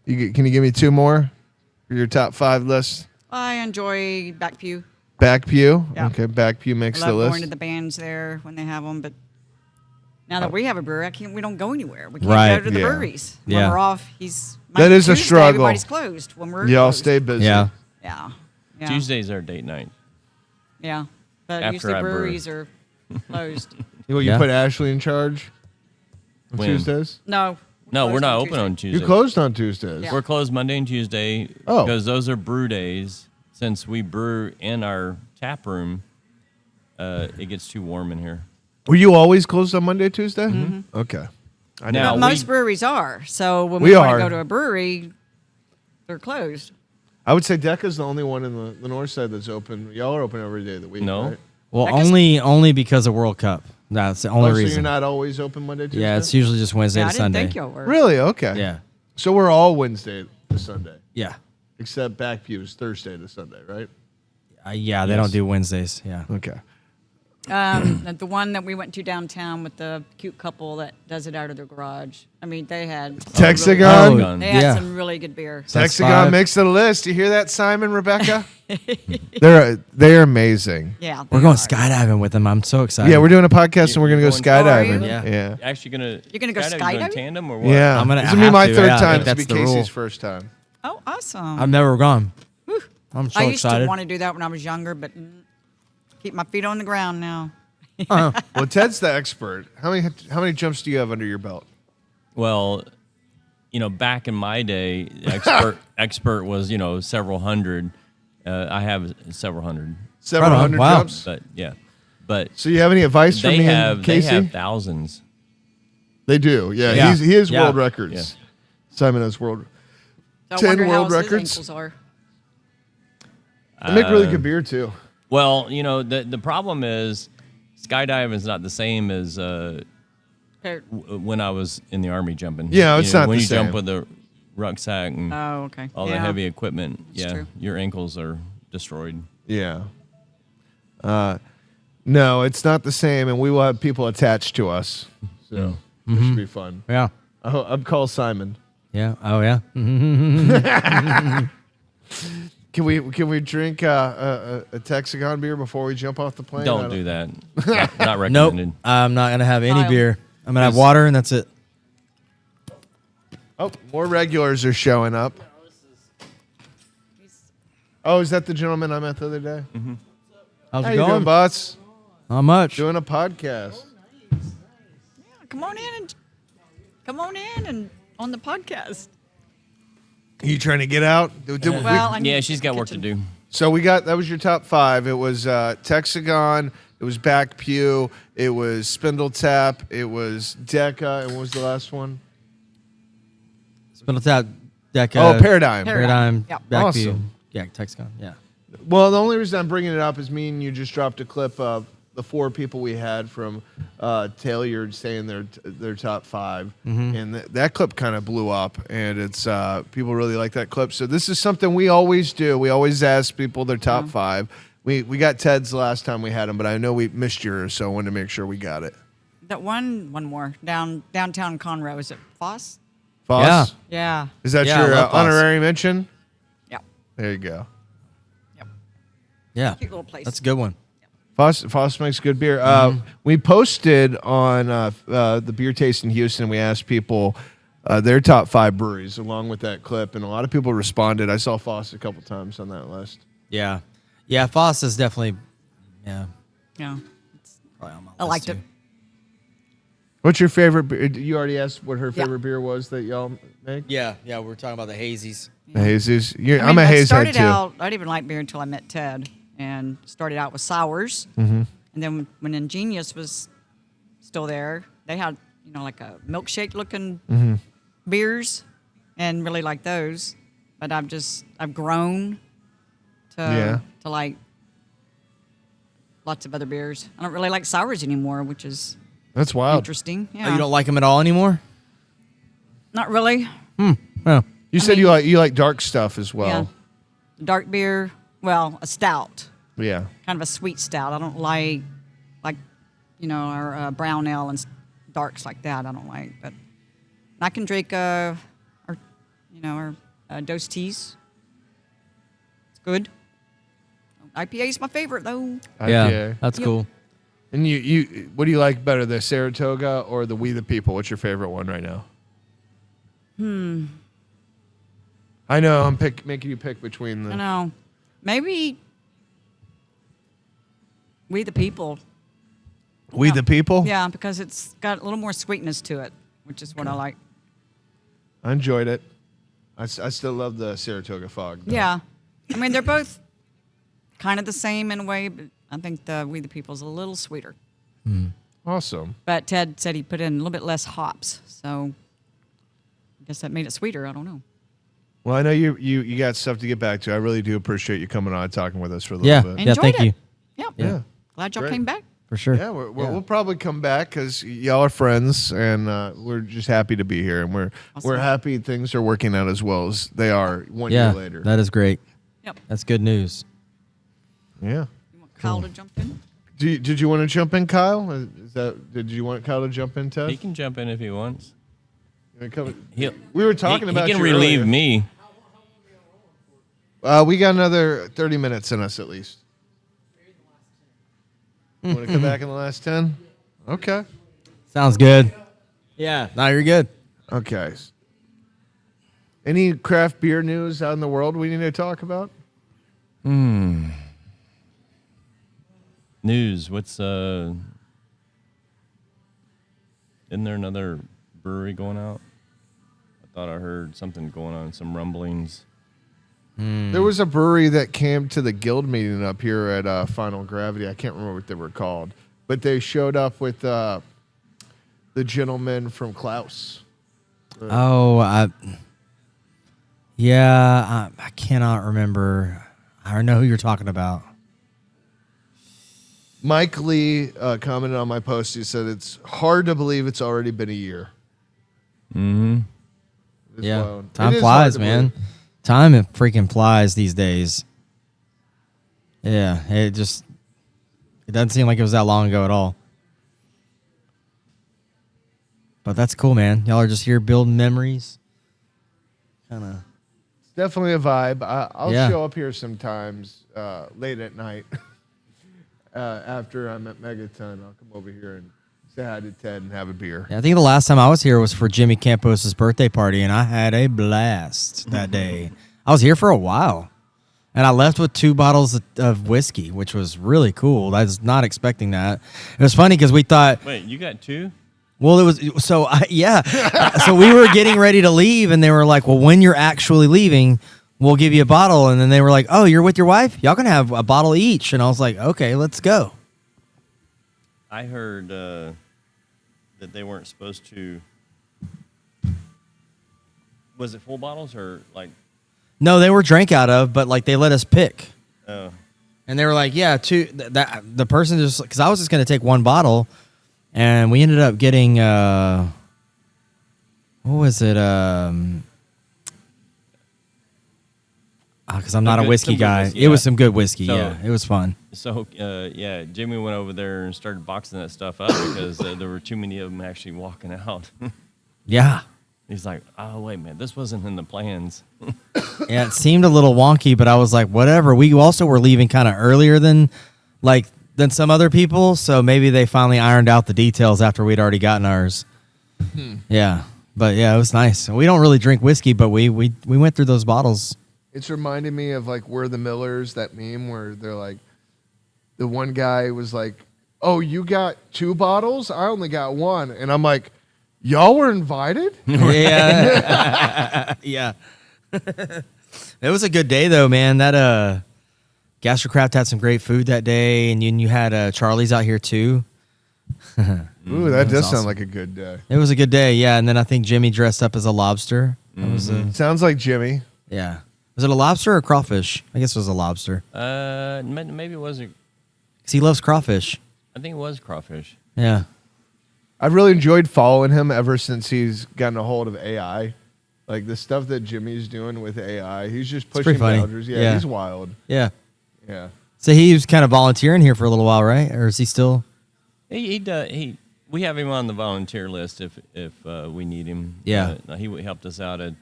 Speaker 1: Can you give me 2 more for your top 5 list?
Speaker 5: I enjoy Back Pew.
Speaker 1: Back Pew.
Speaker 5: Yeah.
Speaker 1: Okay, Back Pew
Speaker 5: I
Speaker 1: makes
Speaker 5: love
Speaker 1: the list.
Speaker 5: going to the bands there when they have them, but now that we have a brewery, we don't go anywhere. We can't
Speaker 2: Right.
Speaker 5: go to the
Speaker 1: Yeah.
Speaker 5: breweries.
Speaker 2: Yeah.
Speaker 5: When we're off,
Speaker 1: That
Speaker 5: Monday,
Speaker 1: is a
Speaker 5: Tuesday,
Speaker 1: struggle.
Speaker 5: Everybody's closed when we're
Speaker 1: Y'all
Speaker 5: closed.
Speaker 1: stay busy.
Speaker 2: Yeah.
Speaker 5: Yeah. Yeah.
Speaker 3: Tuesday's our date night.
Speaker 5: Yeah. But
Speaker 3: After
Speaker 5: usually
Speaker 3: I brew.
Speaker 5: breweries are closed.
Speaker 1: You
Speaker 2: Yeah.
Speaker 1: put Ashley in charge on
Speaker 3: When?
Speaker 1: Tuesdays?
Speaker 5: No.
Speaker 3: No, we're
Speaker 5: closed
Speaker 3: not
Speaker 5: on
Speaker 3: open on
Speaker 5: Tuesday.
Speaker 3: Tuesday.
Speaker 1: You closed on Tuesdays.
Speaker 5: Yeah.
Speaker 3: We're closed Monday and Tuesday
Speaker 1: Oh.
Speaker 3: because those are brew days. Since we brew in our tap room, it gets too warm in here.
Speaker 1: Were you always closed on Monday, Tuesday? Okay. I
Speaker 3: Now,
Speaker 1: know.
Speaker 5: But most breweries are. So when
Speaker 1: We
Speaker 5: we want
Speaker 1: are.
Speaker 5: to go to a brewery, they're closed.
Speaker 1: I would say Deca's the only one in the north side that's open. Y'all are open every day of the week,
Speaker 3: No.
Speaker 1: right?
Speaker 2: Well,
Speaker 5: I guess-
Speaker 2: only because of World Cup. That's the only
Speaker 1: Oh, so
Speaker 2: reason.
Speaker 1: you're not always open Monday, Tuesday?
Speaker 2: Yeah, it's usually just Wednesday
Speaker 5: Yeah, I
Speaker 2: to
Speaker 5: didn't
Speaker 2: Sunday.
Speaker 5: think y'all were.
Speaker 1: Really? Okay.
Speaker 2: Yeah.
Speaker 1: So we're all Wednesday to Sunday,
Speaker 2: Yeah.
Speaker 1: except Back Pew is Thursday to Sunday, right?
Speaker 2: Yeah, they don't do Wednesdays. Yeah.
Speaker 1: Okay.
Speaker 5: The one that we went to downtown with the cute couple that does it out of their garage. I mean, they had
Speaker 1: Texagon?
Speaker 5: Really,
Speaker 3: Oh,
Speaker 5: they had
Speaker 2: yeah.
Speaker 5: some really good beer.
Speaker 2: That's
Speaker 1: Texagon
Speaker 2: 5.
Speaker 1: makes the list. You hear that, Simon, Rebecca? They're amazing.
Speaker 5: Yeah,
Speaker 2: We're
Speaker 5: they
Speaker 2: going
Speaker 5: are.
Speaker 2: skydiving with them. I'm so excited.
Speaker 1: Yeah, we're doing a podcast and we're gonna go
Speaker 3: You're
Speaker 5: going-
Speaker 1: skydiving.
Speaker 5: Oh,
Speaker 2: are you?
Speaker 1: Yeah.
Speaker 3: Actually gonna
Speaker 5: You're gonna go
Speaker 3: in
Speaker 5: skydiving?
Speaker 3: tandem or what?
Speaker 1: Yeah.
Speaker 2: I'm gonna-
Speaker 1: This
Speaker 2: I
Speaker 1: will be
Speaker 2: have
Speaker 1: my
Speaker 2: to,
Speaker 1: third
Speaker 2: yeah, I
Speaker 1: time.
Speaker 2: think
Speaker 1: This will be
Speaker 2: that's the rule.
Speaker 1: Casey's first time.
Speaker 5: Oh, awesome.
Speaker 2: I've never gone. I'm so
Speaker 5: I used
Speaker 2: excited.
Speaker 5: to want to do that when I was younger, but keep my feet on the ground now.
Speaker 2: Uh-huh.
Speaker 1: Well, Ted's the expert. How many jumps do you have under your belt?
Speaker 3: Well, back in my day, expert was several hundred. I have several hundred,
Speaker 1: Several
Speaker 2: Right on.
Speaker 1: hundred
Speaker 2: Wow.
Speaker 1: jumps.
Speaker 3: but yeah, but
Speaker 1: So you have any advice for
Speaker 3: they
Speaker 1: me
Speaker 3: have
Speaker 1: and Casey?
Speaker 3: thousands.
Speaker 1: They do. Yeah.
Speaker 2: Yeah.
Speaker 1: He has
Speaker 2: Yeah.
Speaker 1: world records.
Speaker 3: Yeah.
Speaker 1: Simon has world.
Speaker 5: So I
Speaker 1: 10
Speaker 5: wonder
Speaker 1: world
Speaker 5: how his
Speaker 1: records?
Speaker 5: ankles are.
Speaker 1: They make really good beer too.
Speaker 3: Well, the problem is skydiving is not the same as when I was in the Army jumping.
Speaker 1: Yeah, it's not
Speaker 3: when
Speaker 1: the
Speaker 3: you jump
Speaker 1: same.
Speaker 3: with the rucksack and
Speaker 5: Oh, okay.
Speaker 3: all
Speaker 5: yeah.
Speaker 3: the heavy equipment.
Speaker 5: It's
Speaker 3: Yeah,
Speaker 5: true.
Speaker 3: your ankles are destroyed.
Speaker 1: Yeah. No, it's not the same, and we will have people attached to us. So it should be fun.
Speaker 2: Yeah.
Speaker 1: I'm called Simon.
Speaker 2: Yeah. Oh yeah.
Speaker 1: Can we drink a Texagon beer before we jump off the plane? I
Speaker 3: Don't do that. Not
Speaker 2: Nope.
Speaker 3: recommended.
Speaker 2: I'm not gonna have any
Speaker 5: Kyle.
Speaker 2: beer. I'm gonna have
Speaker 3: Is-
Speaker 2: water and that's it.
Speaker 1: Oh, more regulars are showing up. Oh, is that the gentleman I met the other day?
Speaker 2: How's
Speaker 1: How
Speaker 2: it
Speaker 1: you doing,
Speaker 2: going?
Speaker 1: boss?
Speaker 2: Not much.
Speaker 1: Doing a podcast.
Speaker 5: Come on in and on the podcast.
Speaker 1: You trying to get out?
Speaker 5: Well, I need
Speaker 3: Yeah, she's got work to
Speaker 5: kitchen.
Speaker 3: do.
Speaker 1: So that was your top 5. It was Texagon, it was Back Pew, it was Spindle Tap, it was Deca, and what was the last one?
Speaker 2: Spindle Tap, Deca.
Speaker 1: Oh, Paradigm.
Speaker 2: Paradigm.
Speaker 5: Yep.
Speaker 2: Backview.
Speaker 1: Awesome.
Speaker 2: Yeah, Texagon. Yeah.
Speaker 1: Well, the only reason I'm bringing it up is me and you just dropped a clip of the 4 people we had from Tailored saying their top 5, and that clip kind of blew up, and it's people really like that clip. So this is something we always do. We always ask people their top 5. We got Ted's the last time we had him, but I know we missed yours, so I wanted to make sure we got it.
Speaker 5: That one more downtown Conroe. Is it Foss?
Speaker 1: Foss?
Speaker 5: Yeah.
Speaker 1: Is that
Speaker 2: Yeah, I
Speaker 1: your
Speaker 2: love Foss.
Speaker 1: honorary mention?
Speaker 5: Yep.
Speaker 1: There you go.
Speaker 5: Yep.
Speaker 2: Yeah.
Speaker 5: Cute little place.
Speaker 2: That's a good one.
Speaker 1: Foss makes good beer. We posted on the Beer Taste in Houston. We asked people their top 5 breweries along with that clip, and a lot of people responded. I saw Foss a couple times on that list.
Speaker 2: Yeah. Yeah. Foss is definitely. Yeah.
Speaker 5: Yeah.
Speaker 2: Probably on my
Speaker 5: I
Speaker 2: list,
Speaker 5: liked
Speaker 2: too.
Speaker 5: it.
Speaker 1: What's your favorite beer? You already asked what her
Speaker 5: Yeah.
Speaker 1: favorite beer was that y'all make?
Speaker 2: Yeah. Yeah. We're talking about the hazies.
Speaker 1: The Hazy's.
Speaker 5: I
Speaker 1: I'm
Speaker 5: mean,
Speaker 1: a
Speaker 5: I
Speaker 1: haze head
Speaker 5: started
Speaker 1: too.
Speaker 5: out, I didn't even like beer until I met Ted, and started out with sours. And then when Ingenious was still there, they had like a milkshake looking beers, and really like those. But I've grown to like lots of other beers. I don't really like sours anymore, which is
Speaker 1: That's wild.
Speaker 5: interesting.
Speaker 2: Oh,
Speaker 5: Yeah,
Speaker 2: you don't like them at all anymore?
Speaker 5: not really.
Speaker 2: Oh.
Speaker 1: You said you like dark stuff as
Speaker 5: Yeah,
Speaker 1: well.
Speaker 5: dark beer. Well, a stout.
Speaker 1: Yeah.
Speaker 5: Kind of a sweet stout. I don't like our brown ale and darks like that. I don't like, but I can drink our dose teas. It's good. IPA is my favorite though.
Speaker 2: Yeah.
Speaker 1: IPA.
Speaker 2: That's
Speaker 5: Yep.
Speaker 2: cool.
Speaker 1: And you what do you like better, the Saratoga or the We the People? What's your favorite one right now? I know I'm making you pick between the.
Speaker 5: I know. Maybe We the People.
Speaker 1: We the People.
Speaker 5: Yeah, because it's got a little more sweetness to it, which is what I like.
Speaker 1: I enjoyed it. I still love the Saratoga Fog. though.
Speaker 5: Yeah. I mean, they're both kind of the same in a way, but I think the We the People's a little sweeter.
Speaker 1: Awesome.
Speaker 5: But Ted said he put in a little bit less hops, so I guess that made it sweeter. I don't know.
Speaker 1: Well, I know you got stuff to get back to. I really do appreciate you coming on and talking with us for a
Speaker 2: Yeah.
Speaker 1: little bit.
Speaker 2: Yeah.
Speaker 5: Enjoyed
Speaker 2: Thank
Speaker 5: it.
Speaker 2: you.
Speaker 5: Yep.
Speaker 1: Yeah.
Speaker 5: Glad y'all
Speaker 1: Great.
Speaker 5: came back.
Speaker 2: For sure.
Speaker 1: Yeah, we'll probably come back because y'all are friends, and we're just happy to be here, and we're
Speaker 5: Awesome.
Speaker 1: happy things are working out as well as they are one
Speaker 2: Yeah.
Speaker 1: year later.
Speaker 2: That is great.
Speaker 5: Yep.
Speaker 2: That's good news.
Speaker 1: Yeah.
Speaker 5: You want Kyle to jump in?
Speaker 1: Did you want to jump in, Kyle? Did you want Kyle to jump in, Ted?
Speaker 3: He can jump in if he wants.
Speaker 1: We were talking about
Speaker 3: He can
Speaker 1: you
Speaker 3: relieve
Speaker 1: earlier.
Speaker 3: me.
Speaker 1: We got another 30 minutes in us at least. Want to come back in the last 10? Okay.
Speaker 2: Sounds good. Yeah. No, you're good.
Speaker 1: Okay. Any craft beer news out in the world we need to talk about?
Speaker 3: News. What's isn't there another brewery going out? I thought I heard something going on, some rumblings.
Speaker 1: There was a brewery that came to the guild meeting up here at Final Gravity. I can't remember what they were called, but they showed up with the gentleman from Klaus.
Speaker 2: I cannot remember. I know who you're talking about.
Speaker 1: Mike Lee commented on my post. He said it's hard to believe it's already been a year.
Speaker 3: Mm-hmm.
Speaker 2: Yeah,
Speaker 1: wild.
Speaker 2: time
Speaker 1: It is
Speaker 2: flies,
Speaker 1: hard to
Speaker 2: man.
Speaker 1: believe.
Speaker 2: Time it freaking flies these days. Yeah, it doesn't seem like it was that long ago at all. But that's cool, man. Y'all are just here building memories. Kind of.
Speaker 1: It's definitely a vibe. I'll
Speaker 2: Yeah.
Speaker 1: show up here sometimes late at night after I'm at Megaton. I'll come over here and say hi to Ted and have a beer.
Speaker 2: Yeah, I think the last time I was here was for Jimmy Campos' birthday party, and I had a blast that day. I was here for a while, and I left with 2 bottles of whiskey, which was really cool. I was not expecting that. It was funny because we thought,
Speaker 3: Wait, you got 2?
Speaker 2: well, it was so so we were getting ready to leave, and they were like, "Well, when you're actually leaving, we'll give you a bottle." And then they were like, "Oh, you're with your wife? Y'all can have a bottle each." And I was like, "Okay, let's go."
Speaker 3: I heard that they weren't supposed to. Was it full bottles or like?
Speaker 2: No, they were drank out of, but like they let us pick.
Speaker 3: Oh,
Speaker 2: And they were like, "Yeah, 2." That the person just because I was just going to take 1 bottle, and we ended up getting what was it? Because I'm not a whiskey
Speaker 3: some good
Speaker 2: guy.
Speaker 3: whiskey,
Speaker 2: It
Speaker 3: yeah.
Speaker 2: was some good whiskey.
Speaker 3: So-
Speaker 2: Yeah, it was fun.
Speaker 3: so yeah, Jimmy went over there and started boxing that stuff up because there were too many of them actually walking out.
Speaker 2: Yeah,
Speaker 3: He's like, "Oh wait, man, this wasn't in the plans."
Speaker 2: yeah. It seemed a little wonky, but I was like, whatever. We also were leaving kind of earlier than some other people, so maybe they finally ironed out the details after we'd already gotten ours. Yeah, but yeah, it was nice. We don't really drink whiskey, but we went through those bottles.
Speaker 1: It's reminding me of like We're the Millers, that meme where they're like, the one guy was like, "Oh, you got 2 bottles? I only got 1." And I'm like, "Y'all were invited?"
Speaker 2: Yeah. Yeah. It was a good day though, man. That Gastrocraft had some great food that day, and you had Charlie's out here too.
Speaker 1: Ooh, that does
Speaker 2: awesome.
Speaker 1: sound like a good day.
Speaker 2: It was a good day, yeah. And then I think Jimmy dressed up as a lobster. That was
Speaker 1: Sounds like Jimmy.
Speaker 2: yeah. Was it a lobster or crawfish? I guess it was a lobster
Speaker 3: Maybe it wasn't.
Speaker 2: because he loves crawfish.
Speaker 3: I think it was crawfish.
Speaker 2: Yeah.
Speaker 1: I've really enjoyed following him ever since he's gotten a hold of AI. Like the stuff that Jimmy's doing with AI, he's just
Speaker 2: pretty
Speaker 1: pushing
Speaker 2: funny.
Speaker 1: boundaries. Yeah,
Speaker 2: Yeah.
Speaker 1: he's wild.
Speaker 2: Yeah.
Speaker 1: Yeah.
Speaker 2: So he was kind of volunteering here for a little while, right? Or is he still?
Speaker 3: He we have him on the volunteer list if we need him.
Speaker 2: Yeah.
Speaker 3: He helped us out at.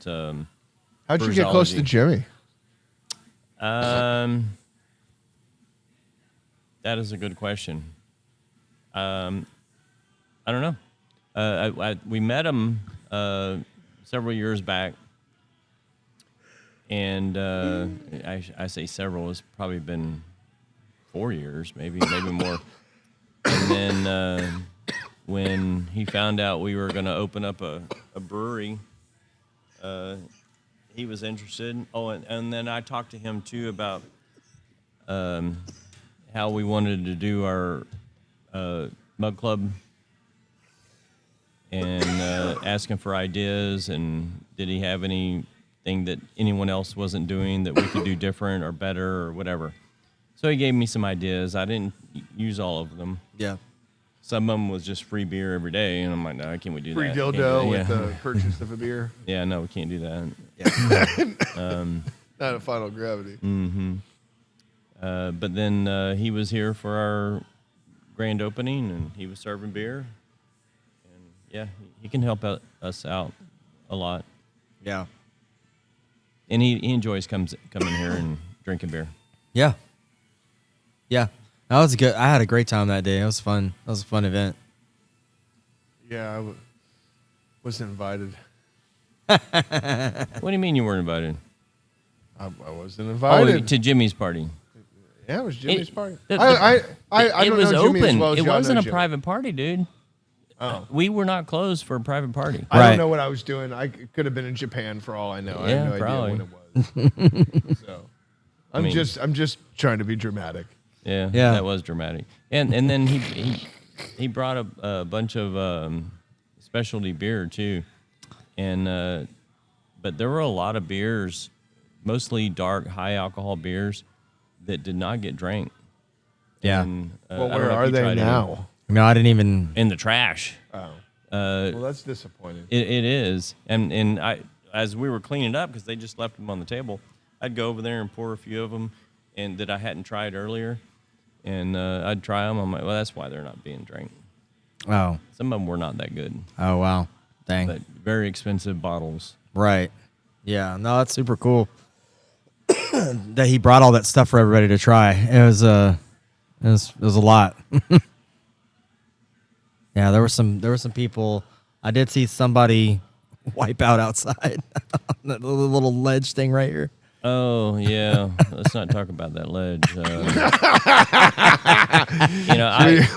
Speaker 1: How'd you get close to
Speaker 3: Bruceology.
Speaker 1: Jimmy?
Speaker 3: That is a good question. I don't know. We met him several years back, and I say several. It's probably been 4 years, maybe more. And then when he found out we were going to open up a brewery, he was interested. Oh, and then I talked to him too about how we wanted to do our mug club, and asking for ideas, and did he have anything that anyone else wasn't doing that we could do different or better or whatever. So he gave me some ideas. I didn't use all of them.
Speaker 2: Yeah.
Speaker 3: Some of them was just free beer every day, and I'm like, no, can't we do
Speaker 1: Free
Speaker 3: that? Can't do
Speaker 1: dildo
Speaker 3: that.
Speaker 1: with
Speaker 3: Yeah.
Speaker 1: the purchase of a beer.
Speaker 3: Yeah, no, we can't do that.
Speaker 1: Not a Final Gravity.
Speaker 3: But then he was here for our grand opening, and he was serving beer. And yeah, he can help us out a lot.
Speaker 2: Yeah.
Speaker 3: And he enjoys coming here and drinking beer.
Speaker 2: Yeah. Yeah. That was good. I had a great time that day. It was fun. That was a fun event.
Speaker 1: Yeah, wasn't invited.
Speaker 3: What do you mean you weren't invited?
Speaker 1: I wasn't invited.
Speaker 3: To Jimmy's party.
Speaker 1: Yeah, it was Jimmy's party.
Speaker 3: It
Speaker 1: I don't
Speaker 3: was
Speaker 1: know Jimmy as
Speaker 3: open.
Speaker 1: well as
Speaker 3: It
Speaker 1: y'all
Speaker 3: wasn't
Speaker 1: know
Speaker 3: a
Speaker 1: Jimmy.
Speaker 3: private party, dude.
Speaker 1: Oh.
Speaker 3: We were not closed for a private party.
Speaker 1: I
Speaker 2: Right.
Speaker 1: don't know what I was doing. I could have been in Japan for all I know. I
Speaker 3: Yeah,
Speaker 1: have no
Speaker 3: probably.
Speaker 1: idea when it was. So I'm
Speaker 3: mean-
Speaker 1: just trying to be dramatic.
Speaker 3: Yeah,
Speaker 2: Yeah.
Speaker 3: that was dramatic. And then he brought a bunch of specialty beer too, and but there were a lot of beers, mostly dark, high alcohol beers, that did not get drank.
Speaker 2: Yeah.
Speaker 3: And,
Speaker 1: Well,
Speaker 3: I don't
Speaker 1: where
Speaker 3: know if
Speaker 1: are
Speaker 3: you
Speaker 1: they
Speaker 3: tried any.
Speaker 1: now?
Speaker 2: No, I didn't even.
Speaker 3: In the trash.
Speaker 1: Oh, well, that's disappointing.
Speaker 3: It is, and I as we were cleaning up because they just left them on the table, I'd go over there and pour a few of them, and that I hadn't tried earlier, and I'd try them. I'm like, well, that's why they're not being drank.
Speaker 2: Oh.
Speaker 3: Some of them were not that good,
Speaker 2: Oh, wow. Dang.
Speaker 3: but very expensive bottles.
Speaker 2: Right. Yeah. No, that's super cool that he brought all that stuff for everybody to try. It was a lot. Yeah, there were some people. I did see somebody wipe out outside on that little ledge thing right here.
Speaker 3: Oh yeah, let's not talk about that ledge.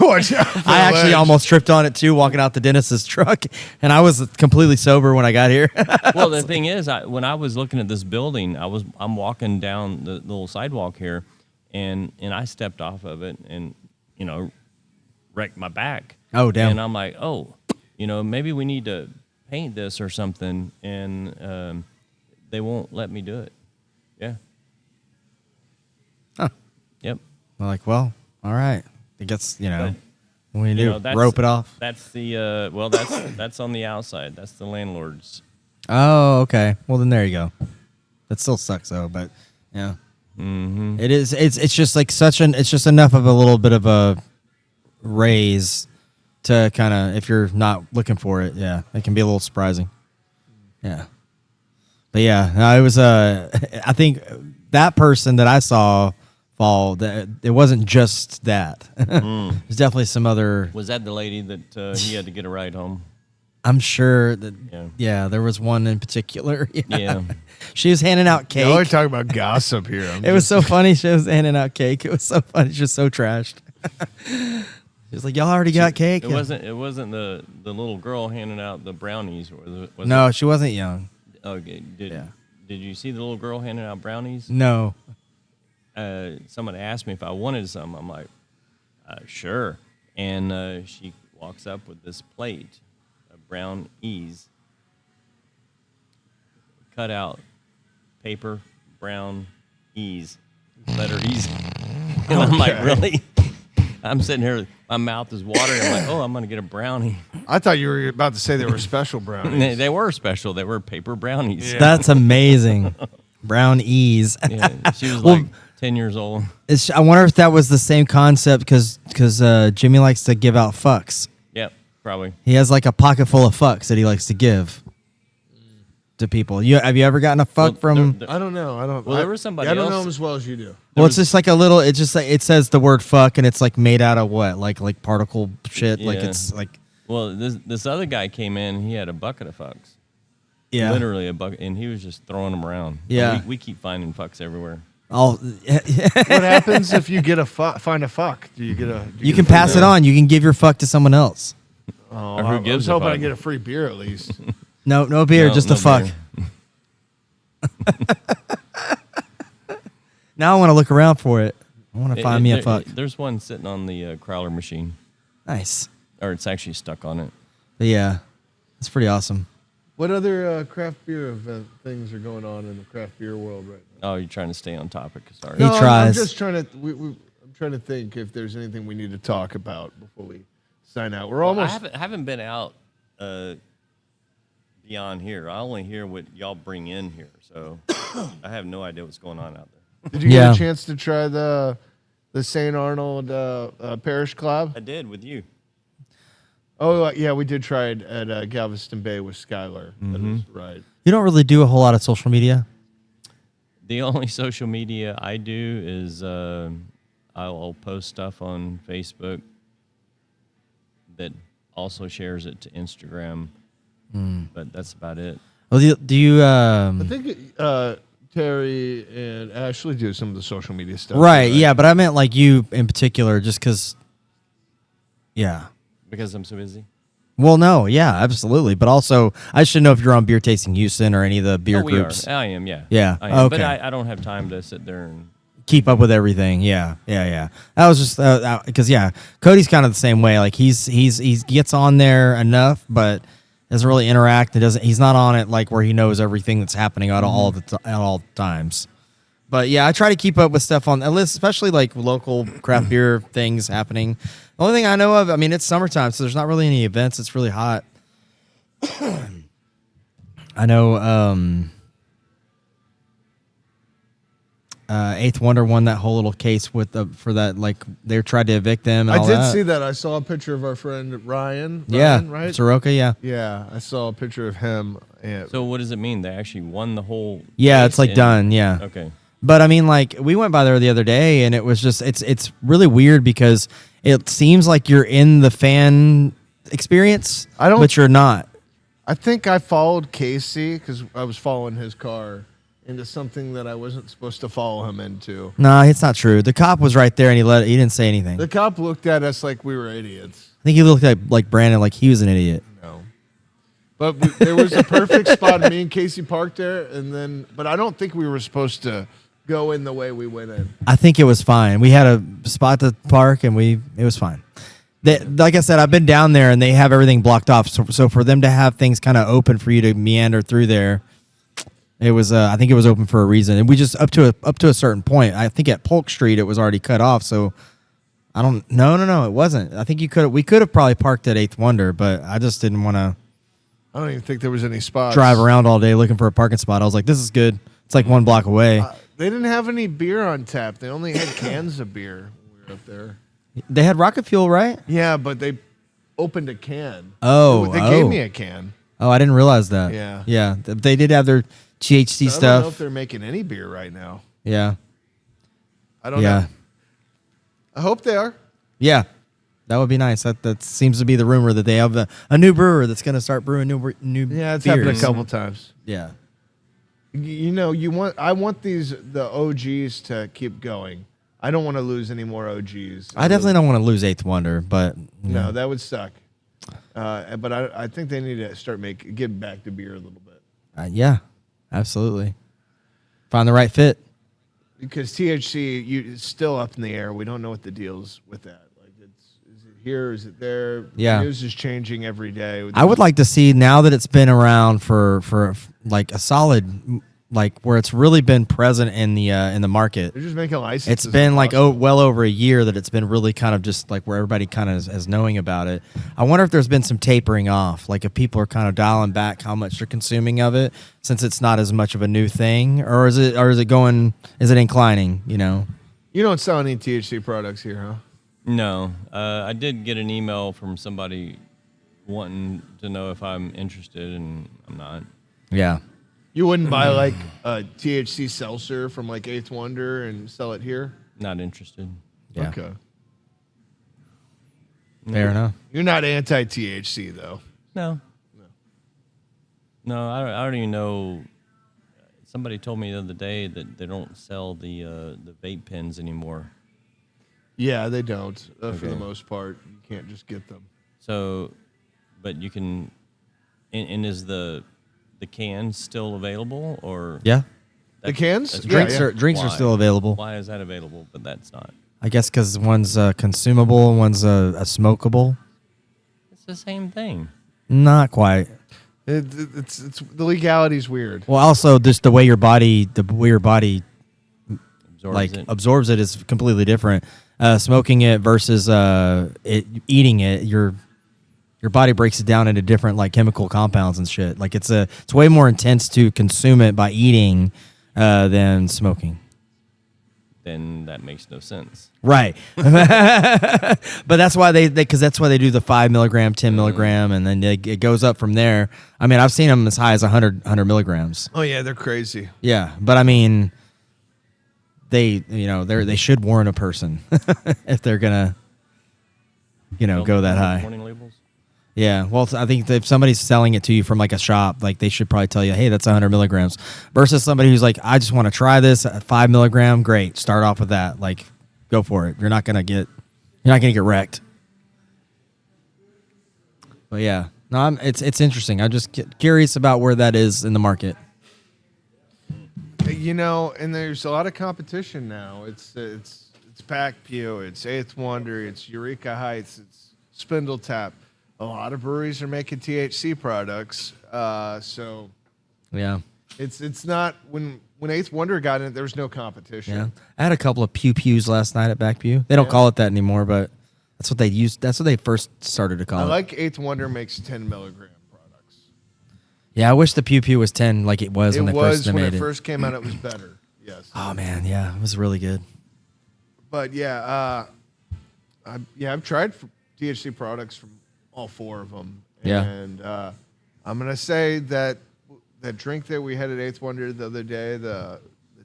Speaker 1: Watch out for
Speaker 2: I
Speaker 1: the
Speaker 2: actually
Speaker 1: ledge.
Speaker 2: almost tripped on it too, walking out the dentist's truck, and I was completely sober when I got here.
Speaker 3: Well, the thing is, when I was looking at this building, I'm walking down the little sidewalk here, and I stepped off of it and wrecked my back.
Speaker 2: Oh, damn.
Speaker 3: And I'm like, maybe we need to paint this or something, and they won't let me do it. Yeah.
Speaker 2: Huh.
Speaker 3: Yep.
Speaker 2: I'm like, well, all right. I guess what do you do?
Speaker 3: That's-
Speaker 2: Rope it off.
Speaker 3: That's the that's on the outside. That's the landlord's.
Speaker 2: Oh, okay. Well, then there you go. That still sucks though, but yeah. Mm-hmm. It is. It's just like it's just enough of a little bit of a raise to kind of, if you're not looking for it, yeah, it can be a little surprising. Yeah. But yeah, no, it was I think that person that I saw fall, that it wasn't just that. There's definitely some other.
Speaker 3: Was that the lady that he had to get a ride home?
Speaker 2: I'm sure that
Speaker 3: Yeah.
Speaker 2: yeah, there was one in particular.
Speaker 3: Yeah.
Speaker 2: She was handing out cake.
Speaker 1: Y'all are talking about gossip here.
Speaker 2: It was so funny. She was handing out cake. It was so funny. She was so trashed. She was like, "Y'all already got cake?"
Speaker 3: It wasn't the little girl handing out the brownies. Was
Speaker 2: No,
Speaker 3: it?
Speaker 2: she wasn't young.
Speaker 3: Okay. Did you see the little girl handing out brownies?
Speaker 2: No.
Speaker 3: Someone asked me if I wanted some. I'm like, sure. And she walks up with this plate of brown ease, cut out paper, brown ease, letter ease. And I'm like, really? I'm sitting here, my mouth is watering. I'm like, oh, I'm going to get a brownie.
Speaker 1: I thought you were about to say they were special brownies.
Speaker 3: They were special. They were paper brownies.
Speaker 1: Yeah.
Speaker 2: That's amazing. Brown ease.
Speaker 3: Yeah, she was
Speaker 2: Well,
Speaker 3: like 10 years old.
Speaker 2: I wonder if that was the same concept because Jimmy likes to give out fucks.
Speaker 3: Yep, probably.
Speaker 2: He has like a pocket full of fucks that he likes to give to people. Have you ever gotten a fuck from?
Speaker 1: I don't know.
Speaker 3: Well, there was somebody
Speaker 1: I don't know
Speaker 3: else-
Speaker 1: them as well as you do.
Speaker 2: Well, it's just like a little. It's just like it says the word fuck, and it's like made out of what, like particle shit. Like
Speaker 3: Yeah.
Speaker 2: it's like
Speaker 3: Well, this other guy came in. He had a bucket of fucks.
Speaker 2: yeah.
Speaker 3: Literally a bucket, and he was just throwing them around.
Speaker 2: Yeah.
Speaker 3: we keep finding fucks everywhere.
Speaker 2: All
Speaker 1: What happens if you get find a fuck? Do you get a?
Speaker 2: you can pass it on. You can give your fuck to someone else.
Speaker 1: Oh,
Speaker 3: Or who
Speaker 1: I was
Speaker 3: gives a
Speaker 1: hoping
Speaker 3: fuck?
Speaker 1: I get a free beer at least.
Speaker 2: No beer,
Speaker 3: No,
Speaker 2: just
Speaker 3: no
Speaker 2: a fuck.
Speaker 3: beer.
Speaker 2: Now I want to look around for it. I want to find me a
Speaker 3: There-
Speaker 2: fuck.
Speaker 3: There's one sitting on the crowler machine,
Speaker 2: Nice.
Speaker 3: or it's actually stuck on it.
Speaker 2: But yeah, it's pretty awesome.
Speaker 1: What other craft beer things are going on in the craft beer world right now?
Speaker 3: Oh, you're trying to stay on topic. Sorry.
Speaker 2: He
Speaker 1: No, I'm
Speaker 2: tries.
Speaker 1: just trying to. I'm trying to think if there's anything we need to talk about before we sign out. We're
Speaker 3: Well,
Speaker 1: almost.
Speaker 3: I haven't been out beyond here. I only hear what y'all bring in here, so I have no idea what's going on out there.
Speaker 1: Did you
Speaker 2: Yeah.
Speaker 1: get a chance to try the The St. Arnold Parish Club.
Speaker 3: I did with you.
Speaker 1: Oh, yeah, we did try it at Galveston Bay with Skylar. That is right.
Speaker 2: You don't really do a whole lot of social media?
Speaker 3: The only social media I do is I'll post stuff on Facebook that also shares it to Instagram, but that's about it.
Speaker 2: Well, do you
Speaker 1: I think Terry and Ashley do some of the social media stuff.
Speaker 2: right, yeah, but I meant like you in particular, just because. Yeah.
Speaker 3: Because I'm so busy.
Speaker 2: Well, no, yeah, absolutely, but also I should know if you're on Beer Tasting Houston or any of the beer
Speaker 3: We
Speaker 2: groups.
Speaker 3: are. I am, yeah.
Speaker 2: Yeah,
Speaker 3: I am. But
Speaker 2: okay.
Speaker 3: I don't have time to sit there and.
Speaker 2: Keep up with everything. Yeah. That was just because Cody's kind of the same way. Like he gets on there enough, but doesn't really interact. He's not on it like where he knows everything that's happening at all times. But yeah, I try to keep up with stuff on that list, especially like local craft beer things happening. The only thing I know of, I mean, it's summertime, so there's not really any events. It's really hot. I know. Eighth Wonder won that whole little case with for that, like they tried to evict them. And
Speaker 1: I
Speaker 2: all
Speaker 1: did
Speaker 2: that.
Speaker 1: see that. I saw a picture of our friend Ryan.
Speaker 2: Yeah,
Speaker 1: Ryan, right?
Speaker 2: Soroka. Yeah,
Speaker 1: Yeah, I saw a picture of him. And
Speaker 3: So what does it mean? They actually won the whole.
Speaker 2: yeah,
Speaker 3: case
Speaker 2: it's like
Speaker 3: and-
Speaker 2: done. Yeah,
Speaker 3: Okay.
Speaker 2: but I mean, like we went by there the other day, and it was just it's really weird because it seems like you're in the fan experience, but you're not.
Speaker 1: I think I followed Casey because I was following his car into something that I wasn't supposed to follow him into.
Speaker 2: Nah, it's not true. The cop was right there, and he didn't say anything.
Speaker 1: The cop looked at us like we were idiots.
Speaker 2: I think he looked at like Brandon like he was an idiot.
Speaker 1: No. But there was a perfect spot. Me and Casey parked there, but I don't think we were supposed to go in the way we went in.
Speaker 2: I think it was fine. We had a spot to park, and it was fine. Like I said, I've been down there, and they have everything blocked off. So for them to have things kind of open for you to meander through there, it was. I think it was open for a reason. And we just up to a certain point. I think at Polk Street it was already cut off. So I don't. No, it wasn't. I think we could have probably parked at Eighth Wonder, but I just didn't want to.
Speaker 1: I don't even think there was any spots.
Speaker 2: Drive around all day looking for a parking spot. I was like, this is good. It's like 1 block away.
Speaker 1: They didn't have any beer on tap. They only had cans of beer when we were up there.
Speaker 2: They had Rocket Fuel, right?
Speaker 1: Yeah, but they opened a can.
Speaker 2: Oh,
Speaker 1: They gave me a can.
Speaker 2: Oh, I didn't realize that.
Speaker 1: Yeah.
Speaker 2: Yeah. They did have their THC
Speaker 1: I don't know if
Speaker 2: stuff.
Speaker 1: they're making any beer right now.
Speaker 2: Yeah.
Speaker 1: I don't
Speaker 2: Yeah.
Speaker 1: know. I hope they are.
Speaker 2: Yeah. That would be nice. That seems to be the rumor that they have a new brewer that's going to start brewing new
Speaker 1: Yeah, it's
Speaker 2: beers.
Speaker 1: happened a couple times.
Speaker 2: Yeah.
Speaker 1: You know, I want the OGs to keep going. I don't want to lose any more OGs.
Speaker 2: I definitely don't want to lose Eighth Wonder, but
Speaker 1: No, that would suck. But I think they need to start getting back to beer a little bit.
Speaker 2: Yeah, absolutely. Find the right fit.
Speaker 1: Because THC, it's still up in the air. We don't know what the deal's with that. Like, is it here? Is it there?
Speaker 2: Yeah.
Speaker 1: The news is changing every day.
Speaker 2: I would like to see, now that it's been around for like a solid, like where it's really been present in the market.
Speaker 1: They're just making licenses.
Speaker 2: It's been like
Speaker 1: impossible.
Speaker 2: well over a year that it's been really kind of just like where everybody kind of is knowing about it. I wonder if there's been some tapering off, like if people are kind of dialing back how much they're consuming of it, since it's not as much of a new thing, or is it inclining? You know,
Speaker 1: You don't sell any THC products here, huh?
Speaker 3: No. I did get an email from somebody wanting to know if I'm interested, and I'm not.
Speaker 2: yeah.
Speaker 1: You wouldn't buy like a THC seltzer from like Eighth Wonder and sell it here?
Speaker 3: Not interested.
Speaker 2: Yeah.
Speaker 1: Okay.
Speaker 2: Fair enough.
Speaker 1: You're not anti-THC though.
Speaker 3: No. I don't even know. Somebody told me the other day that they don't sell the vape pens anymore.
Speaker 1: Yeah, they don't. For
Speaker 3: Okay.
Speaker 1: the most part, you can't just get them.
Speaker 3: So, but you can. And is the cans still available, or
Speaker 2: Yeah.
Speaker 1: The cans?
Speaker 3: that's
Speaker 1: Yeah,
Speaker 3: great.
Speaker 2: Drinks are
Speaker 3: Why?
Speaker 2: still available.
Speaker 3: Why is that available, but that's not?
Speaker 2: I guess because one's consumable and one's a smokable.
Speaker 3: It's the same thing.
Speaker 2: Not quite.
Speaker 1: It's the legality's weird.
Speaker 2: Well, also just the way your body
Speaker 3: Absorbs
Speaker 2: like
Speaker 3: it.
Speaker 2: absorbs it is completely different. Smoking it versus eating it, your body breaks it down into different like chemical compounds and shit. Like it's way more intense to consume it by eating than smoking.
Speaker 3: then that makes no sense.
Speaker 2: Right. But that's why they do the 5 milligram, 10 milligram, and then it goes up from there. I mean, I've seen them as high as 100 milligrams.
Speaker 1: Oh yeah, they're crazy.
Speaker 2: Yeah, but I mean, they should warn a person if they're gonna, go that high.
Speaker 3: Warning labels.
Speaker 2: Yeah, well, I think if somebody's selling it to you from like a shop, like they should probably tell you, hey, that's 100 milligrams, versus somebody who's like, I just want to try this at 5 milligram. Great, start off with that. Like, go for it. You're not gonna get wrecked. But yeah, no, it's interesting. I'm just curious about where that is in the market.
Speaker 1: And there's a lot of competition now. It's Pack Pew, it's Eighth Wonder, it's Eureka Heights, it's Spindle Tap. A lot of breweries are making THC products, so
Speaker 2: Yeah.
Speaker 1: it's not when Eighth Wonder got in it, there was no competition.
Speaker 2: Yeah, I had a couple of pews last night at Back Pew. They don't call it that anymore, but that's what they used. That's what they first started to call
Speaker 1: I
Speaker 2: it.
Speaker 1: like Eighth Wonder makes 10 milligram products.
Speaker 2: Yeah, I wish the pew was 10 like it was when they first made it.
Speaker 1: When it first came out, it was better. Yes.
Speaker 2: Oh man, yeah, it was really good.
Speaker 1: But yeah, I've tried THC products from all 4 of them.
Speaker 2: Yeah.
Speaker 1: And I'm gonna say that drink that we had at Eighth Wonder the other day, the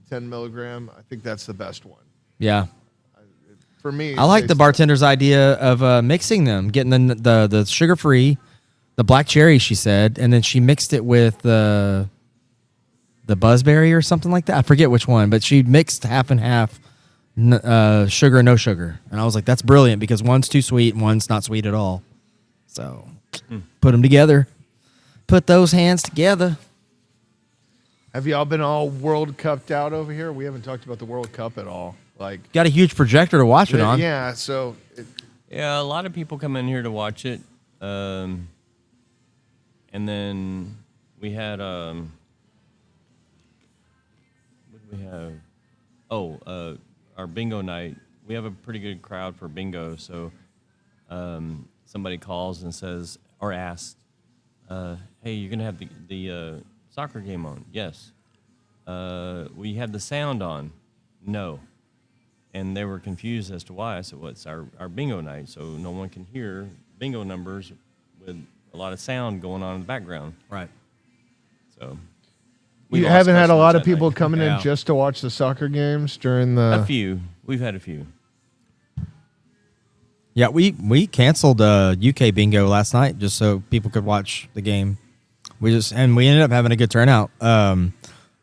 Speaker 1: 10 milligram, I think that's the best one.
Speaker 2: Yeah,
Speaker 1: For me,
Speaker 2: I like the bartender's idea of mixing them, getting the sugar free, the black cherry. She said, and then she mixed it with the buzzberry or something like that. I forget which one, but she mixed half and half. Sugar, no sugar, and I was like, "That's brilliant," because one's too sweet and one's not sweet at all. So, put them together. Put those hands together.
Speaker 1: Have y'all been all World Cupped out over here? We haven't talked about the World Cup at all. Like,
Speaker 2: Got a huge projector to watch it on.
Speaker 1: yeah. So,
Speaker 3: Yeah, a lot of people come in here to watch it, and then we had what did we have? Oh, our bingo night. We have a pretty good crowd for bingo, so somebody calls and says or asks, "Hey, you're gonna have the soccer game on?" Yes. We have the sound on? No. And they were confused as to why. I said, well, it's our bingo night, so no one can hear bingo numbers with a lot of sound going on in the background.
Speaker 2: Right.
Speaker 3: So
Speaker 1: you
Speaker 3: lost
Speaker 1: haven't had a lot
Speaker 3: customers
Speaker 1: of
Speaker 3: that
Speaker 1: people
Speaker 3: night.
Speaker 1: coming
Speaker 2: Yeah.
Speaker 1: in just to watch the soccer games during the.
Speaker 3: A few. We've had a few.
Speaker 2: Yeah, we canceled UK bingo last night just so people could watch the game. We ended up having a good turnout. But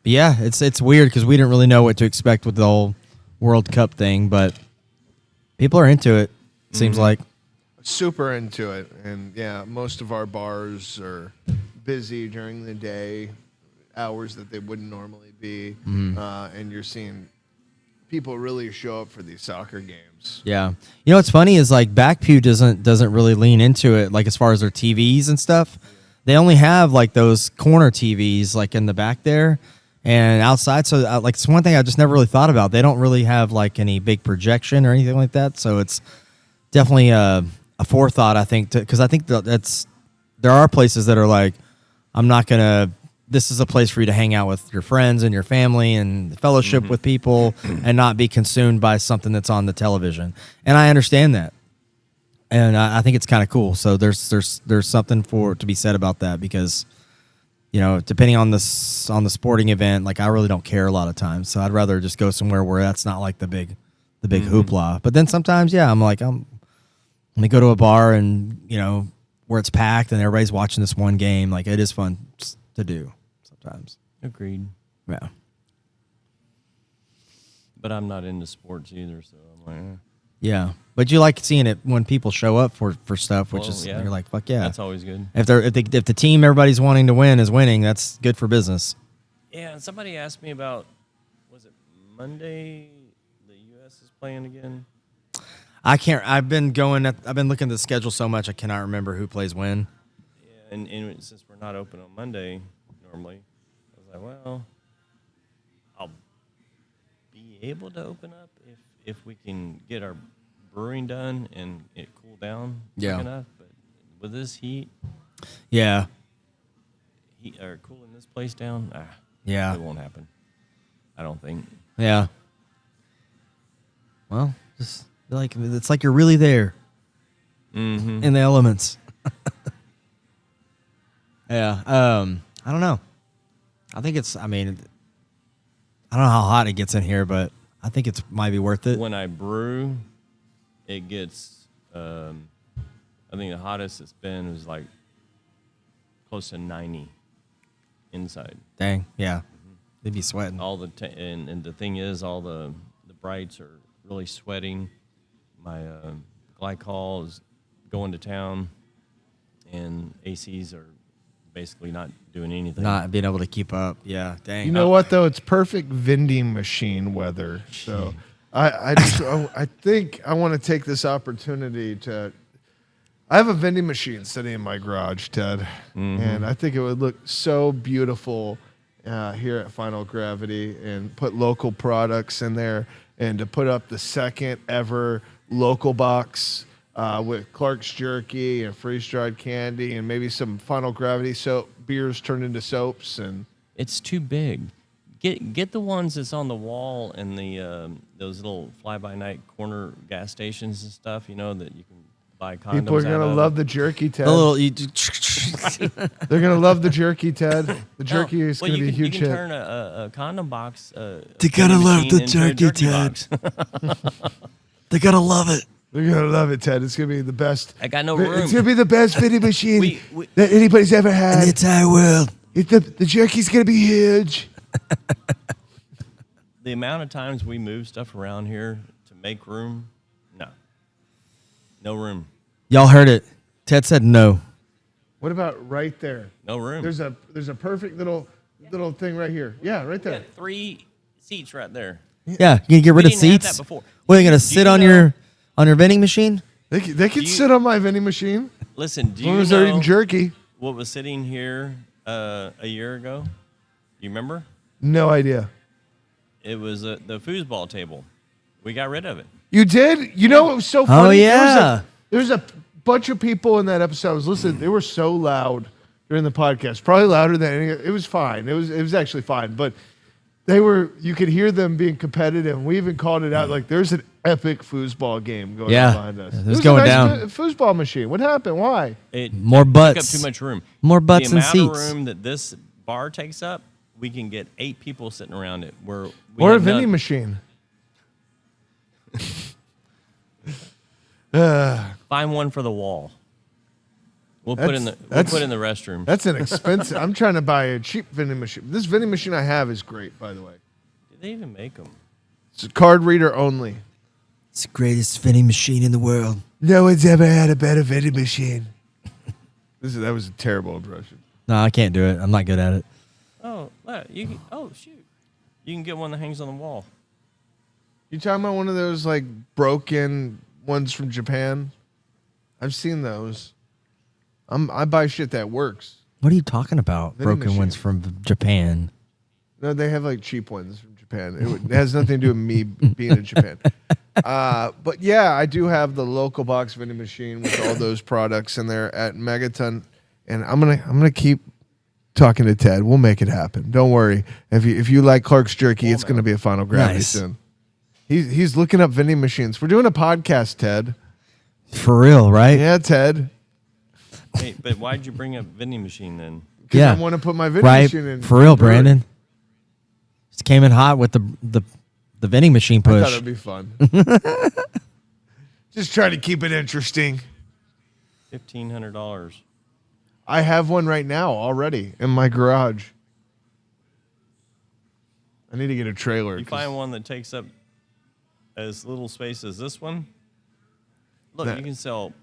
Speaker 2: yeah, it's weird because we didn't really know what to expect with the whole World Cup thing, but people are into it. Seems like.
Speaker 1: Super into it, and yeah, most of our bars are busy during the day, hours that they wouldn't normally be, and you're seeing people really show up for these soccer games.
Speaker 2: Yeah, what's funny is like Back Pew doesn't really lean into it, like as far as their TVs and stuff. They only have like those corner TVs like in the back there and outside. So like it's one thing I just never really thought about. They don't really have like any big projection or anything like that. So it's definitely a forethought, I think, because I think there are places that are like, this is a place for you to hang out with your friends and your family and fellowship with people and not be consumed by something that's on the television. And I understand that. And I think it's kind of cool. So there's something to be said about that because, depending on the sporting event, like I really don't care a lot of times. So I'd rather just go somewhere where that's not like the big hoopla. But then sometimes, yeah, I'm like, let me go to a bar and, where it's packed and everybody's watching this one game. Like it is fun to do sometimes.
Speaker 3: Agreed.
Speaker 2: Yeah.
Speaker 3: But I'm not into sports either, so I'm like,
Speaker 2: Yeah. But you like seeing it when people show up for stuff, which is
Speaker 3: yeah.
Speaker 2: you're like, fuck yeah.
Speaker 3: That's always good.
Speaker 2: If the team everybody's wanting to win is winning, that's good for business.
Speaker 3: Yeah, and somebody asked me about, was it Monday the U.S. is playing again?
Speaker 2: I've been looking at the schedule so much I cannot remember who plays when.
Speaker 3: Yeah, and since we're not open on Monday normally, I was like, well, I'll be able to open up if we can get our brewing done and it cool down quick enough. But with this heat, or cooling this place down, it won't happen. I don't think.
Speaker 2: Yeah. Well, just like it's like you're really there in the elements. Yeah. I don't know. I think it's. I mean, I don't know how hot it gets in here, but I think it's might be worth it.
Speaker 3: When I brew, it gets. I think the hottest it's been is like close to 90 inside.
Speaker 2: Dang. Yeah. They'd be sweating.
Speaker 3: All the and the thing is, all the brights are really sweating. My glycol is going to town, and ACs are basically not doing anything.
Speaker 2: Not being able to keep up. Yeah. Dang.
Speaker 1: You know what though? It's perfect vending machine weather. So I think I want to take this opportunity to. I have a vending machine sitting in my garage, Ted, and I think it would look so beautiful here at Final Gravity, and put local products in there, and to put up the second ever local box with Clark's jerky and freeze-dried candy and maybe some Final Gravity soap beers turned into soaps. And
Speaker 3: It's too big. Get the ones that's on the wall in the those little fly-by-night corner gas stations and stuff. You know that you can buy condoms.
Speaker 1: people are
Speaker 3: out
Speaker 1: gonna
Speaker 3: of.
Speaker 1: love the jerky, Ted.
Speaker 2: A little.
Speaker 1: They're gonna love the jerky, Ted. The jerky is
Speaker 3: well,
Speaker 1: gonna be a huge
Speaker 3: You can
Speaker 1: hit.
Speaker 3: turn a condom box.
Speaker 2: They gotta love the jerky, Ted. They gotta love it.
Speaker 1: They're gonna love it, Ted. It's gonna be the best.
Speaker 3: I got no room.
Speaker 1: It's gonna be the best vending machine
Speaker 3: We-
Speaker 1: that anybody's ever had.
Speaker 2: In the entire world.
Speaker 1: The jerky's gonna be huge.
Speaker 3: The amount of times we move stuff around here to make room, no room,
Speaker 2: Y'all heard it. Ted said no.
Speaker 1: What about right there?
Speaker 3: no room.
Speaker 1: There's a perfect little thing right here. Yeah, right
Speaker 3: We
Speaker 1: there.
Speaker 3: got 3 seats right there.
Speaker 2: Yeah, you gonna get rid
Speaker 3: We
Speaker 2: of
Speaker 3: didn't have
Speaker 2: seats?
Speaker 3: that before.
Speaker 2: What, you gonna
Speaker 3: Do
Speaker 2: sit
Speaker 3: you
Speaker 2: on
Speaker 3: know-
Speaker 2: your vending machine?
Speaker 1: They can
Speaker 3: you-
Speaker 1: sit on my vending machine
Speaker 3: Listen, do
Speaker 1: as long
Speaker 3: you
Speaker 1: as they're
Speaker 3: know
Speaker 1: eating jerky.
Speaker 3: what was sitting here a year ago? You remember?
Speaker 1: No idea.
Speaker 3: It was the foosball table. We got rid of it.
Speaker 1: You did? You know what was so funny?
Speaker 2: yeah.
Speaker 1: There was a bunch of people in that episode. I was listening. They were so loud during the podcast. Probably louder than any. It was fine. It was actually fine. But they were. You could hear them being competitive. We even called it out. Like there's an epic foosball game going on behind us.
Speaker 2: It was
Speaker 1: a
Speaker 2: going
Speaker 1: nice
Speaker 2: down.
Speaker 1: Foosball machine. What happened? Why?
Speaker 3: It
Speaker 2: More
Speaker 3: took
Speaker 2: butts.
Speaker 3: up too much room.
Speaker 2: More butts
Speaker 3: the
Speaker 2: and
Speaker 3: amount of
Speaker 2: seats.
Speaker 3: room that this bar takes up, we can get 8 people sitting around it. Where we
Speaker 1: Or a
Speaker 3: have
Speaker 1: vending
Speaker 3: none.
Speaker 1: machine.
Speaker 3: Find one for the wall. We'll put in the restroom.
Speaker 1: That's an expensive. I'm trying to buy a cheap vending machine. This vending machine I have is great, by the way.
Speaker 3: Did they even make them?
Speaker 1: It's a card reader only.
Speaker 2: It's the greatest vending machine in the world.
Speaker 1: No one's ever had a better vending machine. That was a terrible impression.
Speaker 2: No, I can't do it. I'm not good at it.
Speaker 3: Oh, you can, shoot! You can get one that hangs on the wall.
Speaker 1: You talking about one of those like broken ones from Japan? I've seen those. I buy shit that works.
Speaker 2: What are you talking about?
Speaker 1: Vending
Speaker 2: Broken ones
Speaker 1: machine.
Speaker 2: from Japan.
Speaker 1: No, they have like cheap ones from Japan. It has nothing to do with me being in Japan. But yeah, I do have the local box vending machine with all those products in there at Megaton, and I'm gonna keep talking to Ted. We'll make it happen. Don't worry. If you like Clark's jerky, it's gonna be a Final Gravity
Speaker 2: Nice.
Speaker 1: soon. He's looking up vending machines. We're doing a podcast, Ted.
Speaker 2: For real, right?
Speaker 1: Yeah, Ted.
Speaker 3: Hey, but why'd you bring up vending machine then?
Speaker 1: Because
Speaker 2: Yeah.
Speaker 1: I want to put my vending
Speaker 2: Right.
Speaker 1: machine in.
Speaker 2: For real,
Speaker 1: brew it.
Speaker 2: Brandon. Just came in hot with the vending machine
Speaker 1: I thought
Speaker 2: push.
Speaker 1: it'd be fun. Just trying to keep it interesting.
Speaker 3: $1,500.
Speaker 1: I have one right now already in my garage. I need to get a trailer.
Speaker 3: You
Speaker 1: 'cause
Speaker 3: find one that takes up as little space as this one. Look,
Speaker 1: That-
Speaker 3: you can sell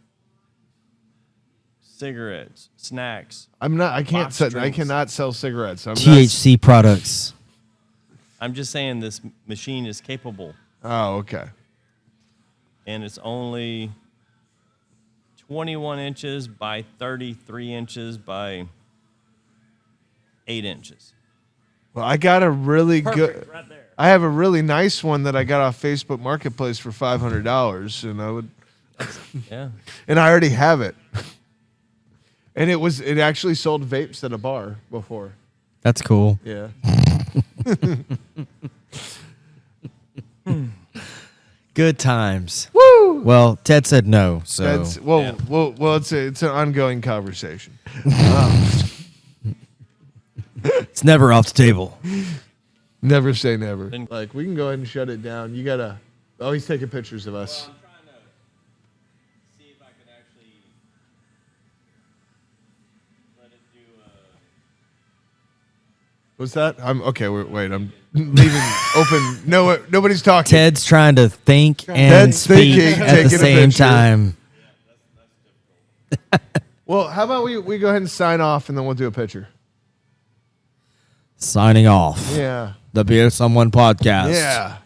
Speaker 3: cigarettes, snacks.
Speaker 1: I
Speaker 3: box
Speaker 1: I
Speaker 3: drinks.
Speaker 1: cannot sell cigarettes.
Speaker 2: THC products.
Speaker 3: I'm just saying this machine is capable,
Speaker 1: Oh, okay.
Speaker 3: and it's only 21 inches by 33 inches by 8 inches.
Speaker 1: Well, I got a really good.
Speaker 3: Perfect, right there.
Speaker 1: I have a really nice one that I got off Facebook Marketplace for $500,
Speaker 3: Yeah.
Speaker 1: and I already have it. And it actually sold vapes at a bar before.
Speaker 2: That's cool.
Speaker 1: Yeah.
Speaker 2: Good times.
Speaker 1: Woo!
Speaker 2: Well, Ted said no, so
Speaker 1: That's it's an ongoing conversation.
Speaker 2: it's never off the table.
Speaker 1: Never say never. Like, we can go ahead and shut it down. You gotta. Oh, he's taking pictures of us.
Speaker 3: I'm trying to see if I can actually let it do.
Speaker 1: What's that? I'm okay. Wait, I'm leaving open. No, nobody's talking.
Speaker 2: Ted's trying to think and
Speaker 1: Ted's
Speaker 2: speak
Speaker 1: thinking,
Speaker 2: at the
Speaker 1: taking a
Speaker 2: same
Speaker 1: picture.
Speaker 2: time.
Speaker 1: Well, how about we go ahead and sign off, and then we'll do a picture.
Speaker 2: Signing off.
Speaker 1: Yeah.
Speaker 2: The Beer Someone podcast.
Speaker 1: Yeah.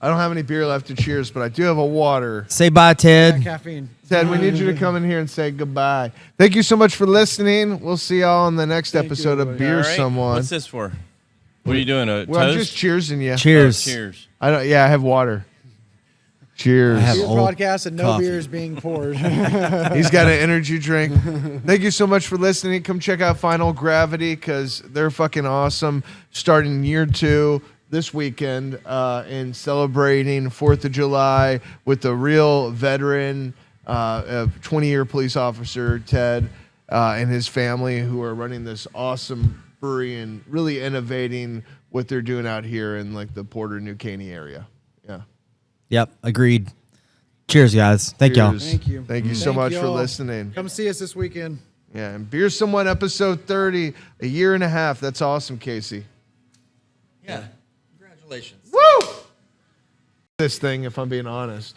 Speaker 1: I don't have any beer left to cheers, but I do have a water.
Speaker 2: Say bye, Ted.
Speaker 6: Caffeine.
Speaker 1: Ted, we need you to come in here and say goodbye. Thank you so much for listening. We'll see y'all on the next episode of Beer
Speaker 3: All right.
Speaker 1: Someone.
Speaker 3: What's this for? What are you doing? A
Speaker 1: Well, I'm
Speaker 3: toast?
Speaker 1: just cheersing you.
Speaker 2: Cheers.
Speaker 3: Cheers.
Speaker 1: I have water. Cheers.
Speaker 2: I have
Speaker 6: Beer
Speaker 2: old
Speaker 6: podcast and no
Speaker 2: coffee.
Speaker 6: beer is being poured.
Speaker 1: He's got an energy drink. Thank you so much for listening. Come check out Final Gravity because they're fucking awesome. Starting year 2 this weekend and celebrating 4th of July with the real veteran, 20-year police officer, Ted, and his family who are running this awesome brewery and really innovating what they're doing out here in like the Porter, New Caney area. Yeah.
Speaker 2: Yep, agreed. Cheers, guys. Thank y'all.
Speaker 1: Cheers.
Speaker 6: Thank you.
Speaker 1: Thank you so
Speaker 6: Thank
Speaker 1: much for
Speaker 6: y'all.
Speaker 1: listening.
Speaker 6: Come see us this weekend.
Speaker 1: Yeah, and Beer Someone episode 30, a year and a half. That's awesome, Casey.
Speaker 2: Yeah. Congratulations.
Speaker 1: Woo! This thing, if I'm being honest.